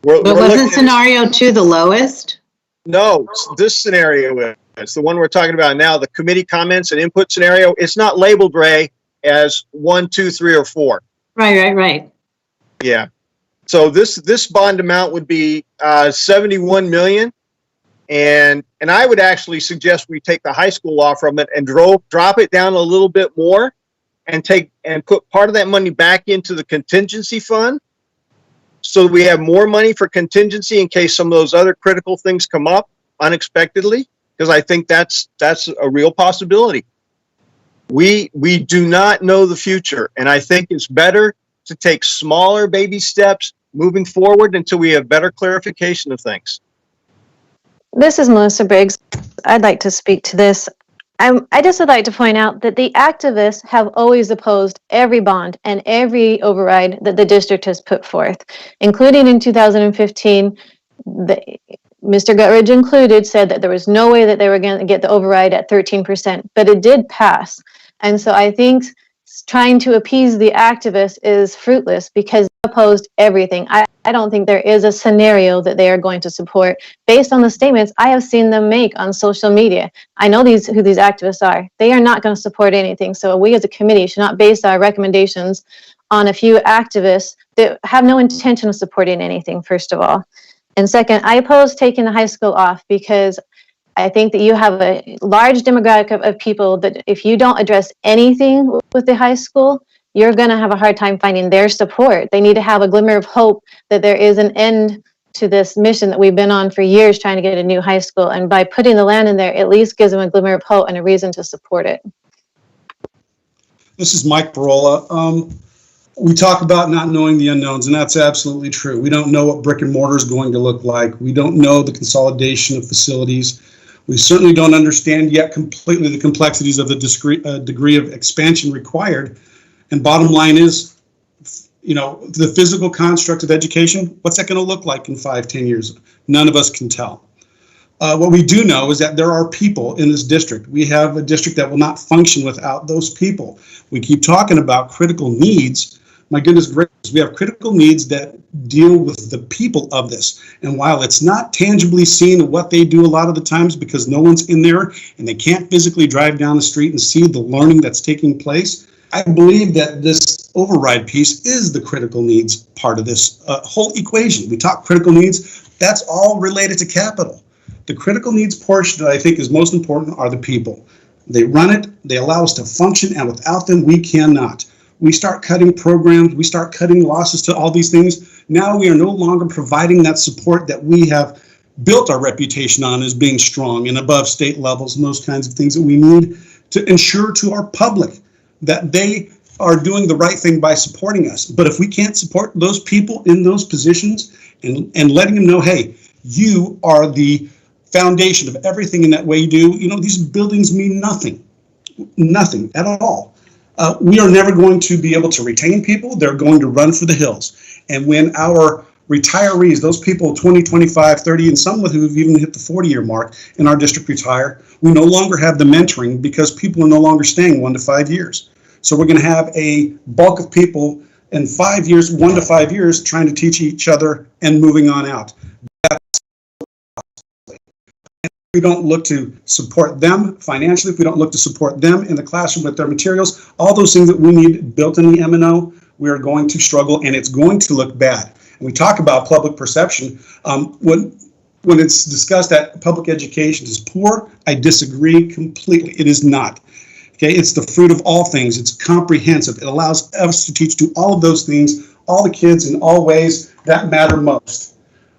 [SPEAKER 17] But wasn't scenario 2 the lowest?
[SPEAKER 12] No, this scenario is the one we're talking about now. The committee comments and input scenario. It's not labeled, Ray, as 1, 2, 3, or 4.
[SPEAKER 17] Right.
[SPEAKER 12] Yeah. So this bond amount would be 71 million, and I would actually suggest we take the high school off from it and drop it down a little bit more, and put part of that money back into the contingency fund, so we have more money for contingency in case some of those other critical things come up unexpectedly, because I think that's a real possibility. We do not know the future, and I think it's better to take smaller baby steps moving forward until we have better clarification of things.
[SPEAKER 7] This is Melissa Briggs. I'd like to speak to this. I just would like to point out that the activists have always opposed every bond and every override that the district has put forth, including in 2015. Mr. Gutridge included said that there was no way that they were going to get the override at 13%, but it did pass. And so I think trying to appease the activists is fruitless because they opposed everything. I don't think there is a scenario that they are going to support based on the statements I have seen them make on social media. I know who these activists are. They are not going to support anything. So we as a committee should not base our recommendations on a few activists that have no intention of supporting anything, first of all. And second, I oppose taking the high school off because I think that you have a large demographic of people that if you don't address anything with the high school, you're going to have a hard time finding their support. They need to have a glimmer of hope that there is an end to this mission that we've been on for years trying to get a new high school. And by putting the land in there, at least gives them a glimmer of hope and a reason to support it.
[SPEAKER 18] This is Mike Barola. We talk about not knowing the unknowns, and that's absolutely true. We don't know what brick and mortar is going to look like. We don't know the consolidation of facilities. We certainly don't understand yet completely the complexities of the degree of expansion required. And bottom line is, the physical construct of education, what's that going to look like in 5-10 years? None of us can tell. What we do know is that there are people in this district. We have a district that will not function without those people. We keep talking about critical needs. My goodness gracious, we have critical needs that deal with the people of this. And while it's not tangibly seen what they do a lot of the times because no one's in there and they can't physically drive down the street and see the learning that's taking place, I believe that this override piece is the critical needs part of this whole equation. We talk critical needs, that's all related to capital. The critical needs portion that I think is most important are the people. They run it, they allow us to function, and without them, we cannot. We start cutting programs, we start cutting losses to all these things. Now we are no longer providing that support that we have built our reputation on as being strong and above state levels and those kinds of things that we need to ensure to our public that they are doing the right thing by supporting us. But if we can't support those people in those positions and letting them know, hey, you are the foundation of everything in that way you do, these buildings mean nothing at all. We are never going to be able to retain people. They're going to run for the hills. And when our retirees, those people 20, 25, 30, and some who have even hit the 40-year mark in our district retire, we no longer have the mentoring because people are no longer staying 1 to 5 years. So we're going to have a bulk of people in 5 years, 1 to 5 years, trying to teach each other and moving on out. We don't look to support them financially, if we don't look to support them in the classroom with their materials, all those things that we need built in the M&O, we are going to struggle and it's going to look bad. And we talk about public perception. When it's discussed that public education is poor, I disagree completely. It is not. Okay, it's the fruit of all things. It's comprehensive. It allows us to teach to all of those things, all the kids in all ways that matter most.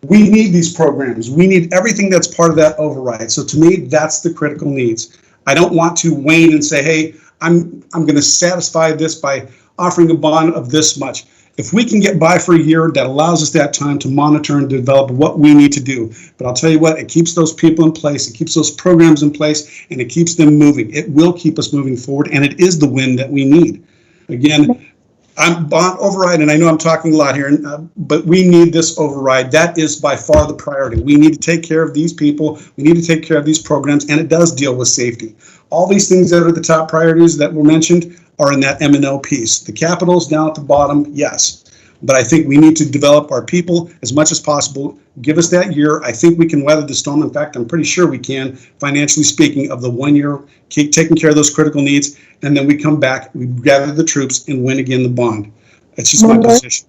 [SPEAKER 18] We need these programs. We need everything that's part of that override. So to me, that's the critical needs. I don't want to wane and say, hey, I'm going to satisfy this by offering a bond of this much. If we can get by for a year, that allows us that time to monitor and develop what we need to do. But I'll tell you what, it keeps those people in place, it keeps those programs in place, and it keeps them moving. It will keep us moving forward, and it is the win that we need. Again, I'm bond override, and I know I'm talking a lot here, but we need this override. That is by far the priority. We need to take care of these people. We need to take care of these programs, and it does deal with safety. All these things that are the top priorities that were mentioned are in that M&O piece. The capital's down at the bottom, yes. But I think we need to develop our people as much as possible. Give us that year. I think we can weather the storm. In fact, I'm pretty sure we can, financially speaking, of the 1 year, keep taking care of those critical needs, and then we come back, we gather the troops, and win again the bond. It's just my position.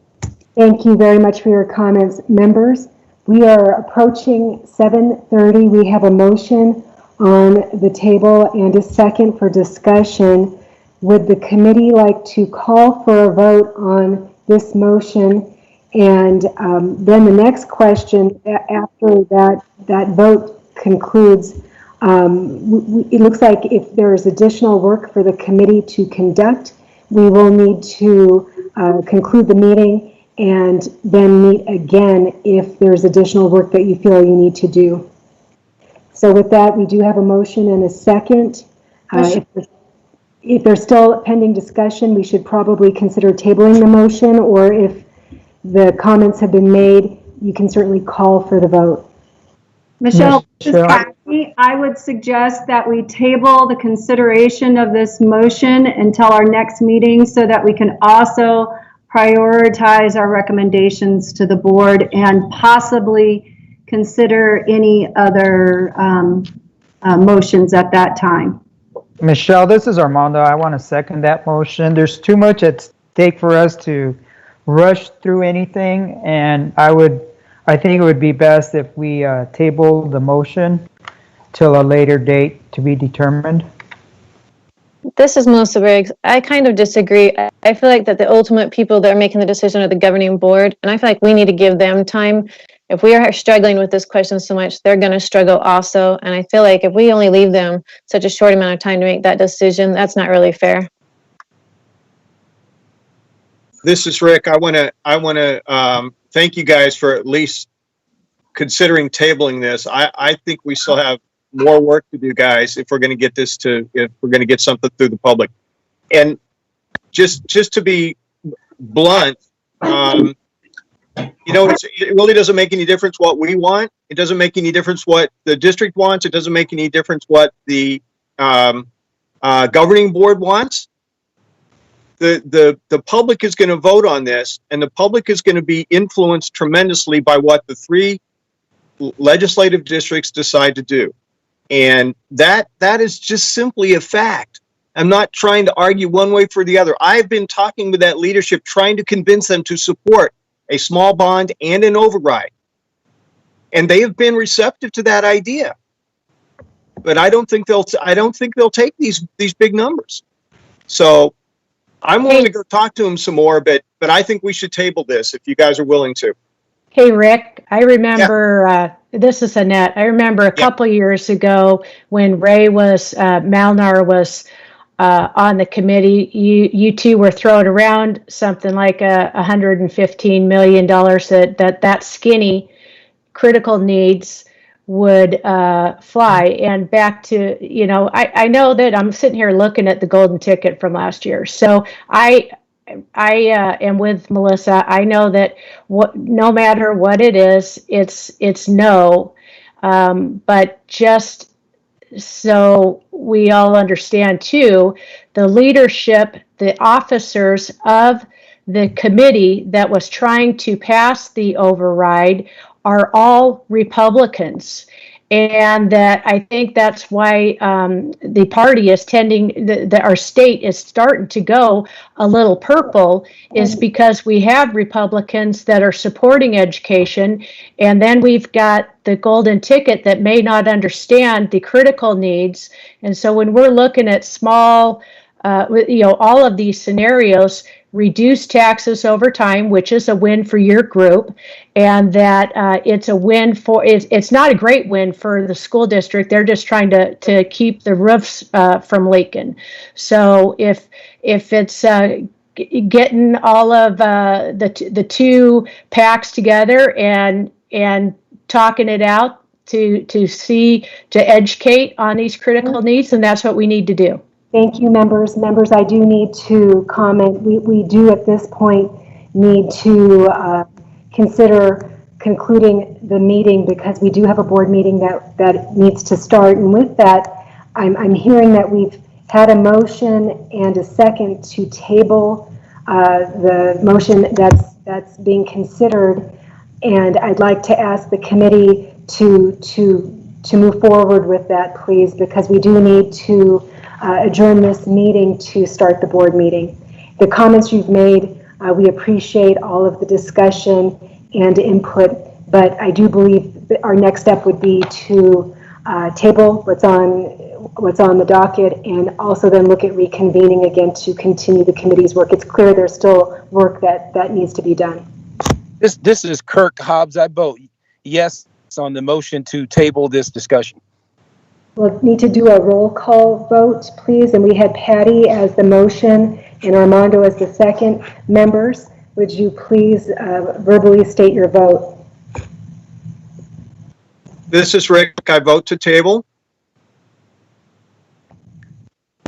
[SPEAKER 1] Thank you very much for your comments. Members, we are approaching 7:30. We have a motion on the table and a second for discussion. Would the committee like to call for a vote on this motion? And then the next question, after that vote concludes, it looks like if there is additional work for the committee to conduct, we will need to conclude the meeting and then meet again if there's additional work that you feel you need to do. So with that, we do have a motion and a second. If there's still pending discussion, we should probably consider tabling the motion, or if the comments have been made, you can certainly call for the vote.
[SPEAKER 6] Michelle, I would suggest that we table the consideration of this motion until our next meeting so that we can also prioritize our recommendations to the board and possibly consider any other motions at that time.
[SPEAKER 11] Michelle, this is Armando. I want to second that motion. There's too much at stake for us to rush through anything, and I think it would be best if we table the motion till a later date to be determined.
[SPEAKER 7] This is Melissa Briggs. I kind of disagree. I feel like that the ultimate people that are making the decision are the governing board, and I feel like we need to give them time. If we are struggling with this question so much, they're going to struggle also. And I feel like if we only leave them such a short amount of time to make that decision, that's not really fair.
[SPEAKER 12] This is Rick. I want to thank you guys for at least considering tabling this. I think we still have more work to do, guys, if we're going to get something through the public. And just to be blunt, it really doesn't make any difference what we want. It doesn't make any difference what the district wants. It doesn't make any difference what the governing board wants. The public is going to vote on this, and the public is going to be influenced tremendously by what the three legislative districts decide to do. And that is just simply a fact. I'm not trying to argue one way for the other. I've been talking with that leadership, trying to convince them to support a small bond and an override. And they have been receptive to that idea. But I don't think they'll take these big numbers. So I'm willing to go talk to them some more, but I think we should table this if you guys are willing to.
[SPEAKER 2] Hey, Rick, I remember, this is Annette. I remember a couple years ago when Ray Malnar was on the committee, you two were throwing around something like $115 million that skinny critical needs would fly. And back to, I know that I'm sitting here looking at the golden ticket from last year. So I am with Melissa. I know that no matter what it is, it's no. But just so we all understand too, the leadership, the officers of the committee that was trying to pass the override are all Republicans. And that I think that's why the party is tending, our state is starting to go a little purple, is because we have Republicans that are supporting education. And then we've got the golden ticket that may not understand the critical needs. And so when we're looking at small, all of these scenarios, reduce taxes over time, which is a win for your group, and that it's a win for, it's not a great win for the school district. They're just trying to keep the roofs from leaking. So if it's getting all of the two packs together and talking it out to educate on these critical needs, and that's what we need to do.
[SPEAKER 1] Thank you, members. Members, I do need to comment. We do at this point need to consider concluding the meeting because we do have a board meeting that needs to start. And with that, I'm hearing that we've had a motion and a second to table the motion that's being considered. And I'd like to ask the committee to move forward with that, please, because we do need to adjourn this meeting to start the board meeting. The comments you've made, we appreciate all of the discussion and input, but I do believe that our next step would be to table what's on the docket and also then look at reconvening again to continue the committee's work. It's clear there's still work that needs to be done.
[SPEAKER 19] This is Kirk Hobbs. I vote yes on the motion to table this discussion.
[SPEAKER 1] We'll need to do a roll call vote, please. And we had Patty as the motion and Armando as the second. Members, would you please verbally state your vote?
[SPEAKER 12] This is Rick. I vote to table.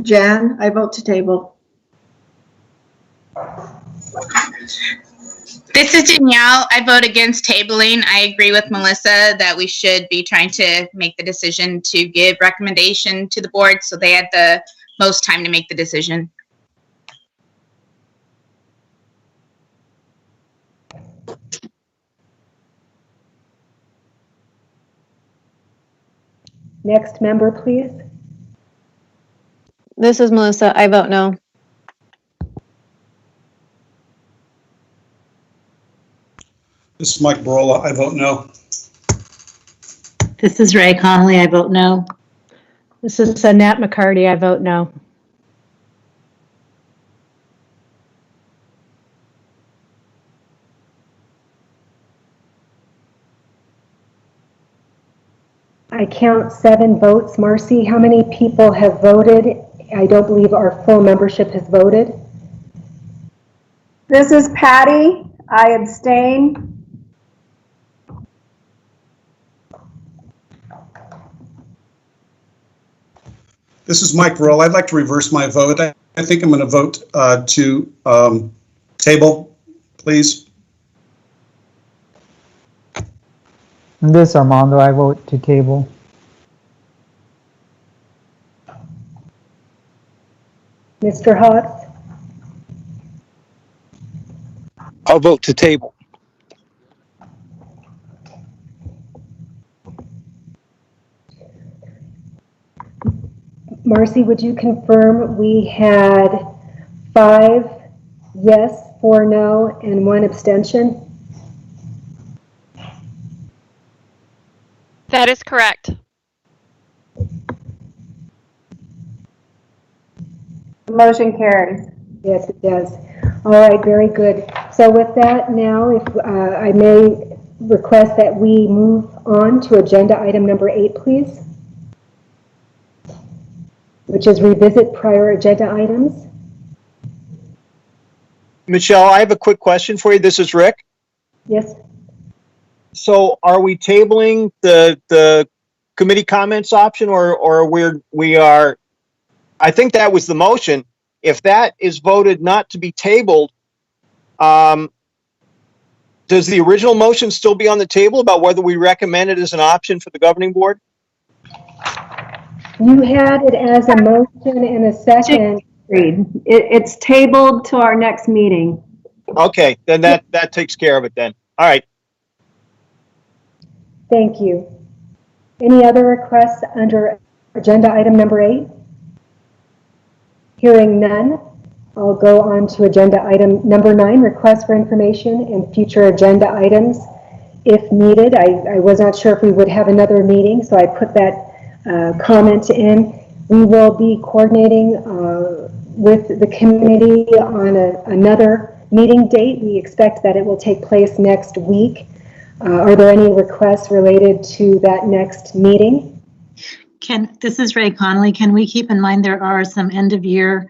[SPEAKER 10] Jan, I vote to table.
[SPEAKER 8] This is Danielle. I vote against tabling. I agree with Melissa that we should be trying to make the decision to give recommendation to the board so they had the most time to make the decision.
[SPEAKER 1] Next member, please.
[SPEAKER 7] This is Melissa. I vote no.
[SPEAKER 18] This is Mike Barola. I vote no.
[SPEAKER 17] This is Ray Connolly. I vote no.
[SPEAKER 2] This is Annette McCarty. I vote no.
[SPEAKER 1] I count 7 votes. Marcy, how many people have voted? I don't believe our full membership has voted.
[SPEAKER 6] This is Patty. I abstain.
[SPEAKER 18] This is Mike Barola. I'd like to reverse my vote. I think I'm going to vote to table, please.
[SPEAKER 11] This is Armando. I vote to table.
[SPEAKER 1] Mr. Hobbs?
[SPEAKER 19] I'll vote to table.
[SPEAKER 1] Marcy, would you confirm we had 5 yes, 4 no, and 1 abstention?
[SPEAKER 5] That is correct.
[SPEAKER 6] The motion carries.
[SPEAKER 1] Yes, it does. All right, very good. So with that now, if I may request that we move on to agenda item number 8, please, which is revisit prior agenda items.
[SPEAKER 12] Michelle, I have a quick question for you. This is Rick.
[SPEAKER 1] Yes.
[SPEAKER 12] So are we tabling the committee comments option or we are, I think that was the motion. If that is voted not to be tabled, does the original motion still be on the table about whether we recommend it as an option for the governing board?
[SPEAKER 1] You had it as a motion and a second.
[SPEAKER 6] It's tabled to our next meeting.
[SPEAKER 12] Okay, then that takes care of it then. All right.
[SPEAKER 1] Thank you. Any other requests under agenda item number 8? Hearing none, I'll go on to agenda item number 9, request for information and future agenda items if needed. I was not sure if we would have another meeting, so I put that comment in. We will be coordinating with the committee on another meeting date. We expect that it will take place next week. Are there any requests related to that next meeting?
[SPEAKER 17] This is Ray Connolly. Can we keep in mind there are some end of year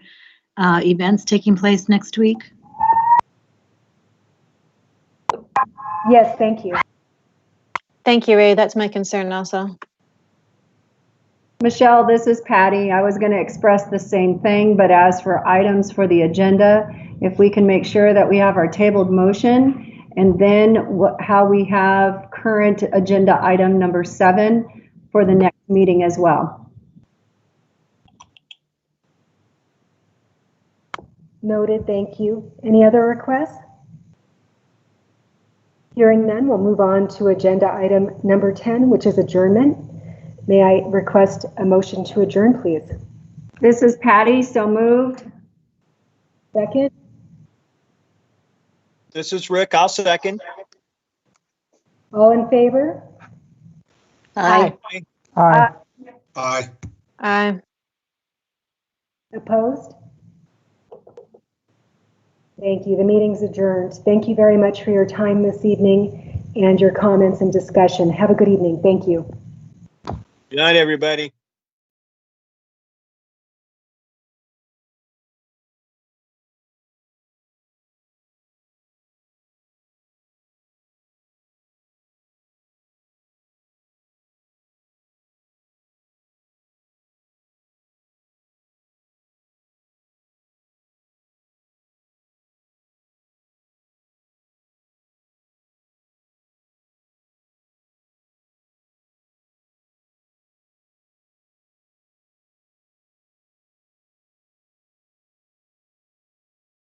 [SPEAKER 17] events taking place next week?
[SPEAKER 1] Yes, thank you.
[SPEAKER 7] Thank you, Ray. That's my concern also.
[SPEAKER 6] Michelle, this is Patty. I was going to express the same thing, but as for items for the agenda, if we can make sure that we have our tabled motion and then how we have current agenda item number 7 for the next meeting as well.
[SPEAKER 1] Noted, thank you. Any other requests? Hearing none, we'll move on to agenda item number 10, which is adjournment. May I request a motion to adjourn, please?
[SPEAKER 6] This is Patty, so moved.
[SPEAKER 1] Second?
[SPEAKER 12] This is Rick. I'll second.
[SPEAKER 1] All in favor?
[SPEAKER 17] Aye.
[SPEAKER 11] Aye.
[SPEAKER 18] Aye.
[SPEAKER 7] Aye.
[SPEAKER 1] Opposed? Thank you. The meeting's adjourned. Thank you very much for your time this evening and your comments and discussion. Have a good evening. Thank you.
[SPEAKER 12] Good night, everybody.